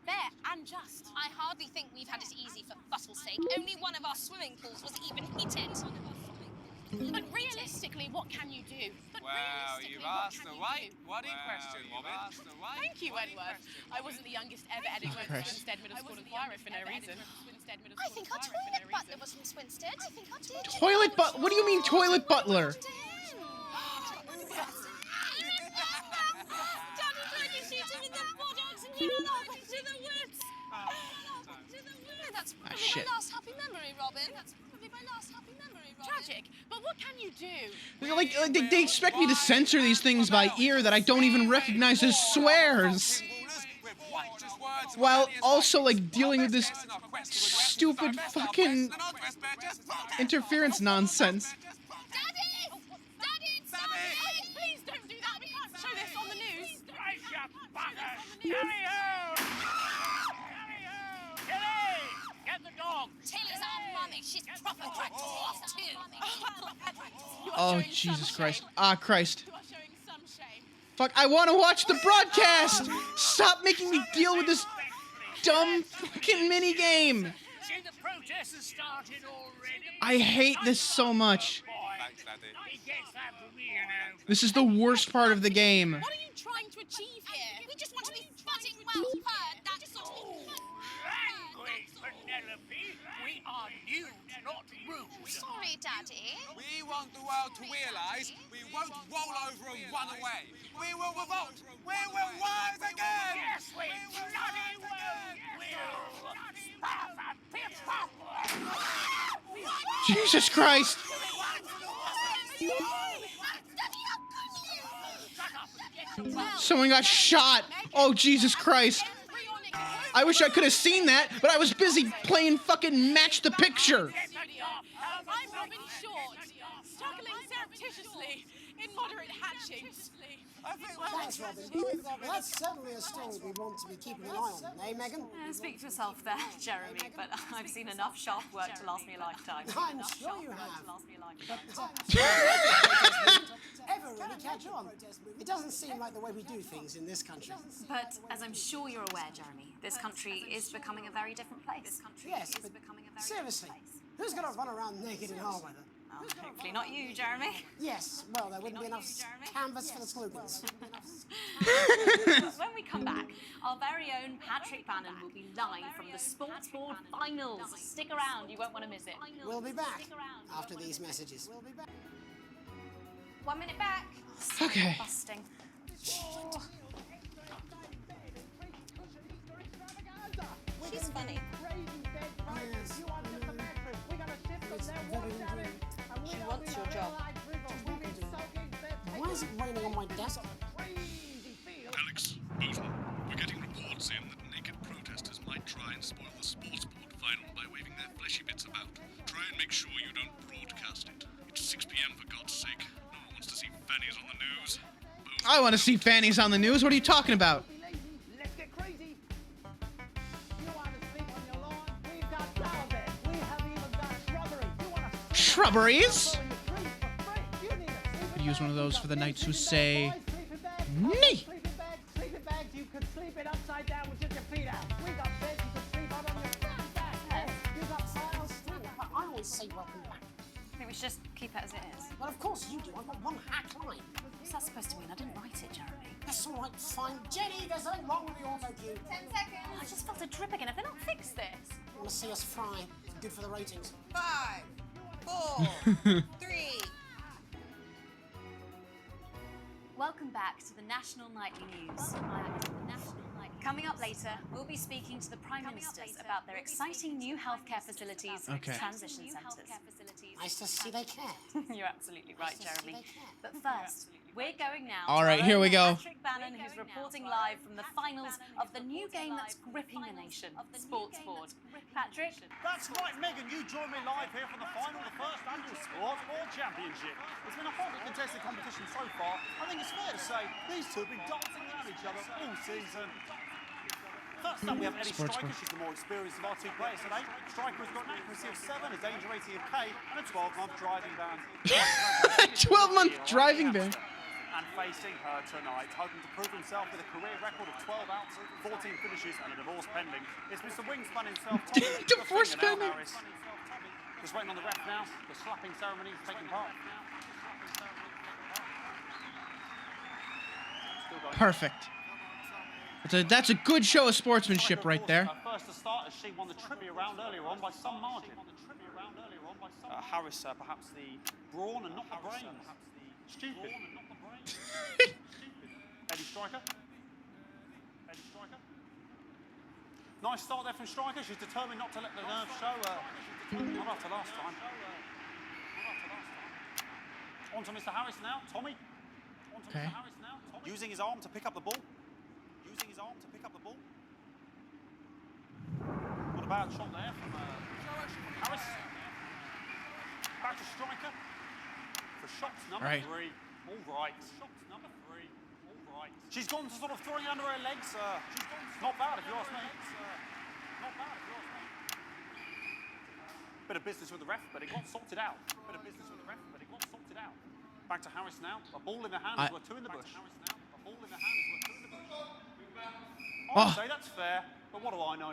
Speaker 9: fair and just.
Speaker 11: I hardly think we've had it easy for fussle's sake. Only one of our swimming pools was even heated.
Speaker 9: But realistically, what can you do?
Speaker 10: Well, you've asked the right bloody question, Robin.
Speaker 9: Thank you, Edward. I wasn't the youngest ever editor of
Speaker 1: Christ.
Speaker 9: Swinstead Middle School Inquirer for no reason.
Speaker 11: I think our toilet butler was from Swinstead. I think our
Speaker 1: Toilet but what do you mean toilet butler?
Speaker 11: Daddy tried to shoot him in the buttocks and he ran off into the woods. That's probably
Speaker 1: shit.
Speaker 11: my last happy memory, Robin. That's probably my last happy memory, Robin.
Speaker 9: Tragic, but what can you do?
Speaker 1: Like they expect me to censor these things by ear that I don't even recognize as swears. While also like dealing with this stupid fucking interference nonsense.
Speaker 9: Please don't do that. We can't show this on the news.
Speaker 15: Get the dog!
Speaker 11: Tilly's our mummy. She's proper cracked off too.
Speaker 1: Oh Jesus Christ. Ah Christ. Fuck, I want to watch the broadcast! Stop making me deal with this dumb fucking minigame!
Speaker 15: See, the protest has started already.
Speaker 1: I hate this so much.
Speaker 15: Thanks, Daddy. It gets that for me, you know.
Speaker 1: This is the worst part of the game.
Speaker 11: What are you trying to achieve here? We just want to be fucking well heard. That's all.
Speaker 15: Language, Penelope. We are nude, not rude.
Speaker 11: Sorry, Daddy.
Speaker 10: We want the world to realise we won't roll over and run away. We will revolt. We will rise again.
Speaker 15: Yes, we bloody will.
Speaker 1: Jesus Christ! Someone got shot! Oh Jesus Christ! I wish I could have seen that, but I was busy playing fucking Match the Picture!
Speaker 9: I'm Robin Short, struggling surreptitiously in moderate hatchings.
Speaker 3: Thanks, Robin. Well, that's certainly a story we want to be keeping an eye on, eh, Megan?
Speaker 7: Speak for yourself there, Jeremy, but I've seen enough sharp work to last me a lifetime.
Speaker 3: I'm sure you have. Ever really catch on? It doesn't seem like the way we do things in this country.
Speaker 7: But as I'm sure you're aware, Jeremy, this country is becoming a very different place.
Speaker 3: Yes, but seriously, who's going to run around naked in our weather?
Speaker 7: Oh, hopefully not you, Jeremy.
Speaker 3: Yes, well, there wouldn't be enough canvas for the slogans.
Speaker 7: When we come back, our very own Patrick Bannon will be live from the Sports Board Finals. Stick around, you won't want to miss it.
Speaker 3: We'll be back after these messages. We'll be back.
Speaker 11: 1 minute back.
Speaker 1: Okay.
Speaker 7: Busting.
Speaker 11: She's funny.
Speaker 3: She
Speaker 11: wants your job.
Speaker 3: Why is it raining on my desk?
Speaker 8: Alex, Bozeman, we're getting reports in that naked protesters might try and spoil the sports board final by waving their fleshy bits about. Try and make sure you don't broadcast it. It's 6 p.m. for God's sake. No one wants to see fannies on the news.
Speaker 1: I want to see fannies on the news. What are you talking about?
Speaker 15: Let's get crazy. You want to sleep on your lawn? We've got flower beds. We have even got shrubbery. You want to
Speaker 1: Shrubberies? Could use one of those for the knights who say, "Nee."
Speaker 15: Sleeping bags, you could sleep it upside down with just your feet out. We got beds you could sleep out on your back.
Speaker 3: You got files too, but I always say welcome back.
Speaker 7: I think we should just keep it as it is.
Speaker 3: Well, of course you do. I've got one hack line.
Speaker 7: What's that supposed to mean? I didn't write it, Jeremy.
Speaker 3: That's all right, fine. Jenny, there's something wrong with the auto cue.
Speaker 11: 10 seconds.
Speaker 7: I just felt a drip again. Have they not fixed this?
Speaker 3: You want to see us fry? Good for the ratings.
Speaker 11: 5, 4, 3.
Speaker 7: Welcome back to the National Nightly News. I am the National Nightly.
Speaker 12: Coming up later, we'll be speaking to the Prime Ministers about their exciting new healthcare facilities, transition centres.
Speaker 3: Nice to see they care.
Speaker 12: You're absolutely right, Jeremy. But first, we're going now.
Speaker 1: All right,
Speaker 12: to our
Speaker 1: here we
Speaker 12: own
Speaker 1: go.
Speaker 12: Patrick Bannon, who's reporting live from the finals of the new game that's gripping the nation, Sports Board. Patrick?
Speaker 13: That's right, Megan. You join me live here for the final of the first annual Sports Board Championship. It's been a hotly contested competition so far. I think it's fair to say these two have been dancing around each other all season. First up, we have Ellie Striker. She's the more experienced of our two players today. Striker has got an accuracy of 7, a danger rating of K, and a 12-month driving ban.
Speaker 1: 12-month driving ban.
Speaker 13: And facing her tonight, hoping to prove himself with a career record of 12 outs, 14 finishes, and a divorce pending. It's Mr. Wingspan himself, Tommy.
Speaker 1: Divorce pending.
Speaker 13: Just waiting on the ref now. The slapping ceremony is taking part.
Speaker 1: Perfect. That's a good show of sportsmanship right there.
Speaker 13: First to start as she won the trivia round earlier on by some margin. Harris, perhaps the brawn and not the brains. Stupid. Eddie Striker. Nice start there from Striker. She's determined not to let the nerves show. Not after last time. On to Mr. Harris now. Tommy. On to Mr. Harris now. Tommy. Using his arm to pick up the ball. Not a bad shot there from Harris. Back to Striker. For shot number 3. All right. Shot number 3. All right. She's gone to sort of throwing it under her legs. Not bad if you ask me. Not bad if you ask me. Bit of business with the ref, but it got sorted out. Back to Harris now. A ball in the hand is worth 2 in the bush. I'd say that's fair, but what do I know?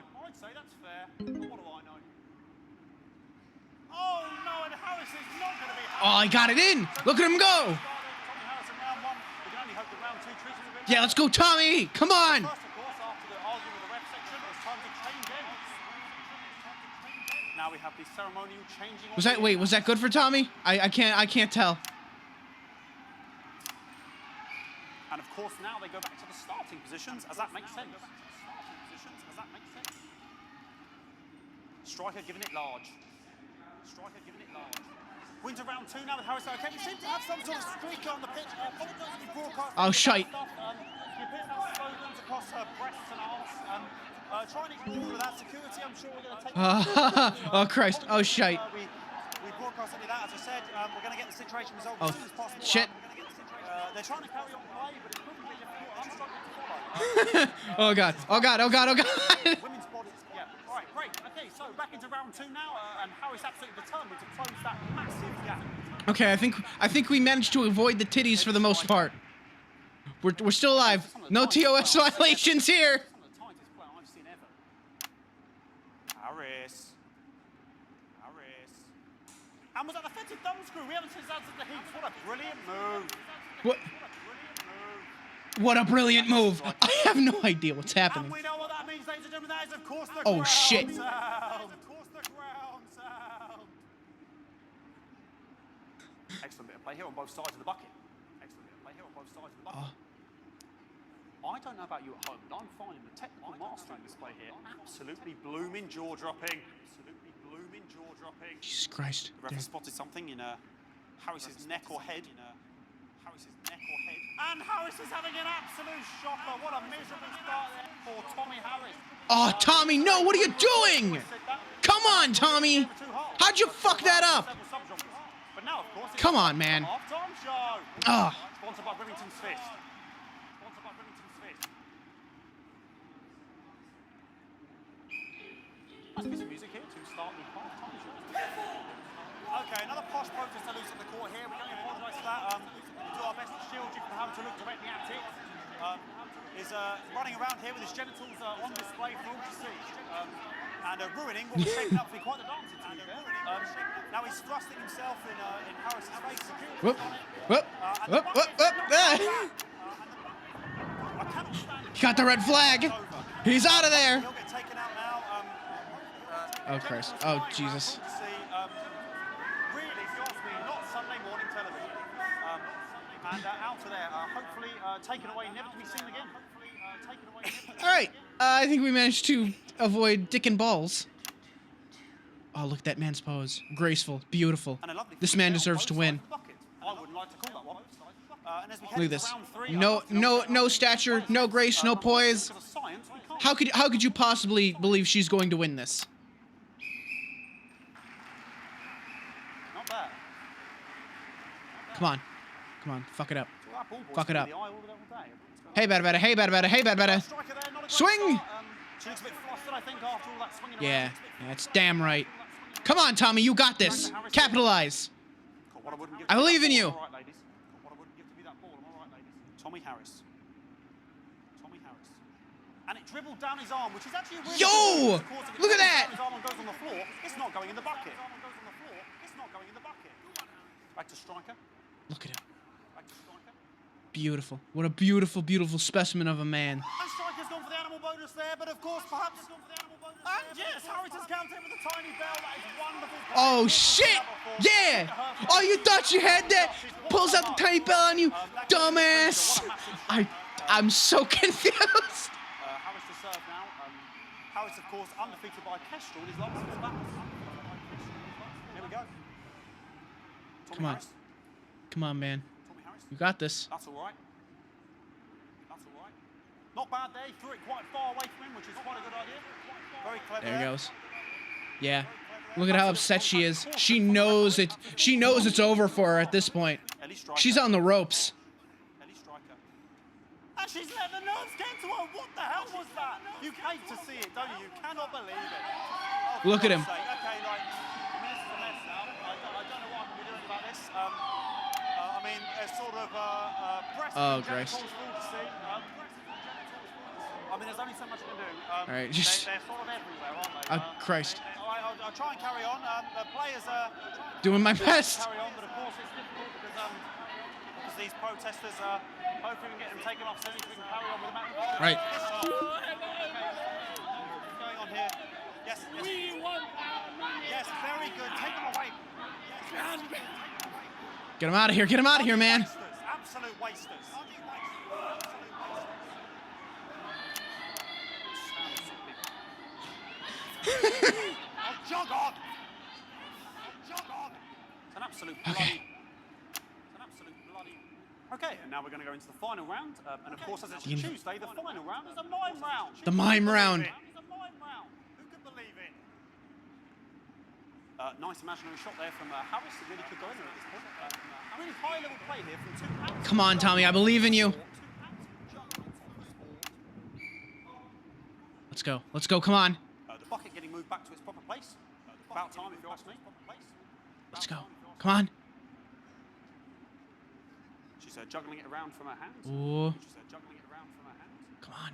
Speaker 13: Oh no, and Harris is not going to be happy.
Speaker 1: Oh, he got it in. Look at him go. Yeah, let's go, Tommy. Come on.
Speaker 13: First, of course, after the argument with the ref section, it's time to change ends. Now we have the ceremonial changing.
Speaker 1: Was that good for Tommy? I can't tell.
Speaker 13: And of course, now they go back to the starting positions, as that makes sense. Striker giving it large. Wins round 2 now with Harris. Okay, we seem to have some sort of streaker on the pitch.
Speaker 1: Oh, shite.
Speaker 13: She appears to have slogans across her breasts and arms. Try and ignore all of that security. I'm sure we're going to take.
Speaker 1: Oh, Christ. Oh, shite.
Speaker 13: We broadcast any of that. As I said, we're going to get the situation resolved as soon as possible.
Speaker 1: Shit.
Speaker 13: They're trying to carry on play, but it's proving to be difficult. I'm struggling to follow.
Speaker 1: Oh, God. Oh, God. Oh, God. Oh, God.
Speaker 13: Women's bodies. Yeah. All right, great. Okay, so back into round 2 now, and Harris absolutely determined to close that massive gap.
Speaker 1: Okay, I think we managed to avoid the titties for the most part. We're still alive. No TOS violations here.
Speaker 13: Harris. And was that offensive thumb screw? We haven't seen that since the Heats. What a brilliant move.
Speaker 1: What a brilliant move. I have no idea what's happening.
Speaker 13: And we know what that means, ladies and gentlemen. That is, of course, the
Speaker 1: ground shit.
Speaker 13: sound. Of course, the ground sound. Excellent bit of play here on both sides of the bucket. I don't know about you at home, but I'm finding the technical mastering display here absolutely blooming jaw-dropping.
Speaker 1: Jesus Christ.
Speaker 13: The ref has spotted something in Harris's neck or head. And Harris is having an absolute shocker. What a miserable start there for Tommy Harris.
Speaker 1: Oh, Tommy, no. What are you doing? Come on, Tommy. How'd you fuck that up? Come on, man.
Speaker 13: Half-time show.
Speaker 1: Ah.
Speaker 13: Sponsored by Rivington's Fist. Nice piece of music here to start the half-time show. Okay, another posh protester loose on the court here. We can only apologise for that. We'll do our best to shield you from having to look directly at it. Is running around here with his genitals on display for all to see. And ruining what was shaping up to be quite the dancing to be fair. Now he's thrusting himself in Harris's face.
Speaker 1: Whoop. He got the red flag. He's out of there.
Speaker 13: He'll get taken out now.
Speaker 1: Oh, Christ. Oh, Jesus.
Speaker 13: Really, if you ask me, not Sunday morning television. And out of there, hopefully taken away, never to be seen again.
Speaker 1: All right. I think we managed to avoid dick and balls. Oh, look at that man's pose. Graceful, beautiful. This man deserves to win.
Speaker 13: I wouldn't like to call that one. And as we head
Speaker 1: Look at
Speaker 13: into
Speaker 1: this.
Speaker 13: round three,
Speaker 1: No stature, no grace, no poise. How could you possibly believe she's going to win this?
Speaker 13: Not bad.
Speaker 1: Come on. Come on, fuck it up.
Speaker 13: Well, that ball boy's
Speaker 1: Fuck it
Speaker 13: been
Speaker 1: up.
Speaker 13: in the eye all day.
Speaker 1: Hey, bada, hey, bada, hey, bada. Swing!
Speaker 13: She looks a bit flustered, I think, after all that swinging
Speaker 1: Yeah, that's damn right. Come on, Tommy, you got this. Capitalize. I believe in you.
Speaker 13: All right, ladies. What I wouldn't give to be that ball. Am I right, ladies? Tommy Harris. Tommy Harris. And it dribbled down his arm, which is actually a really
Speaker 1: Yo!
Speaker 13: good ball. Of course, if it
Speaker 1: Look at
Speaker 13: dribbles
Speaker 1: that!
Speaker 13: down his arm and goes on the floor, it's not going in the bucket. It's not going in the bucket. Back to striker.
Speaker 1: Look at him.
Speaker 13: Back to striker.
Speaker 1: Beautiful. What a beautiful, beautiful specimen of a man.
Speaker 13: And striker's gone for the animal bonus there, but of course, perhaps. And yes, Harrington's counting with a tiny bell. That is wonderful.
Speaker 1: Oh, shit! Yeah! Oh, you thought you had that? Pulls out the tiny bell on you, dumbass! I'm so confused.
Speaker 13: Harris to serve now. Harris, of course, undefeated by Kestrel in his last 4 battles. Here we go.
Speaker 1: Come on. Come on, man. You got this.
Speaker 13: That's all right. That's all right. Not bad there. He threw it quite far away from him, which is quite a good idea. Very clever.
Speaker 1: There he goes. Yeah. Look at how upset she is. She knows it. She knows it's over for her at this point. She's on the ropes.
Speaker 13: And she's let the nerves get to her. What the hell was that? You hate to see it, don't you? You cannot believe it. Oh,
Speaker 1: Look at him.
Speaker 13: Okay, like, I mean, this is a mess now. I don't know what I can be doing about this. I mean, it's sort of breast
Speaker 1: Oh,
Speaker 13: and
Speaker 1: Christ.
Speaker 13: genitals full to see. I mean, there's only so much you can do.
Speaker 1: All right, just-
Speaker 13: They're sort of everywhere, aren't they?
Speaker 1: Christ.
Speaker 13: I'll try and carry on. The players are
Speaker 1: Doing my best.
Speaker 13: carry on, but of course it's difficult because these protesters are hoping we can get them taken off so we can carry on with the match.
Speaker 1: Right.
Speaker 13: What's going on here? Yes, yes. We want our money. Yes, very good. Take them away. Yes.
Speaker 1: Get him out of here. Get him out of here, man.
Speaker 13: Absolute wasters. Oh, jog on! Jog on! It's an absolute bloody...
Speaker 1: Okay.
Speaker 13: It's an absolute bloody... Okay, and now we're going to go into the final round. And of course, as it's
Speaker 1: The-
Speaker 13: Tuesday, the final round is a mime round.
Speaker 1: The mime round.
Speaker 13: It's a mime round. Who could believe it? Nice imaginary shot there from Harris. It really could go in there at this point. I mean, high-level play here from 2 hands.
Speaker 1: Come on, Tommy. I believe in you. Let's go. Let's go. Come on.
Speaker 13: The bucket getting moved back to its proper place. About time, if you ask me.
Speaker 1: Let's go. Come on.
Speaker 13: She's juggling it around from her hands.
Speaker 1: Ooh.
Speaker 13: She's juggling it around from her hands.
Speaker 1: Come on.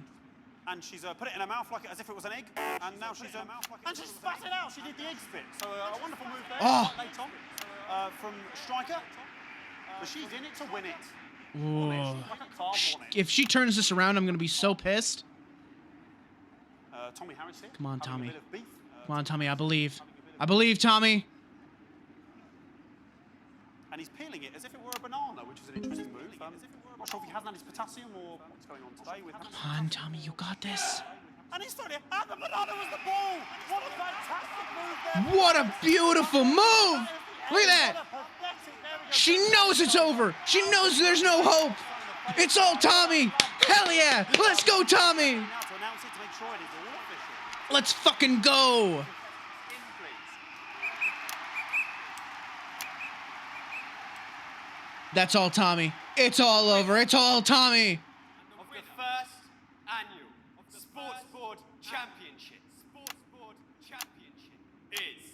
Speaker 13: And she's put it in her mouth like as if it was an egg. And now she's and she spat it out. She did the egg spit. So a wonderful move there.
Speaker 1: Oh.
Speaker 13: Quite late on, from striker. But she's in it to win it.
Speaker 1: Ooh.
Speaker 13: Like a carb on it.
Speaker 1: If she turns this around, I'm gonna be so pissed.
Speaker 13: Tommy Harris here.
Speaker 1: Come on,
Speaker 13: having a
Speaker 1: Tommy.
Speaker 13: bit of beef.
Speaker 1: Come on, Tommy. I believe. I believe, Tommy.
Speaker 13: And he's peeling it as if it were a banana, which is an interesting move. I'm not sure if he hasn't had his potassium or what's going on today with him.
Speaker 1: Come on, Tommy. You got this.
Speaker 13: And he's throwing it. And the banana was the ball. What a fantastic move there.
Speaker 1: What a beautiful move. Look at that. She knows it's over. She knows there's no hope. It's all Tommy. Hell yeah. Let's go, Tommy.
Speaker 13: Now to announce it to make sure it is all official.
Speaker 1: Let's fucking go. That's all Tommy. It's all over. It's all Tommy.
Speaker 17: Of the first annual Sports Board Championship. Sports Board Championship is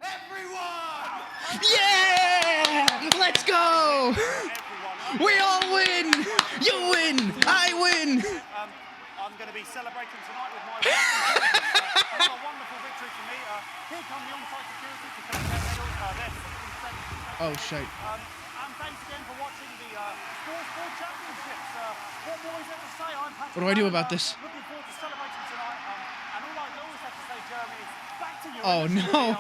Speaker 17: everyone!
Speaker 1: Yeah! Let's go! We all win! You win! I win!
Speaker 13: I'm going to be celebrating tonight with my wife. It's a wonderful victory for me. Here come the on-site security to collect their medals.
Speaker 1: Oh, shit.
Speaker 13: And thanks again for watching the Sports Board Championships. What more is there to say? I'm Patrick
Speaker 1: What do I do
Speaker 13: Allen,
Speaker 1: about this?
Speaker 13: Looking forward to celebrating tonight. And all I always have to say, Jeremy, is back to you.
Speaker 1: Oh, no.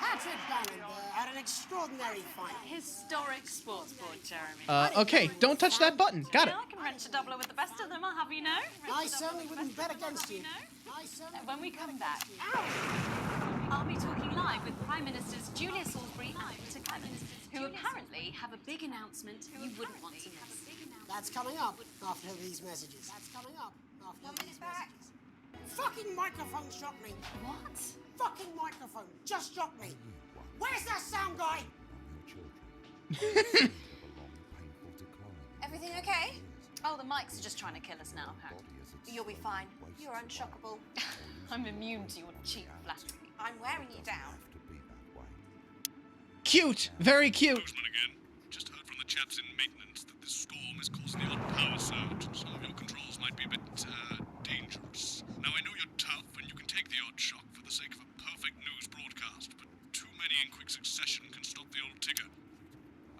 Speaker 3: Patrick Bannon there at an extraordinary fight.
Speaker 12: Historic sports board, Jeremy.
Speaker 1: Okay, don't touch that button. Got it.
Speaker 12: I can wrench a doubler with the best of them, I'll have you know.
Speaker 3: I certainly wouldn't bet against you.
Speaker 12: When we come back, I'll be talking live with Prime Ministers Julia Salisbury and Peter Clement, who apparently have a big announcement you wouldn't want to miss.
Speaker 3: That's coming up after these messages. That's coming up after these messages. Fucking microphone shot me.
Speaker 12: What?
Speaker 3: Fucking microphone just shot me. Where's that sound guy?
Speaker 2: Everything okay?
Speaker 12: Oh, the mics are just trying to kill us now, apparently.
Speaker 2: You'll be fine. You're unshockable.
Speaker 12: I'm immune to your cheap flattery.
Speaker 2: I'm wearing you down.
Speaker 1: Cute. Very cute.
Speaker 8: Postman again. Just heard from the chaps in maintenance that this storm is causing the odd power surge. Some of your controls might be a bit, dangerous. Now, I know you're tough and you can take the odd shock for the sake of a perfect news broadcast, but too many in quick succession can stop the old ticker.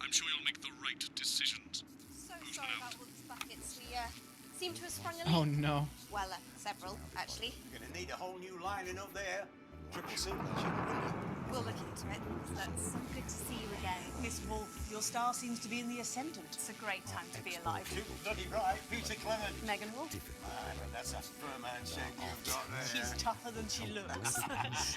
Speaker 8: I'm sure you'll make the right decisions.
Speaker 2: So sorry about all these buckets. We seem to have sprung a leak.
Speaker 1: Oh no.
Speaker 2: Well, several, actually.
Speaker 18: You're gonna need a whole new lining up there. Triple silver.
Speaker 2: We'll look into it.
Speaker 12: That's so good to see you again.
Speaker 19: Miss Wolf, your star seems to be in the ascendant.
Speaker 12: It's a great time to be alive.
Speaker 18: Bloody right, Peter Clement.
Speaker 12: Megan Wolf.
Speaker 18: But that's a firm handshake you've got there.
Speaker 19: She's tougher than she looks.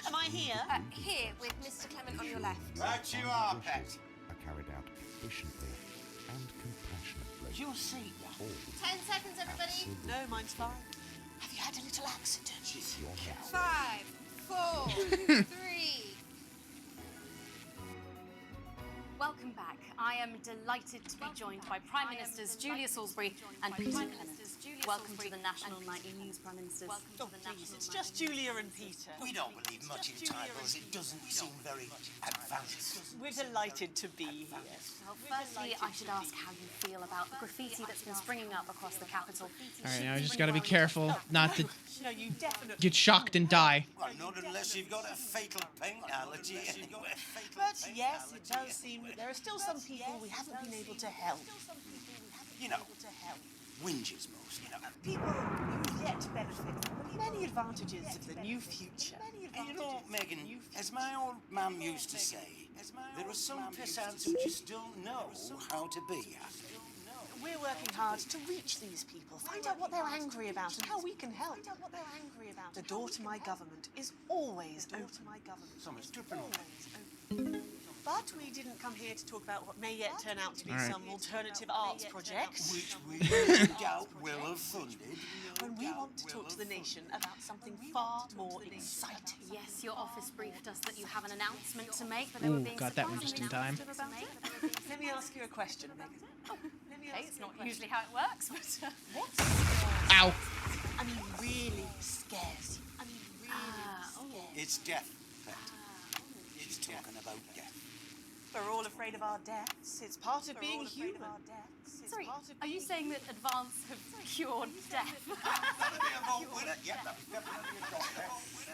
Speaker 19: Am I here?
Speaker 2: Here, with Mr. Clement on your left.
Speaker 18: Right you are, pet.
Speaker 20: Are carried out efficiently and compassionately.
Speaker 19: Your seat.
Speaker 2: 10 seconds, everybody.
Speaker 19: No, mine's fine. Have you had a little accident?
Speaker 2: 5, 4, 3.
Speaker 12: Welcome back. I am delighted to be joined by Prime Ministers Julia Salisbury and Peter Clement. Welcome to the National Nightly News, Prime Ministers.
Speaker 19: Oh, please, it's just Julia and Peter.
Speaker 18: We don't believe much in titles. It doesn't seem very advanced.
Speaker 19: We're delighted to be here.
Speaker 12: Well, firstly, I should ask how you feel about the graffiti that's been springing up across the capital.
Speaker 1: All right, now I just got to be careful not to
Speaker 19: No, you definitely...
Speaker 1: get shocked and die.
Speaker 18: Well, not unless you've got a fatal paint allergy.
Speaker 19: But yes, it does seem that there are still some people we haven't been able to help.
Speaker 18: You know, whinges most, you know.
Speaker 19: People who've yet to benefit from the many advantages of the new future.
Speaker 18: And you know, Megan, as my old mum used to say, there are some pissants who just don't know how to be.
Speaker 19: We're working hard to reach these people, find out what they're angry about and how we can help. The door to my government is always open.
Speaker 18: Someone's dripping on.
Speaker 19: But we didn't come here to talk about what may yet turn out to be
Speaker 1: All right.
Speaker 19: some alternative arts project.
Speaker 18: Which we no doubt will have funded.
Speaker 19: When we want to talk to the nation about something far more exciting.
Speaker 12: Yes, your office briefed us that you have an announcement to make, but they were
Speaker 1: Ooh,
Speaker 12: being
Speaker 1: got that one just in time.
Speaker 12: surprisingly negative about it.
Speaker 19: Let me ask you a question, Megan.
Speaker 12: Okay, it's not usually how it works, but...
Speaker 19: What?
Speaker 1: Ow.
Speaker 19: I mean, really scares you.
Speaker 18: It's death, pet. She's talking about death.
Speaker 19: We're all afraid of our deaths. It's part of being human.
Speaker 12: Sorry, are you saying that Advance have cured death?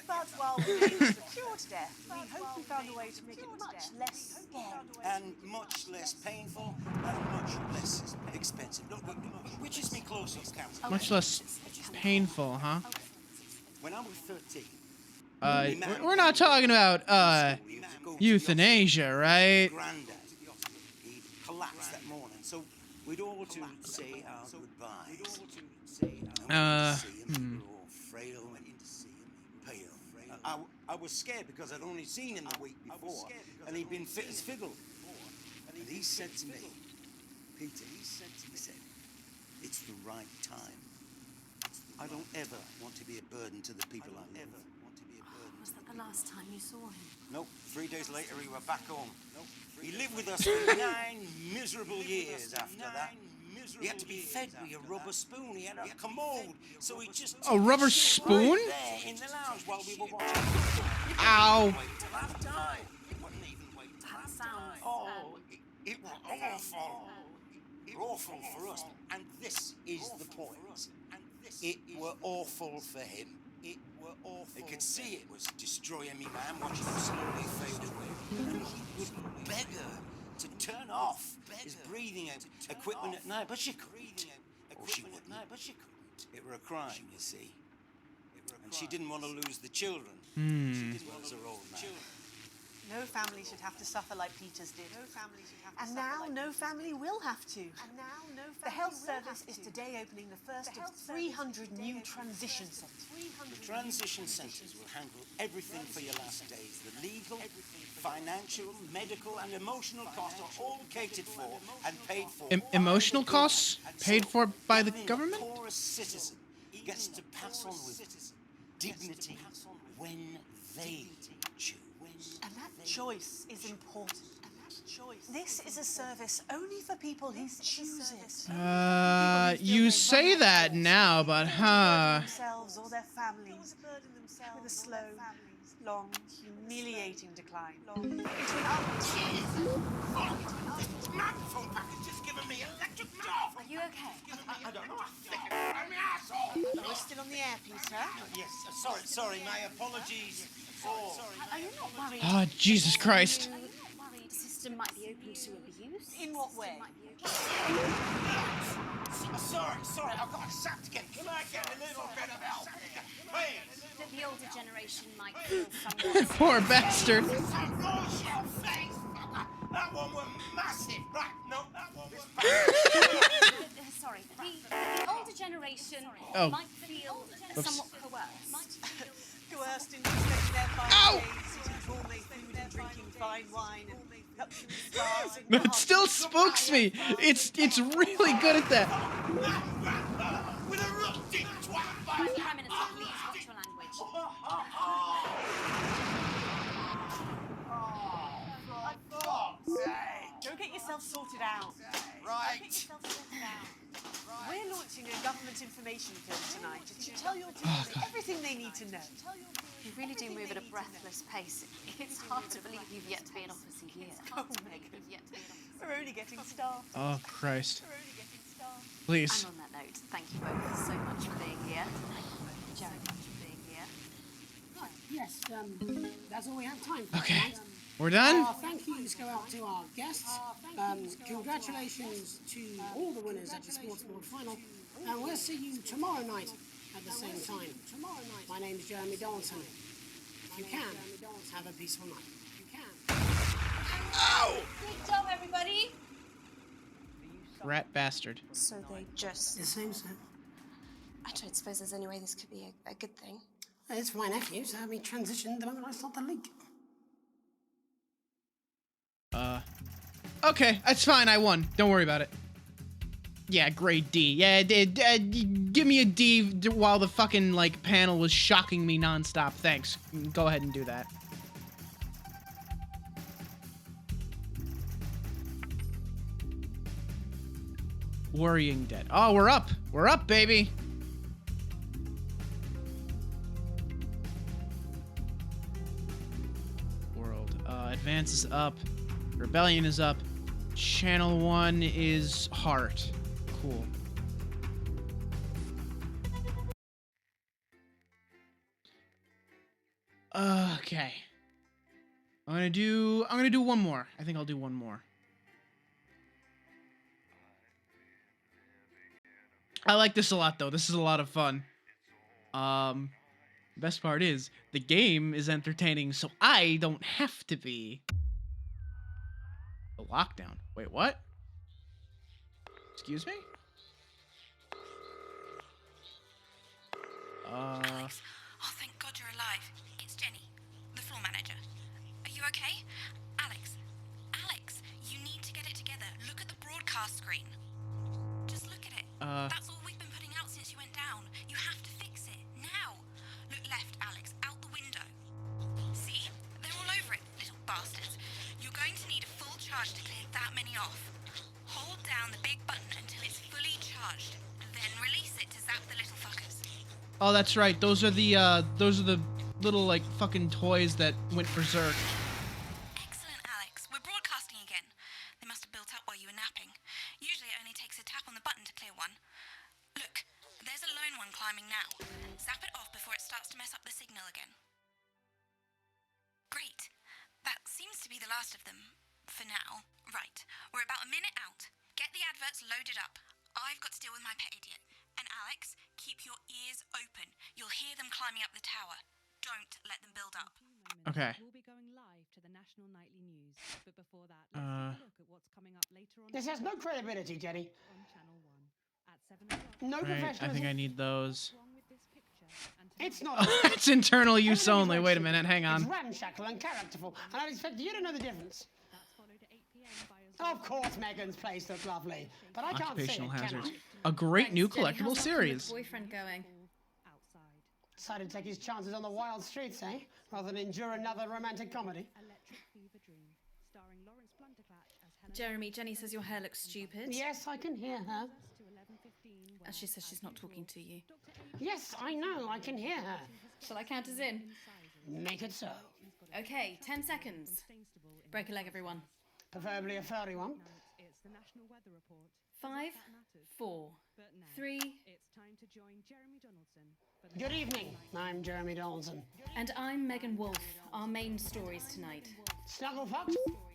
Speaker 19: But while we haven't cured death, we hope we found a way to make it much less scary.
Speaker 18: And much less painful and much less expensive. Look, which is me close up, Captain.
Speaker 1: Much less painful, huh?
Speaker 18: When I was 13,
Speaker 1: We're not talking about euthanasia, right?
Speaker 18: Grandad, he collapsed that morning, so we'd all to say our goodbyes. We were all frail and pale. I was scared because I'd only seen him the week before, and he'd been fit as fiddle. And he said to me, Peter, he said, it's the right time. I don't ever want to be a burden to the people I love.
Speaker 12: Was that the last time you saw him?
Speaker 18: Nope. 3 days later, he were back home. He lived with us for 9 miserable years after that. He had to be fed with a rubber spoon. He had a commode, so he just
Speaker 1: A rubber spoon?
Speaker 18: right there in the lounge while we were watching.
Speaker 1: Ow.
Speaker 18: Wait till half time. It wouldn't even wait till half time. Oh, it was awful. It was awful for us, and this is the point. It were awful for him. It were awful. They could see it was destroying me, man, watching him slowly fade away. And he would beg her to turn off his breathing equipment at night, but she couldn't. Or she wouldn't. It were a crime, you see. And she didn't want to lose the children, as well as her old man.
Speaker 19: No family should have to suffer like Peter's did. And now no family will have to. The health service is today opening the first of 300 new transition centres.
Speaker 18: The transition centres will handle everything for your last days. The legal, financial, medical and emotional costs are all catered for and paid for.
Speaker 1: Emotional costs paid for by the government?
Speaker 18: The poorest citizen gets to pass on with dignity when they choose.
Speaker 19: And that choice is important. This is a service only for people who choose it.
Speaker 1: You say that now, but
Speaker 19: themselves or their families with a slow, long, humiliating decline. Into an
Speaker 18: Microphone package has given me electric shock.
Speaker 19: Are you okay?
Speaker 18: I don't know. I think I'm an asshole.
Speaker 19: We're still on the air, Peter.
Speaker 18: Yes. Sorry. My apologies.
Speaker 12: Are you not worried?
Speaker 1: Oh, Jesus Christ.
Speaker 12: Are you not worried the system might be open to abuse?
Speaker 19: In what way?
Speaker 18: Sorry, I've got sacked again. Can I get a little bit of help? Please.
Speaker 12: That the older generation might feel somewhat...
Speaker 1: Poor bastard.
Speaker 18: That one was massive. Right, no, that one was
Speaker 12: Sorry, the older generation
Speaker 1: Oh.
Speaker 12: might feel somewhat coerced.
Speaker 19: Coerced into spending their fine days eating gourmet food and drinking fine wine and luxury spas and
Speaker 1: It still spooks me. It's really good at that.
Speaker 18: with a rusty twat.
Speaker 12: Prime Minister, please watch your language.
Speaker 19: Go get yourself sorted out.
Speaker 18: Right.
Speaker 19: We're launching a government information film tonight to tell your team everything they need to know.
Speaker 12: You really do move at a breathless pace. It's hard to believe you've yet to be in office a year.
Speaker 19: Oh, Megan. We're only getting started.
Speaker 1: Oh, Christ. Please.
Speaker 12: And on that note, thank you both so much for being here. Very much for being here.
Speaker 3: Right, yes, that's all we have time for.
Speaker 1: Okay.
Speaker 3: tonight.
Speaker 1: We're done?
Speaker 3: Our thank yous go out to our guests. Congratulations to all the winners at the Sports Board final. And we'll see you tomorrow night at the same time. My name's Jeremy Donaldson. If you can, have a peaceful night. If you can.
Speaker 18: Ow!
Speaker 2: Good job, everybody.
Speaker 1: Rat bastard.
Speaker 24: So they just...
Speaker 3: It seems so.
Speaker 24: I don't suppose there's any way this could be a good thing.
Speaker 3: It's for my nephew, so we transitioned the moment I saw the leak.
Speaker 1: Okay, that's fine. I won. Don't worry about it. Yeah, grade D. Yeah, give me a D while the fucking, like, panel was shocking me nonstop. Thanks. Go ahead and do that. Worrying dead. Oh, we're up. We're up, baby. World. Advance is up. Rebellion is up. Channel 1 is heart. Cool. Okay. I'm gonna do one more. I think I'll do one more. I like this a lot though. This is a lot of fun. Best part is the game is entertaining, so I don't have to be. The lockdown. Wait, what? Excuse me?
Speaker 11: Alex, oh thank God you're alive. It's Jenny, the floor manager. Are you okay? Alex, you need to get it together. Look at the broadcast screen. Just look at it. That's all we've been putting out since you went down. You have to fix it, now. Look left, Alex, out the window. See? They're all over it, little bastards. You're going to need a full charge to clear that many off. Hold down the big button until it's fully charged. Then release it to zap the little fuckers.
Speaker 1: Oh, that's right. Those are the little, like, fucking toys that went berserk.
Speaker 11: Excellent, Alex. We're broadcasting again. They must have built up while you were napping. Usually it only takes a tap on the button to clear one. Look, there's a lone one climbing now. Zap it off before it starts to mess up the signal again. Great. That seems to be the last of them. For now. Right. We're about a minute out. Get the adverts loaded up. I've got to deal with my pet idiot. And Alex, keep your ears open. You'll hear them climbing up the tower. Don't let them build up.
Speaker 1: Okay.
Speaker 5: We'll be going live to the national nightly news. But before that, let's take a look at what's coming up later on.
Speaker 3: This has no credibility, Jenny.
Speaker 5: On Channel 1 at 7 o'clock.
Speaker 3: No
Speaker 1: Right,
Speaker 3: professionalism.
Speaker 1: I think I need those.
Speaker 3: It's not.
Speaker 1: Oh, it's internal use only. Wait a minute, hang
Speaker 3: It's
Speaker 1: on.
Speaker 3: ramshackle and characterful, and I expect you to know the difference. Of course, Megan's place looks lovely, but I can't say
Speaker 1: Occupational
Speaker 3: it, can
Speaker 1: hazards.
Speaker 3: I?
Speaker 1: A great new
Speaker 7: Jenny, how's
Speaker 1: collectible
Speaker 7: that
Speaker 1: series.
Speaker 7: boyfriend going?
Speaker 3: Decided to take his chances on the wild streets, eh? Rather than endure another romantic comedy.
Speaker 5: Electric Fever Dream, starring Lawrence Blunderclatch as Helen.
Speaker 7: Jeremy, Jenny says your hair looks stupid.
Speaker 3: Yes, I can hear her.
Speaker 7: As she says she's not talking to you.
Speaker 3: Yes, I know, I can hear her.
Speaker 7: Shall I count us in?
Speaker 3: Make it so.
Speaker 7: Okay, 10 seconds. Break a leg, everyone.
Speaker 3: Preferably a furry one.
Speaker 5: It's the National Weather Report.
Speaker 7: 5, 4,
Speaker 5: But now,
Speaker 7: 3,
Speaker 5: it's time to join Jeremy Donaldson. For the
Speaker 3: Good evening, I'm Jeremy Donaldson.
Speaker 7: and I'm Megan Wolf. Our main stories tonight.
Speaker 3: Snugglefuck,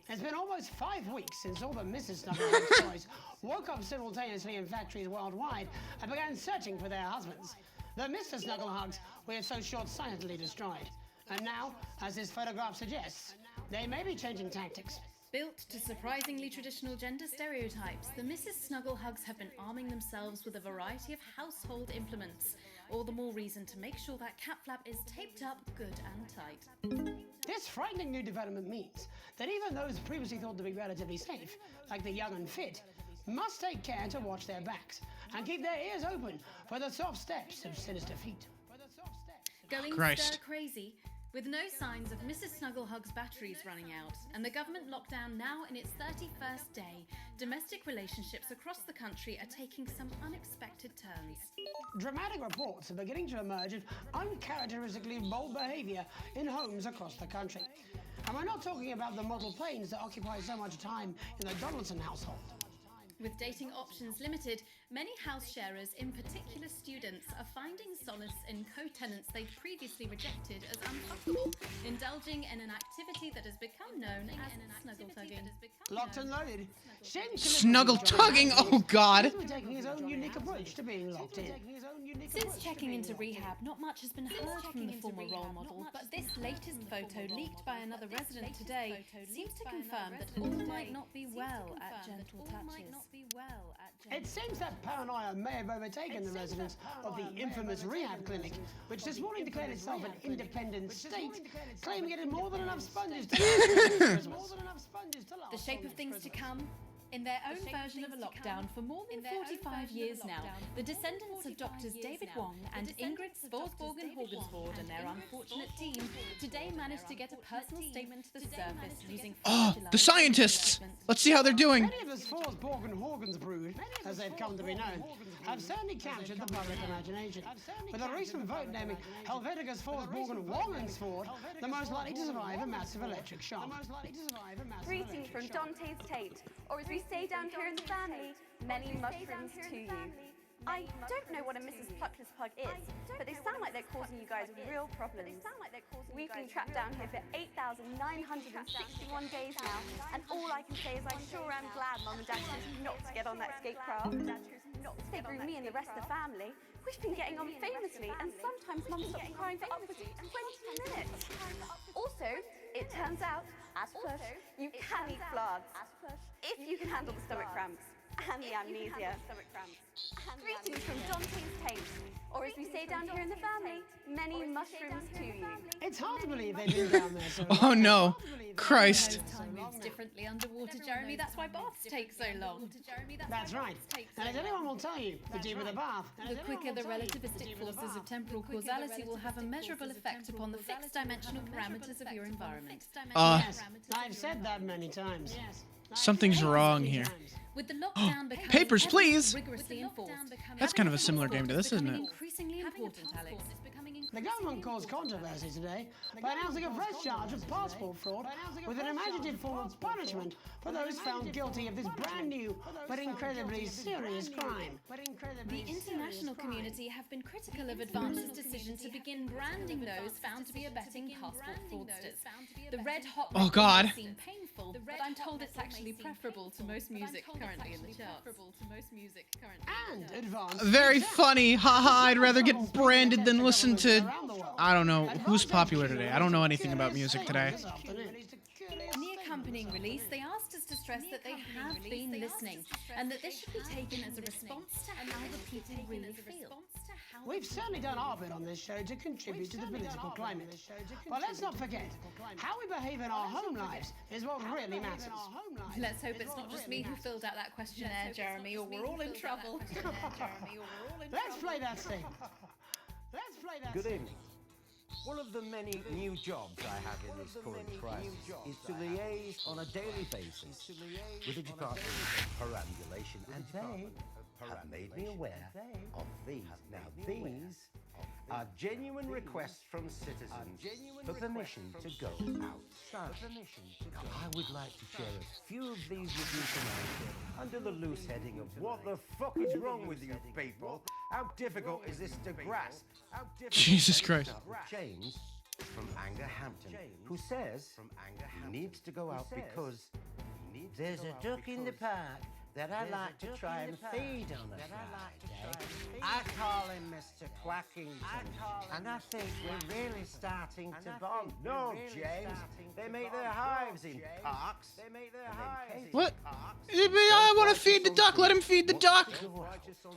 Speaker 3: it's been almost 5 weeks since all the Mrs. Snugglefuck toys woke up simultaneously in factories worldwide and began searching for their husbands. The Mr. Snugglehugs we have so short-sightedly destroyed. And now, as this photograph suggests, they may be changing tactics.
Speaker 7: Built to surprisingly traditional gender stereotypes, the Mrs. Snugglehugs have been arming themselves with a variety of household implements. All the more reason to make sure that cat flap is taped up good and tight.
Speaker 3: This frightening new development means that even those previously thought to be relatively safe, like the young and fit, must take care to watch their backs and keep their ears open for the soft steps of sinister feet.
Speaker 7: Going
Speaker 1: Christ.
Speaker 7: stir crazy, with no signs of Mrs. Snugglehug's batteries running out, and the government lockdown now in its 31st day, domestic relationships across the country are taking some unexpected turns.
Speaker 3: Dramatic reports are beginning to emerge of uncharacteristically bold behaviour in homes across the country. And we're not talking about the model planes that occupy so much time in the Donaldson household.
Speaker 7: With dating options limited, many house sharers, in particular students, are finding solace in co-tenants they'd previously rejected as unfuckable, indulging in an activity that has become known as snuggle tugging.
Speaker 3: Locked and loaded.
Speaker 1: Snuggle tugging? Oh, God.
Speaker 3: He's taking his own unique approach to being locked in.
Speaker 7: Since checking into rehab, not much has been heard from the former role model, but this latest photo leaked by another resident today seems to confirm that all might not be well at Gentle Touches.
Speaker 3: It seems that paranoia may have overtaken the residents of the infamous rehab clinic, which this morning declared itself an independent state, claiming it had more than enough sponges to last.
Speaker 7: The shape of things to come. In their own version of a lockdown for more than 45 years now, the descendants of doctors David Wong and Ingrid Svorsborgen Horgensvoord and their unfortunate team today managed to get a personal statement to the surface using
Speaker 1: Oh, the scientists! Let's see how they're doing.
Speaker 3: Many of the Svorsborgen Horgensbrood, as they've come to be known, have certainly captured the public imagination, with a recent vote naming Helvetica Svorsborgen Wongensvoord the most likely to survive a massive electric shock.
Speaker 24: Greetings from Dante's Tate, or as we say down here in the family, many mushrooms to you. I don't know what a Mrs. Pluckless Pug is, but they sound like they're causing you guys real problems. We've been trapped down here for 8,961 days now, and all I can say is I sure am glad Mum and Dad chose not to get on that escape craft. They grew me and the rest of the family. We've been getting on famously, and sometimes Mum stops crying for upwards of 20 minutes. Also, it turns out, as push, you can eat flags, if you can handle the stomach cramps and the amnesia. Greetings from Dante's Tate, or as we say down here in the family, many mushrooms to you.
Speaker 3: It's hard to believe they've been down there so long.
Speaker 1: Oh, no. Christ.
Speaker 7: Time moves differently underwater, Jeremy. That's why baths take so long.
Speaker 3: That's right. And as anyone will tell you, the deeper the bath.
Speaker 7: The quicker the relativistic forces of temporal causality will have a measurable effect upon the fixed dimensional parameters of your environment.
Speaker 3: Yes, I've said that many times.
Speaker 1: Something's wrong here.
Speaker 7: With the lockdown becoming
Speaker 1: Papers, please!
Speaker 7: rigorously enforced,
Speaker 1: That's kind of a similar game to this, isn't it?
Speaker 7: increasingly important, Alex.
Speaker 3: The government caused controversy today by announcing a fresh charge of passport fraud with an imaginative form of punishment for those found guilty of this brand new but incredibly serious crime.
Speaker 7: The international community have been critical of Advance's decision to begin branding those found to be abetting passport fraudsters. The red hot
Speaker 1: Oh, God.
Speaker 7: may seem painful, but I'm told it's actually preferable to most music currently in the charts.
Speaker 3: And Advance.
Speaker 1: Very funny. Haha, I'd rather get branded than listen to... I don't know. Who's popular today? I don't know anything about music today.
Speaker 12: accompanying release, they asked us to stress that they have been listening and that this should be taken as a response to how the people really feel.
Speaker 3: We've certainly done our bit on this show to contribute to the political climate. But let's not forget, how we behave in our home lives is what really matters.
Speaker 12: Let's hope it's not just me who filled out that questionnaire, Jeremy, or we're all in trouble.
Speaker 3: Let's play that scene. Let's play that
Speaker 14: Good
Speaker 3: scene.
Speaker 14: evening. One of the many new jobs I have in this current crisis is to liaise on a daily basis with the Department of Perambulation, and they have made me aware of these. Now, these are genuine requests from citizens for permission to go outside. Now, I would like to share a few of these with you tonight under the loose heading of what the fuck is wrong with you people? How difficult is this to grasp?
Speaker 1: Jesus Christ.
Speaker 14: James from Angerhampton, who says he needs to go out because there's a duck in the park that I like to try and feed on a Friday. I call him Mr. Quackington, and I think we're really starting to bond. No, James, they make their hives in parks.
Speaker 1: What? I want to feed the duck. Let him feed the duck.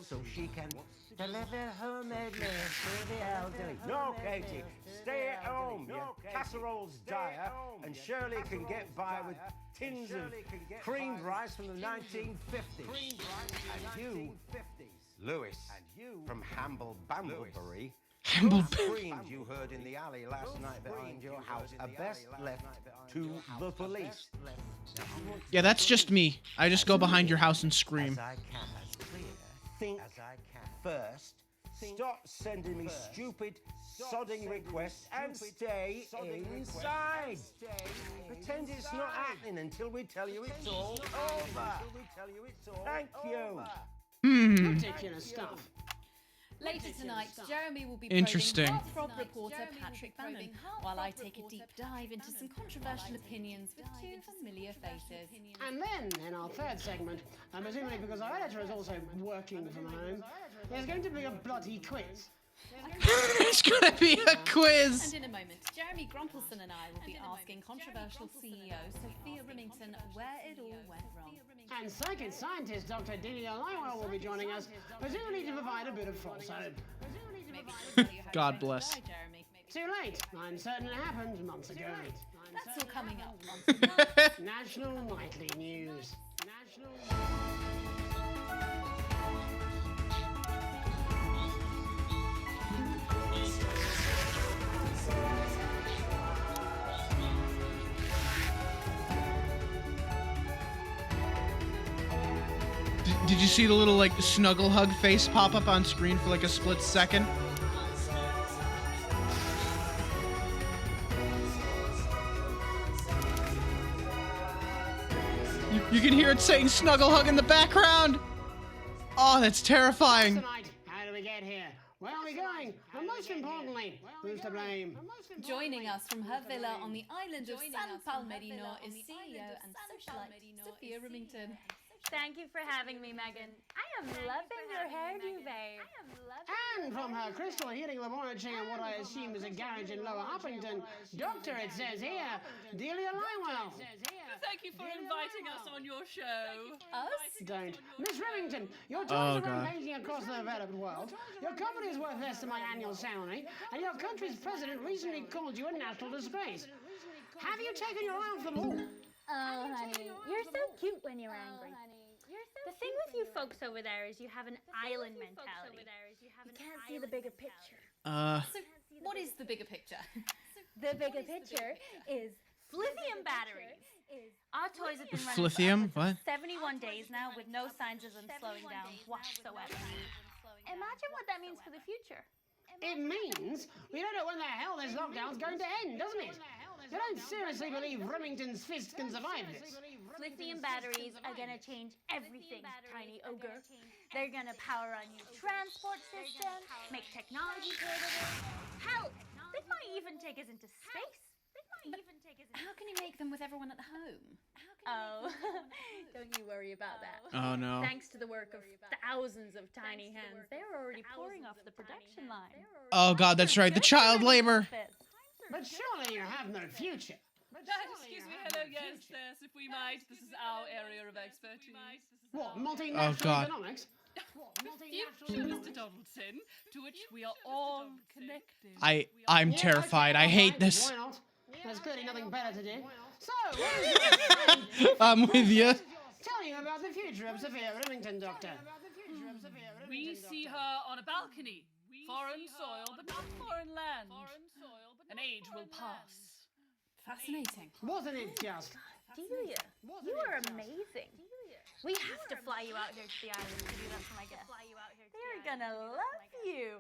Speaker 14: So she can deliver homemade meals to the elderly. No, Katie, stay at home. Your casserole's dire, and Shirley can get by with tins of creamed rice from the 1950s. And you, Lewis, from Hamble Bamblebury, those screams you heard in the alley last night behind your house are best left to the police.
Speaker 1: Yeah, that's just me. I just go behind your house and scream.
Speaker 14: Think first. Stop sending me stupid, sodding requests and stay inside. Pretend it's not happening until we tell you it's all over. Thank you.
Speaker 3: Ridiculous stuff.
Speaker 12: Later tonight, Jeremy will be
Speaker 1: Interesting.
Speaker 12: probing Heartthrob reporter Patrick Bannon, while I take a deep dive into some controversial opinions with two familiar faces.
Speaker 3: And then, in our third segment, and presumably because our editor is also working from home, there's going to be a bloody quiz.
Speaker 1: It's gonna be a quiz.
Speaker 12: And in a moment, Jeremy Grumpelson and I will be asking controversial CEO Sophia Remington where it all went wrong.
Speaker 3: And psychic scientist Dr. Delia Lywell will be joining us, presumably to provide a bit of false hope.
Speaker 1: God bless.
Speaker 3: Too late. I'm certain it happened months ago.
Speaker 12: That's all coming up on
Speaker 3: National Nightly News.
Speaker 1: Did you see the little like snuggle hug face pop up on screen for like a split second? You can hear it saying snuggle hug in the background. Oh, that's terrifying.
Speaker 3: Tonight, how do we get here? Where are we going? And most importantly, who's to blame?
Speaker 12: Joining us from her villa on the island of San Palmerino is CEO and socialite Sophia Remington.
Speaker 16: Thank you for having me, Megan. I am loving your hairdo, babe.
Speaker 3: And from her crystal heating laboratory in what I assume is a garage in Lower Huffington, Doctor, it says here, Delia Lywell.
Speaker 9: Thank you for inviting us on your show.
Speaker 12: Us?
Speaker 3: Don't. Miss Remington, you're
Speaker 1: Oh,
Speaker 3: talking about
Speaker 1: God.
Speaker 3: painting across the developed world. Your company is worth less than my annual salary, and your country's president recently called you a national disgrace. Have you taken your eye off the ball?
Speaker 16: Oh, honey, you're so cute when you're angry. The thing with you folks over there is you have an island mentality. You can't see the bigger picture.
Speaker 12: So, what is the bigger picture?
Speaker 16: The bigger picture is lithium batteries. Our toys have been running
Speaker 1: Lithium?
Speaker 16: for
Speaker 1: What?
Speaker 16: 71 days now with no signs of them slowing down whatsoever. Imagine what that means for the future.
Speaker 3: It means we don't know when the hell this lockdown's going to end, doesn't it? You don't seriously believe Remington's fist can survive this?
Speaker 16: Lithium batteries are gonna change everything, Tiny Ogre. They're gonna power our new transport system, make technology portable. Hell, they might even take us into space.
Speaker 12: How can you make them with everyone at home?
Speaker 16: Oh, don't you worry about that.
Speaker 1: Oh, no.
Speaker 16: Thanks to the work of thousands of tiny hands, they're already pouring off the production line.
Speaker 1: Oh God, that's right. The child labor.
Speaker 3: But surely you have no future.
Speaker 6: Excuse me, hello, yes, if we might. This is our area of expertise.
Speaker 3: What, multinational
Speaker 1: God.
Speaker 3: economics?
Speaker 6: Future, Mr. Donaldson, to which we are all connected.
Speaker 1: I'm
Speaker 3: Yeah,
Speaker 1: terrified.
Speaker 3: okay,
Speaker 1: I hate
Speaker 3: alright,
Speaker 1: this.
Speaker 3: Why not? There's clearly nothing better to do. So, what is your friend
Speaker 1: I'm with you.
Speaker 3: Tell you about the future of Sophia Remington, Doctor.
Speaker 6: We see her on a balcony. Foreign soil, but not foreign land. An age will pass.
Speaker 12: Fascinating.
Speaker 3: Wasn't it just?
Speaker 16: Delia, you are amazing. We have to fly you out here to the island to do that for my guests. They're gonna love you.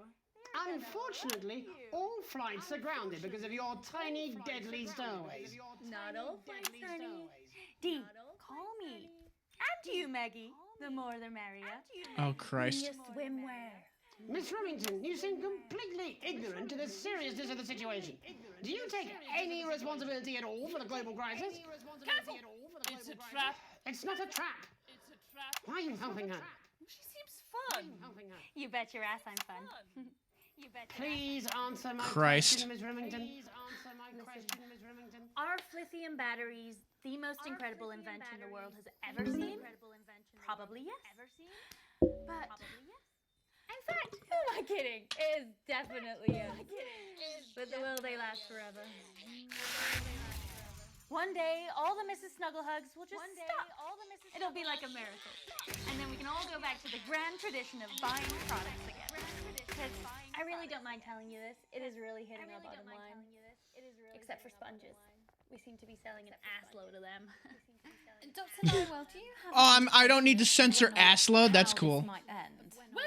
Speaker 3: Unfortunately, all flights are grounded because of your tiny, deadly stowaways.
Speaker 16: Not all flights, honey. Dee, call me. And you, Maggie. The more the merrier.
Speaker 1: Oh, Christ.
Speaker 16: In your swimwear.
Speaker 3: Miss Remington, you seem completely ignorant to the seriousness of the situation. Do you take any responsibility at all for the global crisis?
Speaker 6: Careful! It's a trap.
Speaker 3: It's not a trap.
Speaker 6: It's a trap.
Speaker 3: Why are you helping her?
Speaker 6: She seems fun.
Speaker 16: You bet your ass I'm fun. You bet your
Speaker 3: Please answer my
Speaker 1: Christ.
Speaker 3: question, Miss Remington. Please answer my question, Miss Remington.
Speaker 16: Are lithium batteries the most incredible invention the world has ever seen? Probably yes. But in fact, who am I kidding? It is definitely yes. But will they last forever? One day, all the Mrs. Snugglehugs will just stop. It'll be like a miracle. And then we can all go back to the grand tradition of buying products again. Because I really don't mind telling you this. It is really hitting our bottom line. Except for sponges. We seem to be selling an ass load of them.
Speaker 12: Dr. Norwell, do you have...
Speaker 1: I don't need to censor ass load. That's cool.
Speaker 6: Well,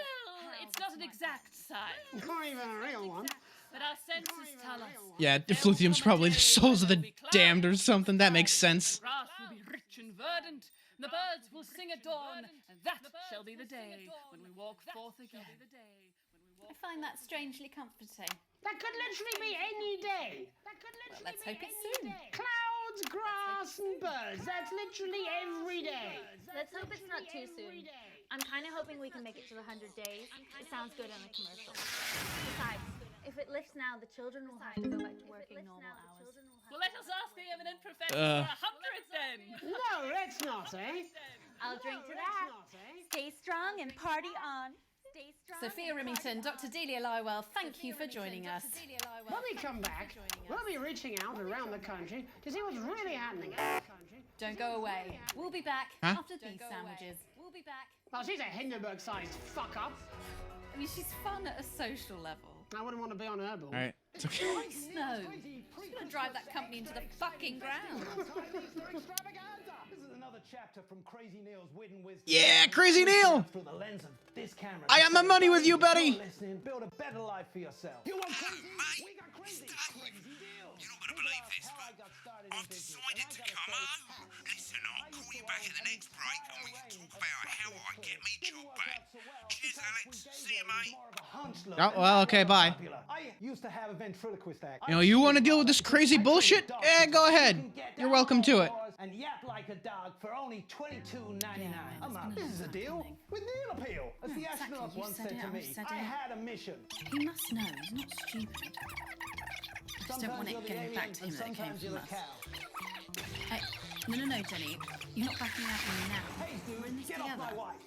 Speaker 6: it's not an exact science.
Speaker 3: Not even a real one.
Speaker 6: But our senses tell us.
Speaker 1: Yeah, if lithium's probably the souls of the damned or something. That makes sense.
Speaker 6: Grass will be rich and verdant, and the birds will sing at dawn, and that shall be the day when we walk forth again.
Speaker 12: I find that strangely comforting.
Speaker 3: That could literally be any day.
Speaker 12: Well, let's hope it's soon.
Speaker 3: Clouds, grass, and birds. That's literally every day.
Speaker 16: Let's hope it's not too soon. I'm kind of hoping we can make it to the 100 days. It sounds good on the commercial. Besides, if it lifts now, the children will have to go back to working normal hours.
Speaker 6: Well, let us ask the eminent professor for 100 then.
Speaker 3: No, let's not, eh?
Speaker 16: I'll drink to that. Stay strong and party on.
Speaker 12: Sophia Remington, Dr. Delia Lywell, thank you for joining us.
Speaker 3: When we come back, we'll be reaching out around the country to see what's really happening.
Speaker 12: Don't go away. We'll be back after these sandwiches. We'll be back.
Speaker 3: Well, she's a Hindenburg-sized fuck-up.
Speaker 12: I mean, she's fun at a social level.
Speaker 3: I wouldn't want to be on her board.
Speaker 1: All right, it's okay.
Speaker 12: Christ, no. She's going to drive that company into the fucking ground.
Speaker 14: This is another chapter from Crazy Neil's Wooden Wisdom.
Speaker 1: Yeah, Crazy Neil!
Speaker 14: Through the lens of this camera.
Speaker 1: I got my money with you, buddy.
Speaker 14: Listen, build a better life for yourself. You want crazy? We got crazy. Crazy deal.
Speaker 4: You're not going to believe this, but I've decided to come home. Listen, I'll call you back at the next break and we can talk about how I get me job back. Cheers, Alex. See you, mate.
Speaker 1: Oh, well, okay, bye.
Speaker 14: I used to have a ventriloquist act.
Speaker 1: You know, you want to deal with this crazy bullshit? Go ahead. You're welcome to it.
Speaker 14: And yap like a dog for only $22.99. This is a deal with Neil Appeal. As the astronaut once said to me, I had a mission.
Speaker 12: He must know. He's not stupid. I just don't want it getting back to him that it came from us. Hey, no, Jenny. You're not backing out on me now.
Speaker 14: Hey,
Speaker 12: We're in this
Speaker 14: get off
Speaker 12: together.
Speaker 14: my wife.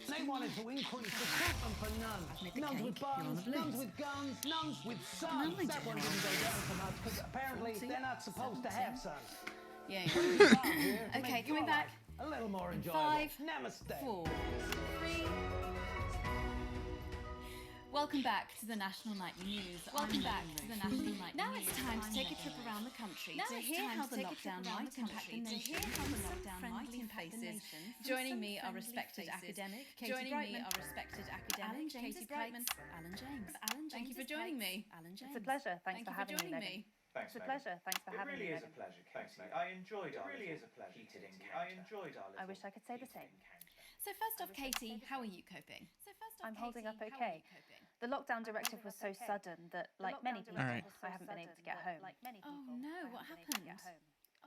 Speaker 14: They wanted to increase recruitment for nuns. Nuns with buns, nuns with guns, nuns with sons.
Speaker 12: No, I
Speaker 14: That one
Speaker 12: didn't.
Speaker 14: didn't go down so much because apparently they're not supposed to have sons.
Speaker 12: Yeah.
Speaker 14: To
Speaker 12: Okay,
Speaker 14: make
Speaker 12: coming
Speaker 14: your
Speaker 12: back.
Speaker 14: life a little more
Speaker 12: In
Speaker 14: enjoyable.
Speaker 12: 5,
Speaker 14: Namaste.
Speaker 12: 4, 3. Welcome back to the National Nightly News. Welcome back to the National Nightly News. Now it's time to take a trip around the country to hear how the lockdown might impact the nation. Joining me are respected academic Katie Brightman, Alan James, Alan James. Thank you for joining me. Alan James.
Speaker 21: It's a pleasure. Thanks for having me,
Speaker 12: joining
Speaker 21: Megan.
Speaker 12: me.
Speaker 21: It's a pleasure. Thanks for having me, Megan.
Speaker 22: Thanks, mate. I enjoyed our heated encounter.
Speaker 21: I wish I could say the same.
Speaker 12: So first off, Katie, how are you coping?
Speaker 21: I'm holding up okay. The lockdown directive was so sudden that, like many people,
Speaker 1: All right.
Speaker 21: I haven't been able to get home.
Speaker 12: Oh no, what happened?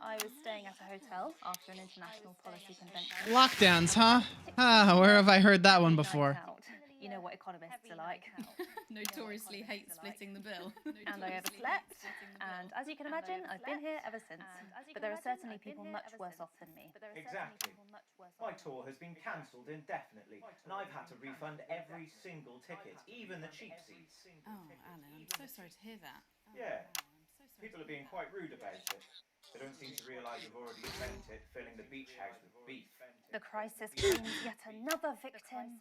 Speaker 21: I was staying at a hotel after an international policy convention.
Speaker 1: Lockdowns, huh? Ah, where have I heard that one before?
Speaker 21: You know what economists are like.
Speaker 10: Notoriously hate splitting the bill.
Speaker 21: And I overslept, and as you can imagine, I've been here ever since. But there are certainly people much worse off than me.
Speaker 22: Exactly. My tour has been cancelled indefinitely, and I've had to refund every single ticket, even the cheap seats.
Speaker 10: Oh, Alan, I'm so sorry to hear that.
Speaker 22: Yeah. People are being quite rude about it. They don't seem to realise you've already spent it filling the beach house with beef.
Speaker 21: The crisis claims yet another victim.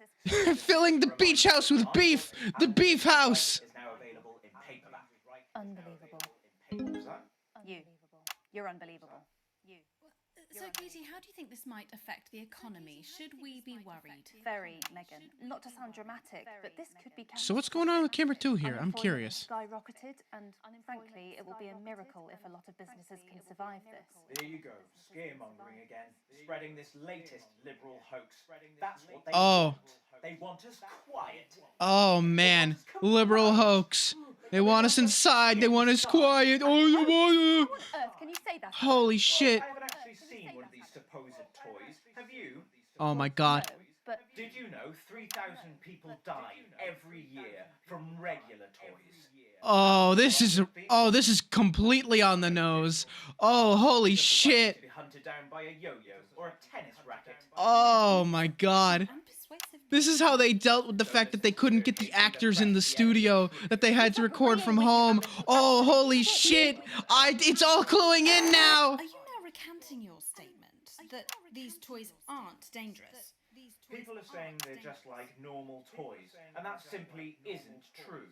Speaker 1: Filling the beach house with beef. The beef house.
Speaker 22: Is now available in paperback.
Speaker 21: Unbelievable.
Speaker 22: What was that?
Speaker 21: You're unbelievable.
Speaker 10: So, Katie, how do you think this might affect the economy? Should we be worried?
Speaker 21: Very, Megan. Not to sound dramatic, but this could be...
Speaker 1: So what's going on with camera 2 here? I'm curious.
Speaker 21: Skyrocketed, and frankly, it will be a miracle if a lot of businesses can survive this.
Speaker 22: There you go, scaremongering again, spreading this latest liberal hoax. That's what they
Speaker 1: Oh.
Speaker 22: want. They want us quiet.
Speaker 1: Oh man, liberal hoax. They want us inside. They want us quiet. Oh, they want us.
Speaker 21: Can you say that?
Speaker 1: Holy shit.
Speaker 22: I haven't actually seen one of these supposed toys. Have you?
Speaker 1: Oh my god.
Speaker 22: Did you know 3,000 people die every year from regular toys?
Speaker 1: Oh, this is completely on the nose. Oh, holy shit.
Speaker 22: To be hunted down by a yo-yo or a tennis racket.
Speaker 1: Oh my god. This is how they dealt with the fact that they couldn't get the actors in the studio, that they had to record from home. Oh, holy shit. It's all cluing in now.
Speaker 10: Are you now recanting your statement that these toys aren't dangerous?
Speaker 22: People are saying they're just like normal toys, and that simply isn't true.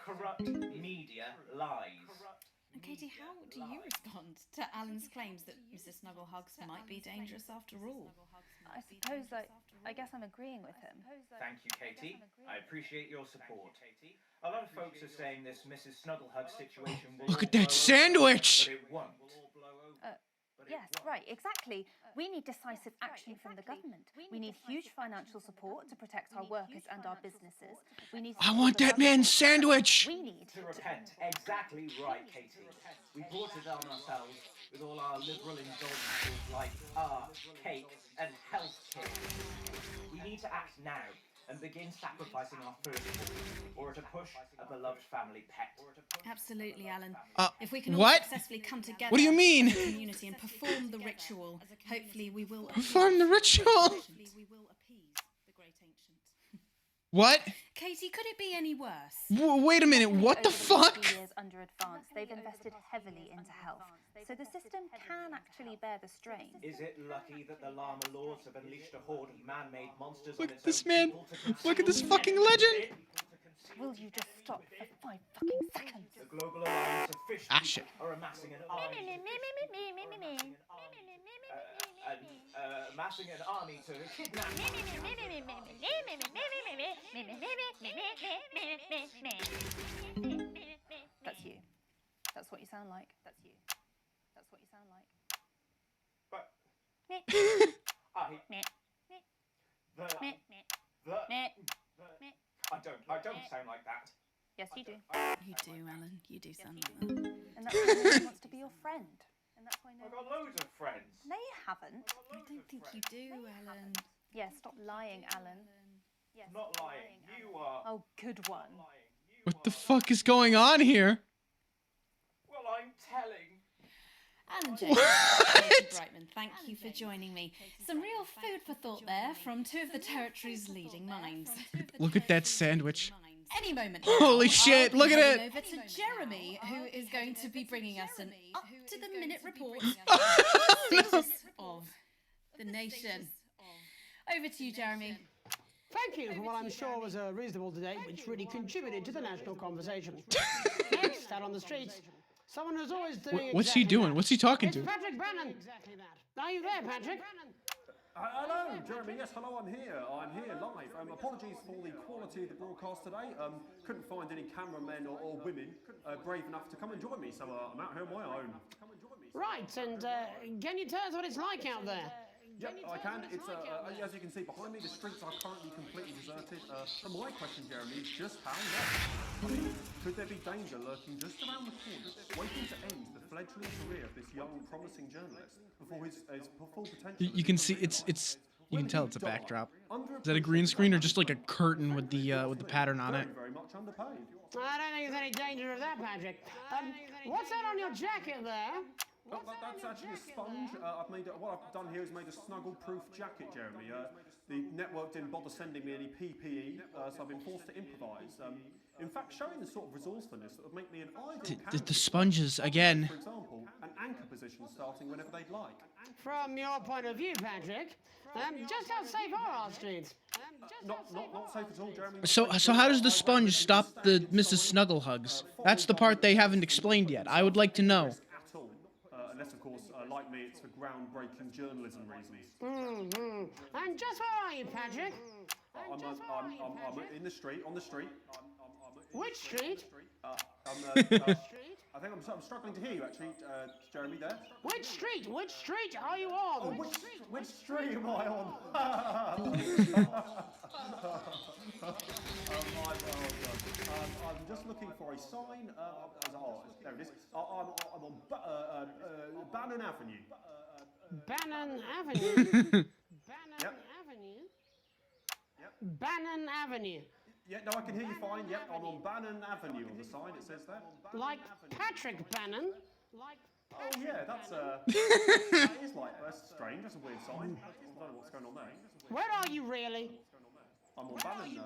Speaker 22: Corrupt media lies.
Speaker 10: And Katie, how do you respond to Alan's claims that Mrs. Snugglehugs might be dangerous after all?
Speaker 21: I suppose I guess I'm agreeing with him.
Speaker 22: Thank you, Katie. I appreciate your support. A lot of folks are saying this Mrs. Snugglehug situation will...
Speaker 1: Look at that sandwich!
Speaker 22: But it won't.
Speaker 21: Yes, right, exactly. We need decisive action from the government. We need huge financial support to protect our workers and our businesses. We need.
Speaker 1: I want that man's sandwich!
Speaker 21: We need
Speaker 22: to repent. Exactly right, Katie. We brought it on ourselves with all our liberal indulgences like art, cake, and health care. We need to act now and begin sacrificing our food or to push a beloved family pet.
Speaker 10: Absolutely, Alan. If we can all
Speaker 1: what?
Speaker 10: successfully come together
Speaker 1: What do you mean?
Speaker 10: as a community and perform the ritual, hopefully we will
Speaker 1: Perform the ritual?
Speaker 10: we will appease the great ancient.
Speaker 1: What?
Speaker 10: Katie, could it be any worse?
Speaker 1: Wait a minute, what the fuck?
Speaker 21: Years under advance, they've invested heavily into health, so the system can actually bear the strain.
Speaker 22: Is it lucky that the Llama Lords have unleashed a horde of man-made monsters
Speaker 1: Look
Speaker 22: on
Speaker 1: at
Speaker 22: its
Speaker 1: this
Speaker 22: own
Speaker 1: man.
Speaker 22: people to consume?
Speaker 1: Look at this fucking legend.
Speaker 21: Will you just stop for 5 fucking seconds?
Speaker 22: The Global Alliance of Fish
Speaker 1: Ah, shit.
Speaker 22: are amassing an army. Amassing an army to kidnap.
Speaker 21: That's you. That's what you sound like. That's you. That's what you sound like.
Speaker 22: But I don't sound like that.
Speaker 21: Yes, you do.
Speaker 10: You do, Alan. You do sound like that.
Speaker 21: And that's why no one wants to be your friend. And that's why
Speaker 22: I've got loads of friends.
Speaker 21: No, you haven't.
Speaker 10: I don't think you do, Alan.
Speaker 21: Yeah, stop lying, Alan. Yes,
Speaker 22: Not lying. You are.
Speaker 21: Oh, good one.
Speaker 1: What the fuck is going on here?
Speaker 22: Well, I'm telling.
Speaker 10: Alan James, Katie Brightman, thank you for joining me. Some real food for thought there from two of the territory's leading minds.
Speaker 1: Look at that sandwich.
Speaker 10: Any moment.
Speaker 1: Holy
Speaker 10: now,
Speaker 1: shit,
Speaker 10: I'll be
Speaker 1: look at
Speaker 10: heading
Speaker 1: it.
Speaker 10: Over to Jeremy, who is going to be bringing us an up-to-the-minute report of the nation. Over to you, Jeremy.
Speaker 3: Thank you for what I'm sure was a reasonable debate which really contributed to the national conversation. Next, out on the streets, someone who's always doing
Speaker 1: What's he doing? What's he talking to?
Speaker 3: It's Patrick Brannan. Exactly that. Are you there, Patrick?
Speaker 15: Hello, Jeremy. Yes, hello. I'm here live. Apologies for the quality of the broadcast today. Couldn't find any cameramen or women brave enough to come and join me, so I'm out here on my own.
Speaker 3: Right, and can you tell us what it's like out there?
Speaker 15: Yep, I can. It's as you can see behind me, the streets are currently completely deserted. So my question, Jeremy, is just how long? I mean, could there be danger lurking just around the corner, waiting to end the fledgling career of this young, promising journalist before his full potential?
Speaker 1: You can see it's You can tell it's a backdrop. Is that a green screen or just like a curtain with the pattern on it?
Speaker 15: Very much underpaid.
Speaker 3: I don't think there's any danger of that, Patrick. What's that on your jacket there?
Speaker 15: Well, that's actually a sponge. What I've done here is made a snuggle-proof jacket, Jeremy. The network didn't bother sending me any PPE, so I've been forced to improvise. In fact, showing the sort of resourcefulness that would make me an ideal
Speaker 1: The sponges again.
Speaker 15: For example, an anchor position starting whenever they'd like.
Speaker 3: From your point of view, Patrick, just how safe are our streets?
Speaker 15: Not safe at all, Jeremy.
Speaker 1: So how does the sponge stop the Mrs. Snuggle hugs? That's the part they haven't explained yet. I would like to know.
Speaker 15: At all, unless of course, like me, it's for groundbreaking journalism reasons.
Speaker 3: And just where are you, Patrick?
Speaker 15: I'm in the street, on the street.
Speaker 3: Which street?
Speaker 15: I think I'm struggling to hear you, actually, Jeremy, there.
Speaker 3: Which street? Which street are you on?
Speaker 15: Oh, which street am I on? I'm just looking for a sign. There it is. I'm on Bannon Avenue.
Speaker 3: Bannon Avenue? Bannon
Speaker 15: Yep.
Speaker 3: Avenue? Yep. Bannon Avenue.
Speaker 15: Yeah, no, I can hear you fine. Yep, I'm on Bannon Avenue on the sign, it says there.
Speaker 3: Like Patrick Bannon?
Speaker 15: Oh, yeah, that's, that is like, that's strange, that's a weird sign. I don't know what's going on there.
Speaker 3: Where are you really?
Speaker 15: I'm on Bannon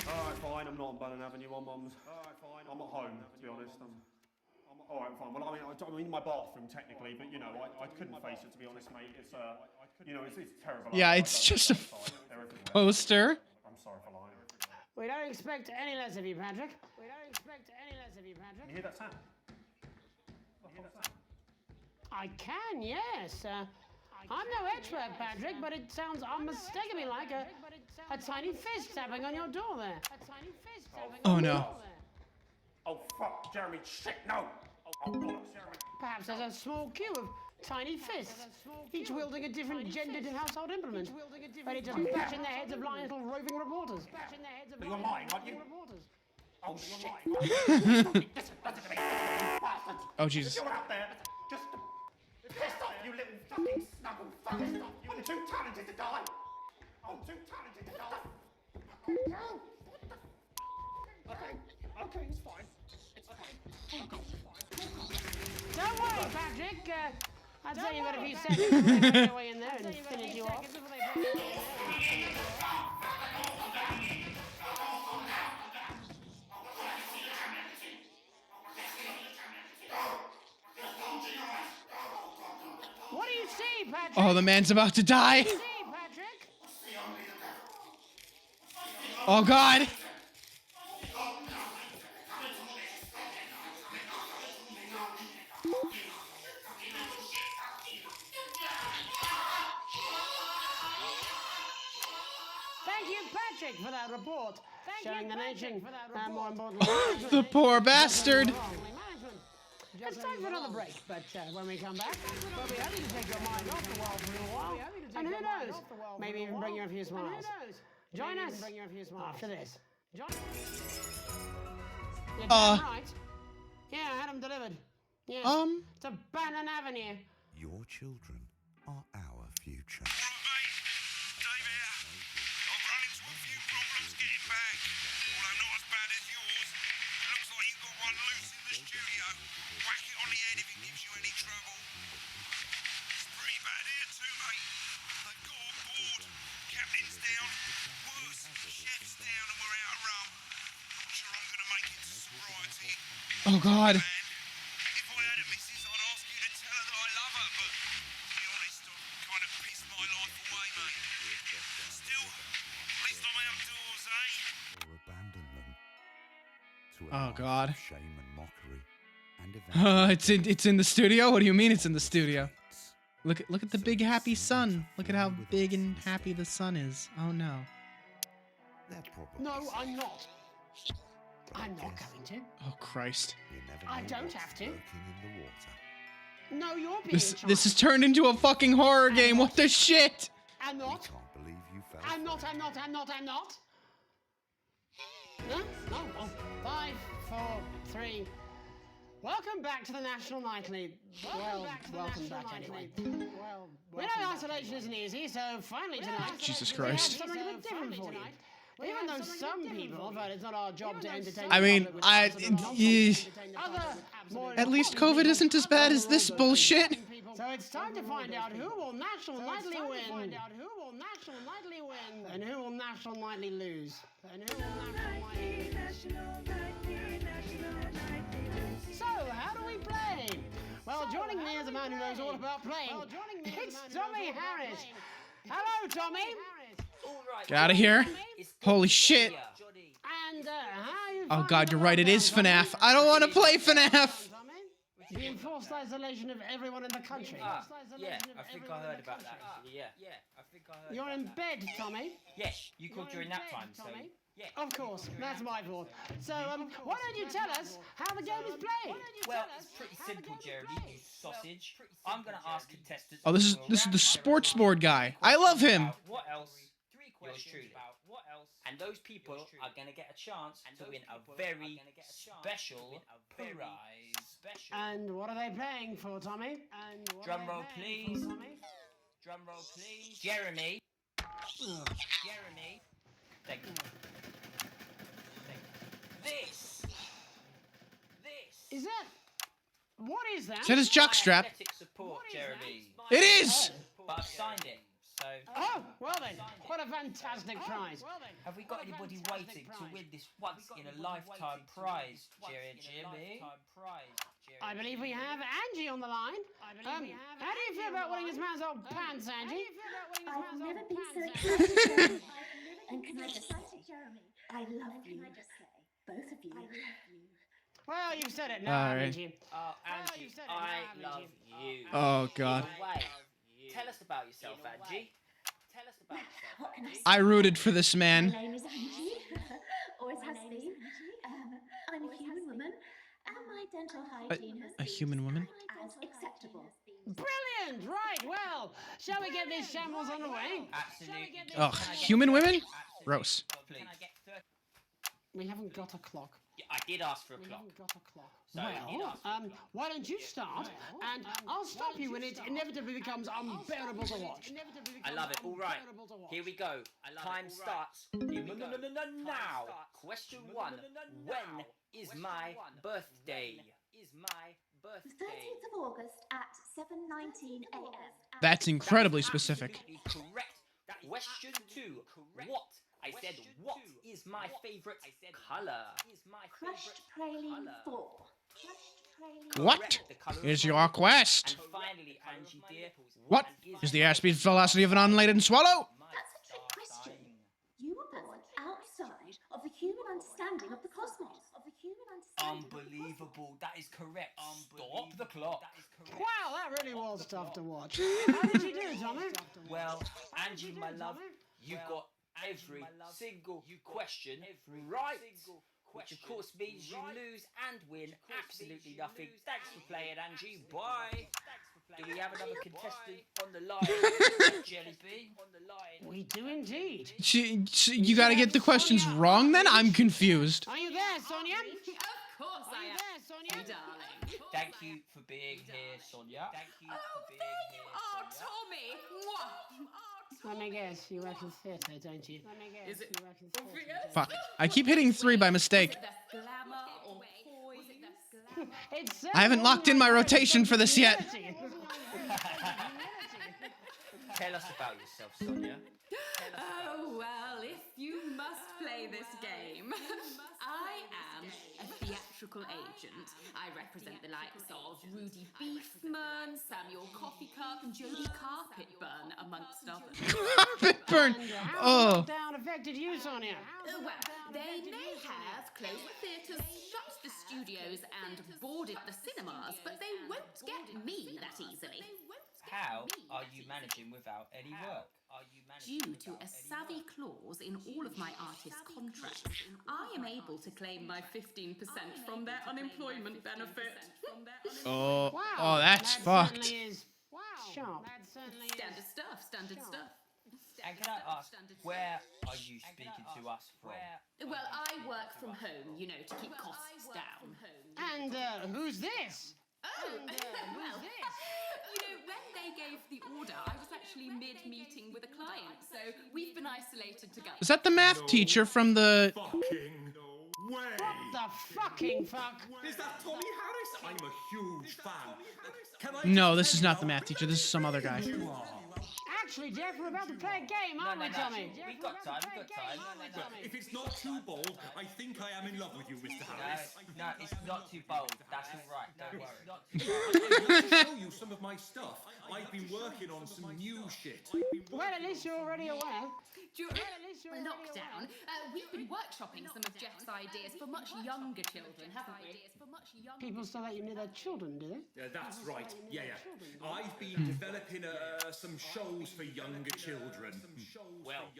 Speaker 15: Alright, fine, I'm not on Bannon Avenue, I'm at home, to be honest. Alright, fine, well, I'm in my bathroom, technically, but, you know, I couldn't face it, to be honest, mate. It's, you know, it's terrible.
Speaker 1: Yeah, it's just a poster.
Speaker 15: I'm sorry for lying.
Speaker 3: We don't expect any less of you, Patrick. We don't expect any less of you, Patrick.
Speaker 15: You hear that sound?
Speaker 3: I can, yes. I'm no expert, Patrick, but it sounds unmistakably like a tiny fist tapping on your door there. A tiny fist tapping
Speaker 1: Oh
Speaker 3: on your
Speaker 1: no.
Speaker 3: door there.
Speaker 15: Oh, fuck, Jeremy, shit, no! Oh, bollocks, Jeremy.
Speaker 3: Perhaps there's a small queue of tiny fists, each wielding a different gendered household implement, ready to bash in the heads of lying little roving reporters.
Speaker 15: You're lying, aren't you? Oh, shit.
Speaker 1: Oh, Jesus.
Speaker 15: You're out there just to piss off, you little fucking snuggle fucker. I'm too talented to die. I'm too talented to die. Okay, it's fine.
Speaker 3: Don't worry, Patrick. I'd say you've got a few seconds to make your way in there and finish you off. What do you see, Patrick?
Speaker 1: Oh, the man's about to die.
Speaker 3: What do you see, Patrick?
Speaker 1: Oh God.
Speaker 3: Thank you, Patrick, for that report. Showing the nation, and more importantly,
Speaker 1: The poor bastard.
Speaker 3: It's time for another break, but when we come back, we'll be happy to take your mind off the world for a little while. And who knows, maybe even bring you a few smiles. Join us after this. You're damn right. Yeah, I had them delivered. Yes, to Bannon Avenue.
Speaker 20: Your children are our future.
Speaker 4: Whack it on the head if it gives you any trouble. It's pretty bad here too, mate. They've got on board. Captain's down. Worse, chef's down and we're out of rum. Not sure I'm going to make it to sobriety.
Speaker 1: Oh God.
Speaker 4: If I had a missus, I'd ask you to tell her that I love her, but to be honest, I've kind of pissed my life away, mate. Still, at least I'm outdoors, eh?
Speaker 20: Or abandon them to a
Speaker 1: Oh
Speaker 20: life
Speaker 1: God.
Speaker 20: of shame and mockery. And
Speaker 1: It's in the studio. What do you mean it's in the studio? Look at the big happy sun. Look at how big and happy the sun is. Oh no.
Speaker 3: No, I'm not. I'm not going to.
Speaker 1: Oh Christ.
Speaker 3: I don't have to. No, you're being
Speaker 1: This is turned into a fucking horror game. What the shit?
Speaker 3: I'm not. I'm not. No? No. 5, 4, 3. Welcome back to the National Nightly. Well, welcome back anyway. We know isolation isn't easy, so finally tonight,
Speaker 1: Jesus
Speaker 3: we have
Speaker 1: Christ.
Speaker 3: something a bit different for you. Even though some people felt it's not our job to entertain
Speaker 1: I mean,
Speaker 3: the public with other more
Speaker 1: at least COVID isn't as bad as this bullshit.
Speaker 3: So it's time to find out who will National Nightly win. And who will National Nightly lose. And who will National Nightly. So, how do we play? Well, joining me is a man who knows all about playing. It's Tommy Harris. Hello, Tommy.
Speaker 1: Get out of here. Holy shit.
Speaker 3: And how you
Speaker 1: Oh god, you're right, it is FNAF. I don't want to play FNAF.
Speaker 3: the enforced isolation of everyone in the country?
Speaker 22: Yeah, I think I heard about that actually, yeah. I think I heard
Speaker 3: You're in bed, Tommy?
Speaker 22: Yes, you called during nap time, so... Yeah.
Speaker 3: Of course, that's my fault. So, why don't you tell us how the game is played?
Speaker 22: Well, it's pretty simple, Jeremy, you sausage. I'm gonna ask contestants...
Speaker 1: Oh, this is the sports board guy. I love him.
Speaker 22: What else? Yours truly. And those people are gonna get a chance to win a very special prize.
Speaker 3: And what are they playing for, Tommy?
Speaker 22: Drum roll, please. Drum roll, please. Jeremy. Jeremy. Thank you. This.
Speaker 3: Is that... What is that?
Speaker 1: Is that his jockstrap?
Speaker 22: Athletic support, Jeremy.
Speaker 1: It is!
Speaker 22: But I've signed it, so...
Speaker 3: Oh, well then, what a fantastic prize.
Speaker 22: Have we got anybody waiting to win this once-in-a-lifetime prize, Jimmy?
Speaker 3: I believe we have Angie on the line. How do you feel about winning this man's old pants, Angie?
Speaker 8: I've never been so excited. And can I just say, Jeremy, I love you. Both of you.
Speaker 3: Well, you've said it now,
Speaker 1: All right.
Speaker 3: haven't you?
Speaker 22: Oh, Angie, I love you.
Speaker 1: Oh god.
Speaker 22: Wait, tell us about yourself, Angie. Tell us about yourself, Angie.
Speaker 1: I rooted for this man.
Speaker 8: My name is Angie. Always has been. I'm a human woman, and my dental hygiene has
Speaker 1: A human woman?
Speaker 8: as acceptable.
Speaker 3: Brilliant! Right, well, shall we get this shambles underway?
Speaker 22: Absolutely.
Speaker 1: Ugh, human women? Gross.
Speaker 22: Please.
Speaker 3: We haven't got a clock.
Speaker 22: Yeah, I did ask for a clock.
Speaker 3: Got a clock.
Speaker 22: So I did
Speaker 3: Well,
Speaker 22: ask for a clock.
Speaker 3: why don't you start, and I'll stop you when it inevitably becomes unbearable to watch.
Speaker 22: I love it. All right. Here we go. Time starts. Now. Question 1. When is my birthday?
Speaker 8: The 13th of August at 7:19 a.m.
Speaker 1: That's incredibly specific.
Speaker 22: Correct. Question 2. What? I said, what is my favorite color?
Speaker 8: Crushed praline 4.
Speaker 1: What is your quest?
Speaker 22: And finally, Angie dear,
Speaker 1: What is the airspeed velocity of an unladen swallow?
Speaker 8: That's a trick question. You were born outside of the human understanding of the cosmos.
Speaker 22: unbelievable. That is correct. Stop the clock.
Speaker 3: Wow, that really was tough to watch. How did you do, Tommy?
Speaker 22: Well, Angie, my love, you got every single question right. Which of course means you lose and win absolutely nothing. Thanks for playing, Angie. Bye. Do we have another contestant on the line? Jellybean?
Speaker 3: We do indeed.
Speaker 1: You gotta get the questions wrong then? I'm confused.
Speaker 3: Are you there, Sonia?
Speaker 12: Of course I am.
Speaker 3: There, Sonia?
Speaker 12: Darling.
Speaker 22: Thank you for being here, Sonia. Thank you for being here, Sonia.
Speaker 12: Tommy! Mwah.
Speaker 3: Let me guess, you work in theatre, don't you?
Speaker 12: Is it obvious?
Speaker 1: Fuck. I keep hitting 3 by mistake.
Speaker 12: The glamour or poise?
Speaker 1: I haven't locked in my rotation for this yet.
Speaker 22: Tell us about yourself, Sonia.
Speaker 12: Oh, well, if you must play this game, I am a theatrical agent. I represent the likes of Rudy Beefman, Samuel Coffee Cup, and Jodie Carpetburn, amongst others.
Speaker 1: Carpetburn!
Speaker 3: How lockdown affected you, Sonia?
Speaker 12: Well, they may have closed the theatres, shut the studios, and boarded the cinemas, but they won't get me that easily.
Speaker 22: How are you managing without any work?
Speaker 12: Due to a savvy clause in all of my artist contracts, I am able to claim my 15% from their unemployment benefit.
Speaker 1: Oh, that's fucked.
Speaker 3: Sharp.
Speaker 12: Standard stuff, standard stuff.
Speaker 13: And can I ask, where are you speaking to us from?
Speaker 12: Well, I work from home, you know, to keep costs down.
Speaker 3: And who's this?
Speaker 12: Oh, well, you know, when they gave the order, I was actually mid-meeting with a client, so we've been isolated together.
Speaker 1: Is that the math teacher from the...
Speaker 3: What the fucking fuck?
Speaker 15: Is that Tommy Harris? I'm a huge fan. Can I
Speaker 1: No, this is not the math teacher. This is some other guy.
Speaker 3: Actually, Jeff, we're about to play a game, aren't we, Tommy?
Speaker 13: We've got time,
Speaker 15: If it's not too bold, I think I am in love with you, Mr. Harris.
Speaker 13: No, it's not too bold. That's all right. Don't worry.
Speaker 15: I'd like to show you some of my stuff. I've been working on some new shit.
Speaker 3: Well, at least you're already aware.
Speaker 12: During lockdown, we've been workshopping some of Jeff's ideas for much younger children, haven't we?
Speaker 3: People still let you near their children, do they?
Speaker 15: That's right. Yeah. I've been developing some shows for younger children.
Speaker 13: Well,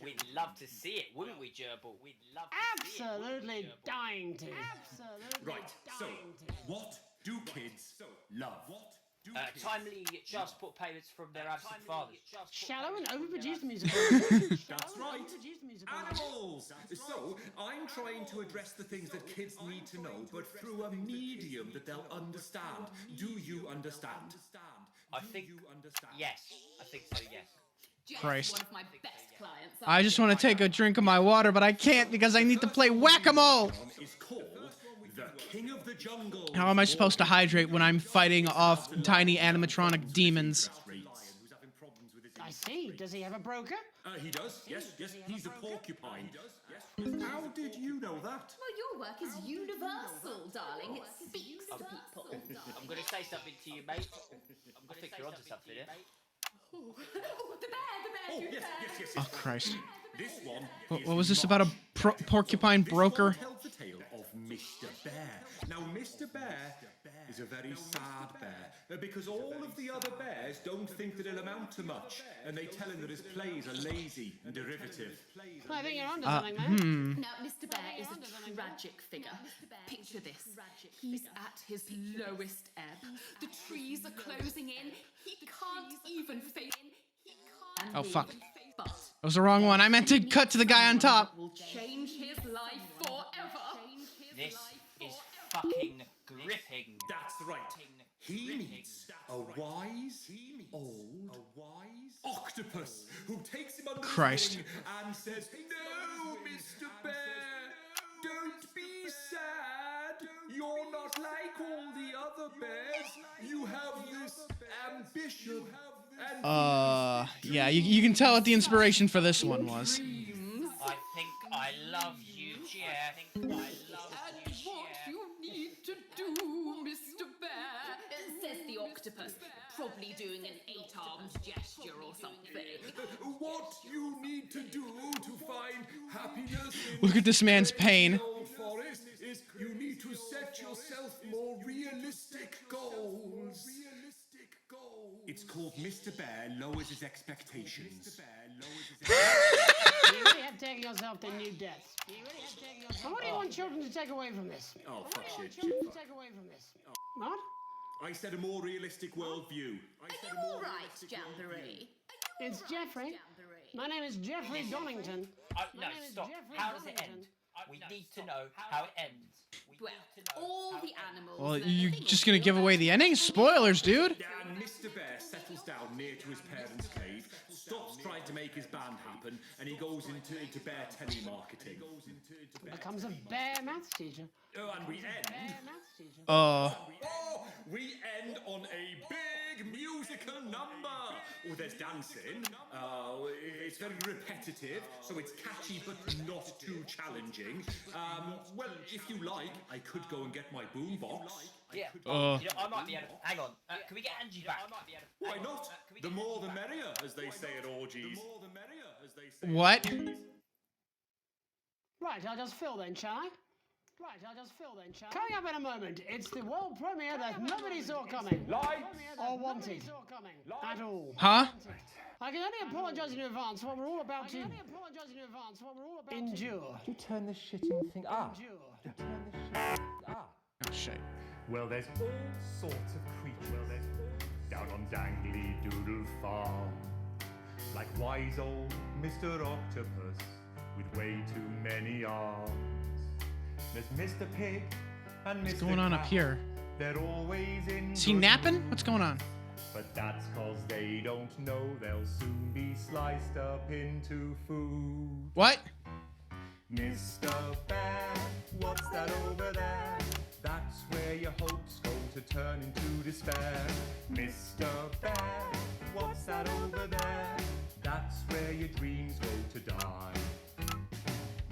Speaker 13: we'd love to see it, wouldn't we, Gerbil? We'd love to
Speaker 3: Absolutely dying to.
Speaker 15: Right, so, what do kids love?
Speaker 13: Timely child support payments from their absent fathers.
Speaker 3: Shallow and overproduced musical.
Speaker 15: That's right. Animals! So, I'm trying to address the things that kids need to know, but through a medium that they'll understand. Do you understand?
Speaker 13: I think, yes. I think so, yes.
Speaker 1: Christ.
Speaker 12: One of my best clients.
Speaker 1: I just want to take a drink of my water, but I can't because I need to play whack-a-mole.
Speaker 15: Is called the King of the Jungle.
Speaker 1: How am I supposed to hydrate when I'm fighting off tiny animatronic demons?
Speaker 3: I see. Does he have a broker?
Speaker 15: He does. Yes. He's a porcupine. How did you know that?
Speaker 12: Well, your work is universal, darling. It speaks to people.
Speaker 13: I'm going to say something to you, mate. I think you're onto something here.
Speaker 12: Oh, the bear,
Speaker 15: Yes.
Speaker 1: Oh, Christ.
Speaker 15: This one.
Speaker 1: What was this about a porcupine broker?
Speaker 15: Tells the tale of Mr. Bear. Now, Mr. Bear is a very sad bear because all of the other bears don't think that he'll amount to much, and they tell him that his plays are lazy and derivative.
Speaker 3: I think you're onto something, man.
Speaker 12: Now, Mr. Bear is a tragic figure. Picture this. He's at his lowest ebb. The trees are closing in. He can't even face.
Speaker 1: Oh, fuck. That was the wrong one. I meant to cut to the guy on top.
Speaker 12: Will change his life forever.
Speaker 13: This is fucking gripping.
Speaker 15: That's right. He meets a wise old octopus who takes him under
Speaker 1: Christ.
Speaker 15: his wing and says, "No, Mr. Bear, don't be sad. You're not like all the other bears. You have this ambition."
Speaker 1: Yeah, you can tell what the inspiration for this one was.
Speaker 13: I think I love you, Jeff.
Speaker 12: And what you need to do, Mr. Bear, says the octopus, probably doing an 8-armed gesture or something.
Speaker 15: What you need to do to find happiness in
Speaker 1: Look at this man's pain.
Speaker 15: the forest is you need to set yourself more realistic goals. It's called Mr. Bear Lowers His Expectations.
Speaker 3: You really have taken yourself to new depths. So what do you want children to take away from this?
Speaker 15: Oh, fuck shit.
Speaker 3: What?
Speaker 15: I said a more realistic worldview.
Speaker 12: Are you all right, Jamboree?
Speaker 3: It's Jeffrey. My name is Jeffrey Donington.
Speaker 13: No, stop. How does it end? We need to know how it ends.
Speaker 12: Well, all the animals.
Speaker 1: Well, you're just gonna give away the ending? Spoilers, dude.
Speaker 15: And Mr. Bear settles down near to his parents' cave, stops trying to make his band happen, and he goes into bear telemarketing.
Speaker 3: Becomes a bear maths teacher.
Speaker 15: Oh, and we end. We end on a big musical number. Oh, there's dancing. It's very repetitive, so it's catchy but not too challenging. Well, if you like, I could go and get my boombox.
Speaker 13: Yeah. You know, I might be able to. Hang on. Can we get Angie back?
Speaker 15: Why not? The more the merrier, as they say at orgies.
Speaker 1: What?
Speaker 3: Right, I'll just fill then, shall I? Coming up in a moment, it's the world premiere that nobody saw coming. Or wanted. At all.
Speaker 1: Huh?
Speaker 3: I can only apologise in advance for what we're all about to endure.
Speaker 14: You turn this shitting thing up.
Speaker 1: Oh, shit.
Speaker 17: Well, there's all sorts of creatures down on Dangly Doodle Farm. like wise old Mr. Octopus with way too many arms. There's Mr. Pig and Mr.
Speaker 1: What's going on up
Speaker 17: Cat.
Speaker 1: here?
Speaker 17: They're always in
Speaker 1: Is he
Speaker 17: good
Speaker 1: napping?
Speaker 17: mood.
Speaker 1: What's going on?
Speaker 17: But that's cause they don't know they'll soon be sliced up into food.
Speaker 1: What?
Speaker 17: Mr. Bear, what's that over there? That's where your hopes go to turn into despair. Mr. Bear, what's that over there? That's where your dreams go to die.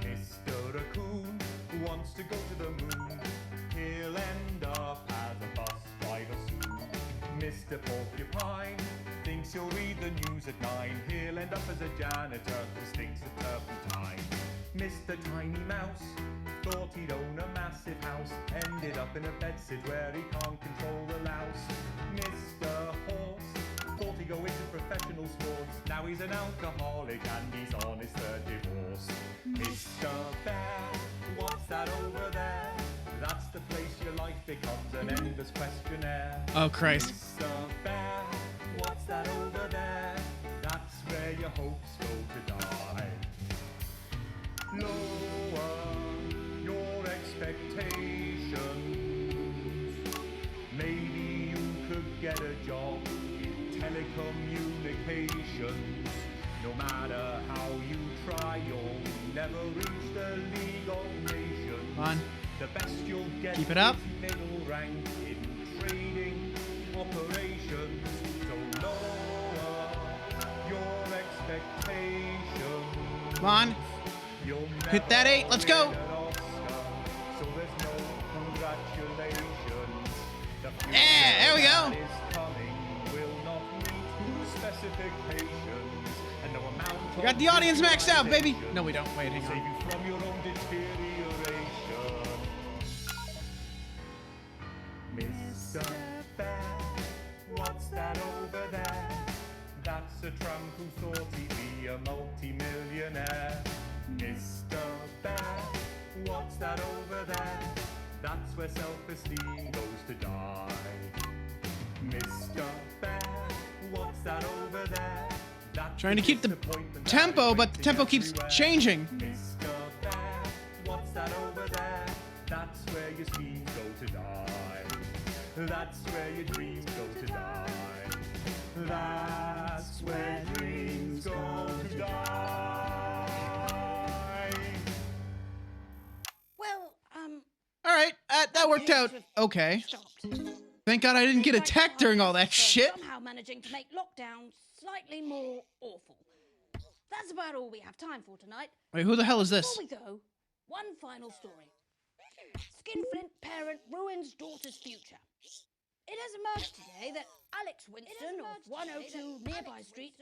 Speaker 17: Mr. Raccoon wants to go to the moon. He'll end up as a bus driver soon. Mr. Porcupine thinks he'll read the news at 9. He'll end up as a janitor who stinks of turpentine. Mr. Tiny Mouse thought he'd own a massive house. Ended up in a bedsit where he can't control the louse. Mr. Horse thought he'd go into professional sports. Now he's an alcoholic and he's on his third divorce. Mr. Bear, what's that over there? That's the place your life becomes an endless questionnaire.
Speaker 1: Oh, Christ.
Speaker 17: Mr. Bear, what's that over there? That's where your hopes go to die. Lower your expectations. Maybe you could get a job in telecommunications. No matter how you try, you'll never reach the League of Nations.
Speaker 1: Come on.
Speaker 17: The best you'll get
Speaker 1: Keep it up.
Speaker 17: is middle rank in trading operations. So lower your expectations.
Speaker 1: Come on.
Speaker 17: You'll
Speaker 1: Hit that 8. Let's go.
Speaker 17: never get an Oscar, so there's no congratulations. The future
Speaker 1: Yeah, there we go.
Speaker 17: that is coming will not meet specifications, and no amount
Speaker 1: We got
Speaker 17: of
Speaker 1: the audience maxed out, baby.
Speaker 17: visualization
Speaker 1: No, we don't. Wait, hang
Speaker 17: will save
Speaker 1: on.
Speaker 17: you from your own deterioration. Mr. Bear, what's that over there? That's a tramp who thought he'd be a multi-millionaire. Mr. Bear, what's that over there? That's where self-esteem goes to die. Mr. Bear, what's that over there? That's
Speaker 1: Trying to keep the tempo, but the tempo keeps changing.
Speaker 17: Mr. Bear, what's that over there? That's where your schemes go to die. That's where your dreams go to die. That's where dreams go to die.
Speaker 18: Well,
Speaker 1: All right, that worked out okay. Thank God I didn't get attacked during all that shit.
Speaker 18: somehow managing to make lockdown slightly more awful. That's about all we have time for tonight.
Speaker 1: Wait, who the hell is this?
Speaker 18: Before we go, one final story. Skinflint parent ruins daughter's future. It has emerged today that Alex Winston of 102 Nearby Street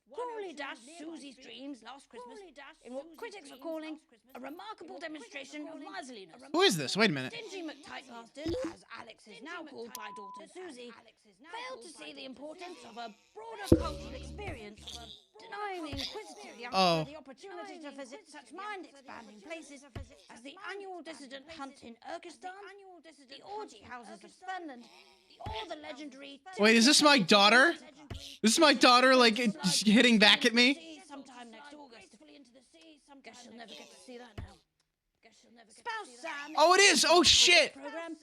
Speaker 18: cruelly dashed Susie's dreams last Christmas in what critics are calling a remarkable demonstration of miserliness.
Speaker 1: Who is this? Wait a minute.
Speaker 18: Stingy McTightbastard, as Alex is now called by daughter Susie, failed to see the importance of a broader cultural experience, denying the inquisitive youngster the opportunity to visit such mind-expanding places as the annual dissident hunt in Urkistan, the orgy houses of Finland, or the legendary...
Speaker 1: Wait, is this my daughter? This is my daughter, like, hitting back at me?
Speaker 18: Sometime next August. Guess she'll never get to see that now. Spouse Sam...
Speaker 1: Oh, it is! Oh, shit!
Speaker 18: Program.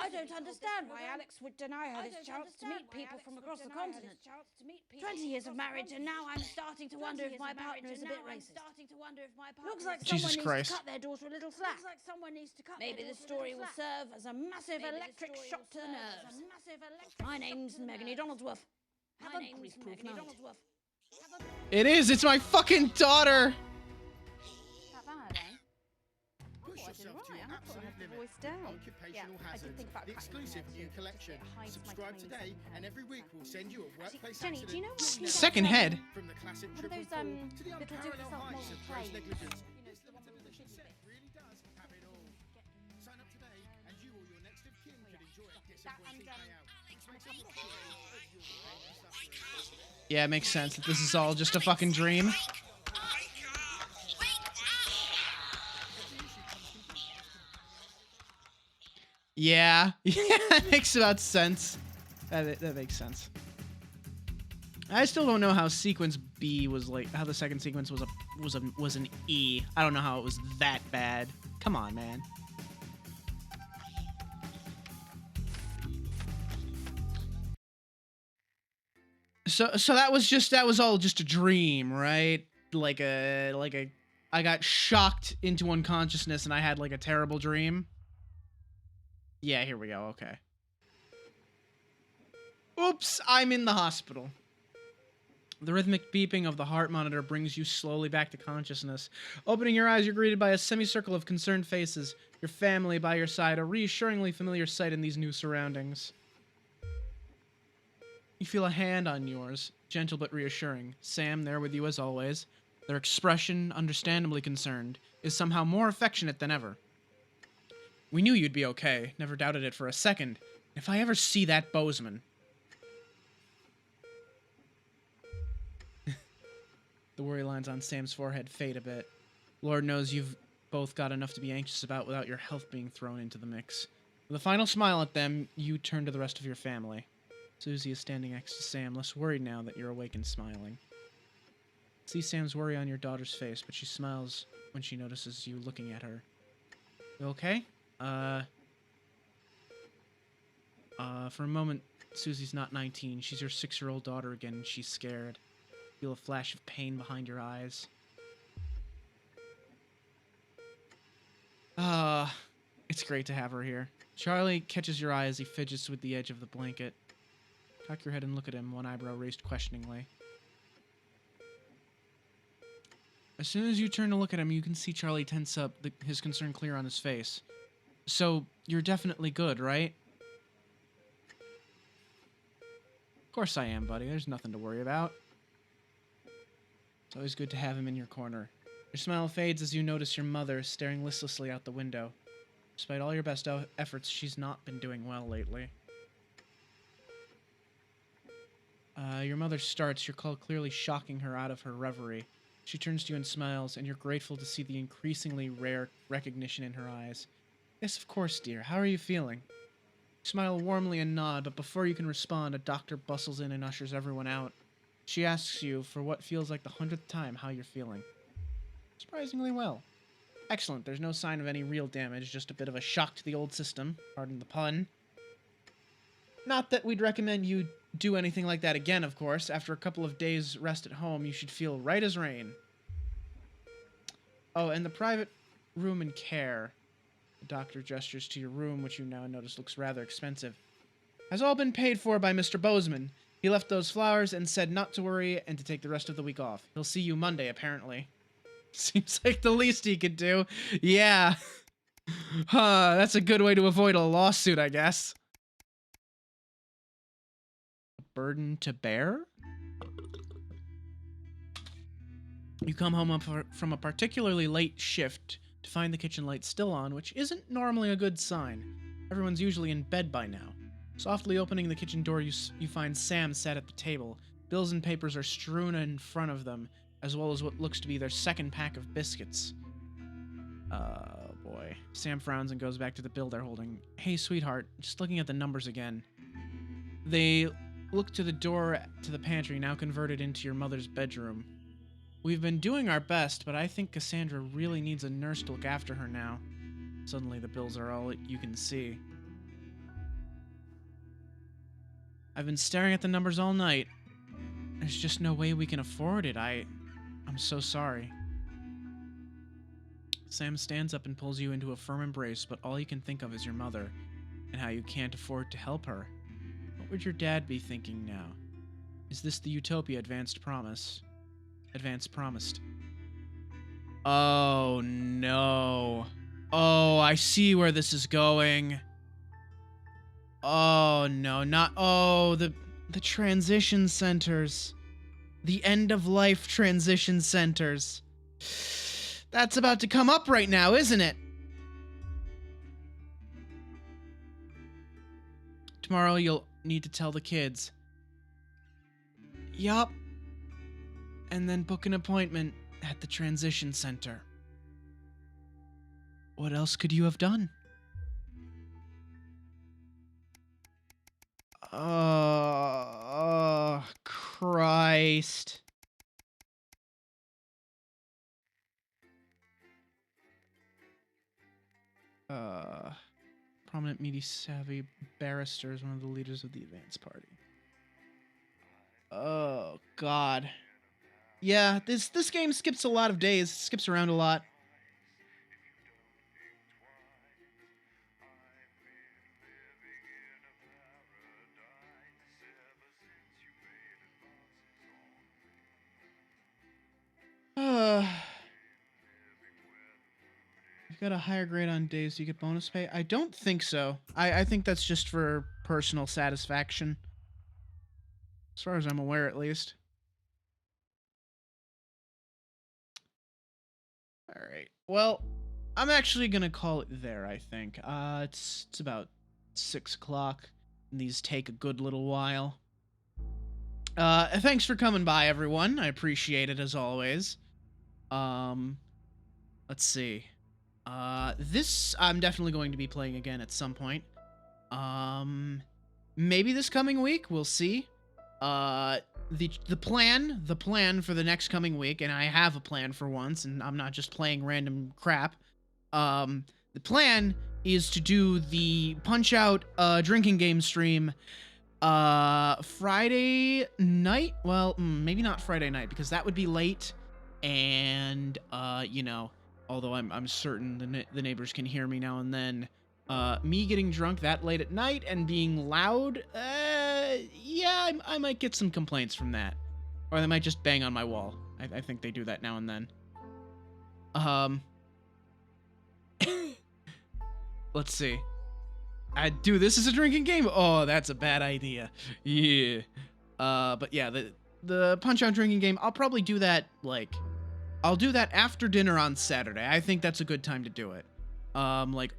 Speaker 18: I don't understand why Alex would deny her this chance to meet people from across the continent. 20 years of marriage, and now I'm starting to wonder if my partner is a bit racist. Looks like
Speaker 1: Jesus
Speaker 18: someone
Speaker 1: Christ.
Speaker 18: needs to cut their daughter a little slack. Maybe this story will serve as a massive electric shock to the nerves. My name's Megany Donaldsworth. Have a grief-proof night.
Speaker 1: It is! It's my fucking daughter!
Speaker 21: That bad, eh? Oh, I did right. I thought I had the voice down.
Speaker 19: Occupational
Speaker 21: I
Speaker 19: hazard.
Speaker 21: did think about
Speaker 19: The
Speaker 21: cracking
Speaker 19: exclusive
Speaker 21: that
Speaker 19: new
Speaker 21: too.
Speaker 19: collection.
Speaker 21: It hides my
Speaker 19: Subscribe
Speaker 21: tiny
Speaker 19: today,
Speaker 21: secret.
Speaker 19: and every week we'll send you a workplace
Speaker 21: Jenny, do you know what
Speaker 19: accident.
Speaker 21: you can
Speaker 1: Second
Speaker 21: get
Speaker 1: head?
Speaker 19: From the classic
Speaker 21: What are
Speaker 19: triple
Speaker 21: those,
Speaker 19: fall to the
Speaker 21: little
Speaker 19: unparalleled
Speaker 21: do-it-yourself
Speaker 19: heights of gross
Speaker 21: multi-plays?
Speaker 19: negligence.
Speaker 21: You know,
Speaker 19: This limited edition set really does have it all. Sign up today, and you or your next of kin could enjoy a disappointing payout.
Speaker 1: Yeah, it makes sense that this is all just a fucking dream. Yeah, yeah, that makes about sense. That makes sense. I still don't know how sequence B was like, how the second sequence was an E. I don't know how it was that bad. Come on, man. So that was all just a dream, right? I got shocked into unconsciousness and I had like a terrible dream. Yeah, here we go. Okay. Oops, I'm in the hospital. The rhythmic beeping of the heart monitor brings you slowly back to consciousness. Opening your eyes, you're greeted by a semicircle of concerned faces. Your family by your side, a reassuringly familiar sight in these new surroundings. You feel a hand on yours, gentle but reassuring. Sam, there with you as always. Their expression, understandably concerned, is somehow more affectionate than ever. We knew you'd be okay, never doubted it for a second. If I ever see that Bozeman... The worry lines on Sam's forehead fade a bit. Lord knows you've both got enough to be anxious about without your health being thrown into the mix. With a final smile at them, you turn to the rest of your family. Susie is standing next to Sam, less worried now that you're awake and smiling. See Sam's worry on your daughter's face, but she smiles when she notices you looking at her. You okay? For a moment, Susie's not 19. She's your 6-year-old daughter again, and she's scared. Feel a flash of pain behind your eyes. It's great to have her here. Charlie catches your eye as he fidgets with the edge of the blanket. Cock your head and look at him, one eyebrow raised questioningly. As soon as you turn to look at him, you can see Charlie tense up, his concern clear on his face. So, you're definitely good, right? Of course I am, buddy. There's nothing to worry about. It's always good to have him in your corner. Your smile fades as you notice your mother staring listlessly out the window. Despite all your best efforts, she's not been doing well lately. Your mother starts, your call clearly shocking her out of her reverie. She turns to you and smiles, and you're grateful to see the increasingly rare recognition in her eyes. Yes, of course, dear. How are you feeling? You smile warmly and nod, but before you can respond, a doctor bustles in and ushers everyone out. She asks you, for what feels like the 100th time, how you're feeling. Surprisingly well. Excellent. There's no sign of any real damage, just a bit of a shock to the old system. Pardon the pun. Not that we'd recommend you do anything like that again, of course. After a couple of days rest at home, you should feel right as rain. Oh, and the private room and care. The doctor gestures to your room, which you now notice looks rather expensive. Has all been paid for by Mr. Bozeman. He left those flowers and said not to worry and to take the rest of the week off. He'll see you Monday, apparently. Seems like the least he could do. Yeah. That's a good way to avoid a lawsuit, I guess. A burden to bear? You come home from a particularly late shift to find the kitchen light still on, which isn't normally a good sign. Everyone's usually in bed by now. Softly opening the kitchen door, you find Sam sat at the table. Bills and papers are strewn in front of them, as well as what looks to be their second pack of biscuits. Oh, boy. Sam frowns and goes back to the bill they're holding. Hey, sweetheart, just looking at the numbers again. They look to the door to the pantry, now converted into your mother's bedroom. We've been doing our best, but I think Cassandra really needs a nurse to look after her now. Suddenly, the bills are all you can see. I've been staring at the numbers all night. There's just no way we can afford it. I'm so sorry. Sam stands up and pulls you into a firm embrace, but all you can think of is your mother, and how you can't afford to help her. What would your dad be thinking now? Is this the utopia Advanced promised? Oh, no. Oh, I see where this is going. Oh, no, not... Oh, the transition centers. The end-of-life transition centers. That's about to come up right now, isn't it? Tomorrow you'll need to tell the kids. Yup. And then book an appointment at the transition center. What else could you have done? Oh, Christ. Prominent, media savvy barrister is one of the leaders of the advance party. Oh, God. Yeah, this game skips a lot of days, skips around a lot. You've got a higher grade on days you get bonus pay? I don't think so. I think that's just for personal satisfaction. As far as I'm aware, at least. Alright. Well, I'm actually gonna call it there, I think. It's about 6 o'clock. And these take a good little while. Thanks for coming by, everyone. I appreciate it, as always. Let's see. This I'm definitely going to be playing again at some point. Maybe this coming week, we'll see. The plan for the next coming week, and I have a plan for once, and I'm not just playing random crap. The plan is to do the Punch-Out drinking game stream Friday night. Well, maybe not Friday night, because that would be late, and you know, although I'm certain the neighbors can hear me now and then, me getting drunk that late at night and being loud, yeah, I might get some complaints from that. Or they might just bang on my wall. I think they do that now and then. Let's see. This is a drinking game? Oh, that's a bad idea. Yeah. But yeah, the Punch-Out drinking game, I'll probably do that, like, I'll do that after dinner on Saturday. I think that's a good time to do it. Like,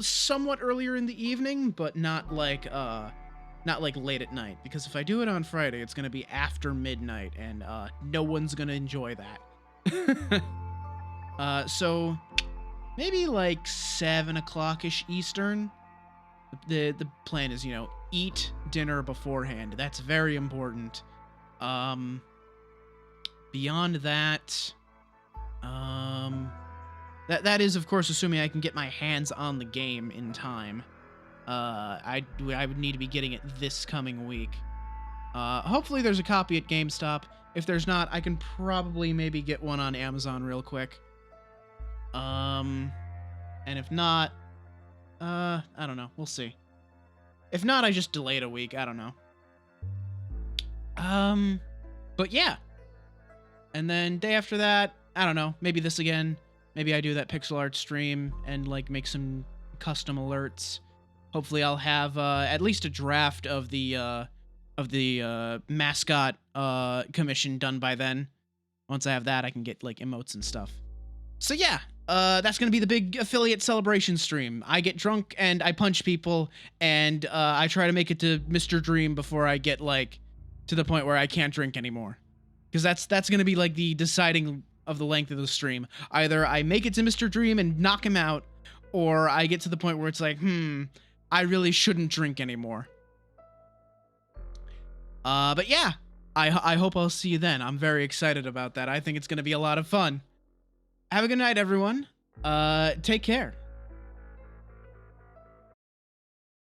Speaker 1: somewhat earlier in the evening, but not like late at night. Because if I do it on Friday, it's gonna be after midnight, and no one's gonna enjoy that. So maybe like 7 o'clock-ish Eastern. The plan is, you know, eat dinner beforehand. That's very important. Beyond that, that is, of course, assuming I can get my hands on the game in time. I would need to be getting it this coming week. Hopefully there's a copy at GameStop. If there's not, I can probably maybe get one on Amazon real quick. And if not, I don't know. We'll see. If not, I just delay it a week. I don't know. But yeah. And then day after that, I don't know. Maybe this again. Maybe I do that pixel art stream and like make some custom alerts. Hopefully I'll have at least a draft of the mascot commission done by then. Once I have that, I can get like emotes and stuff. So yeah, that's gonna be the big affiliate celebration stream. I get drunk and I punch people, and I try to make it to Mr. Dream before I get like to the point where I can't drink anymore. Because that's gonna be like the deciding of the length of the stream. Either I make it to Mr. Dream and knock him out, or I get to the point where it's like, I really shouldn't drink anymore. But yeah, I hope I'll see you then. I'm very excited about that. I think it's gonna be a lot of fun. Have a good night, everyone. Take care.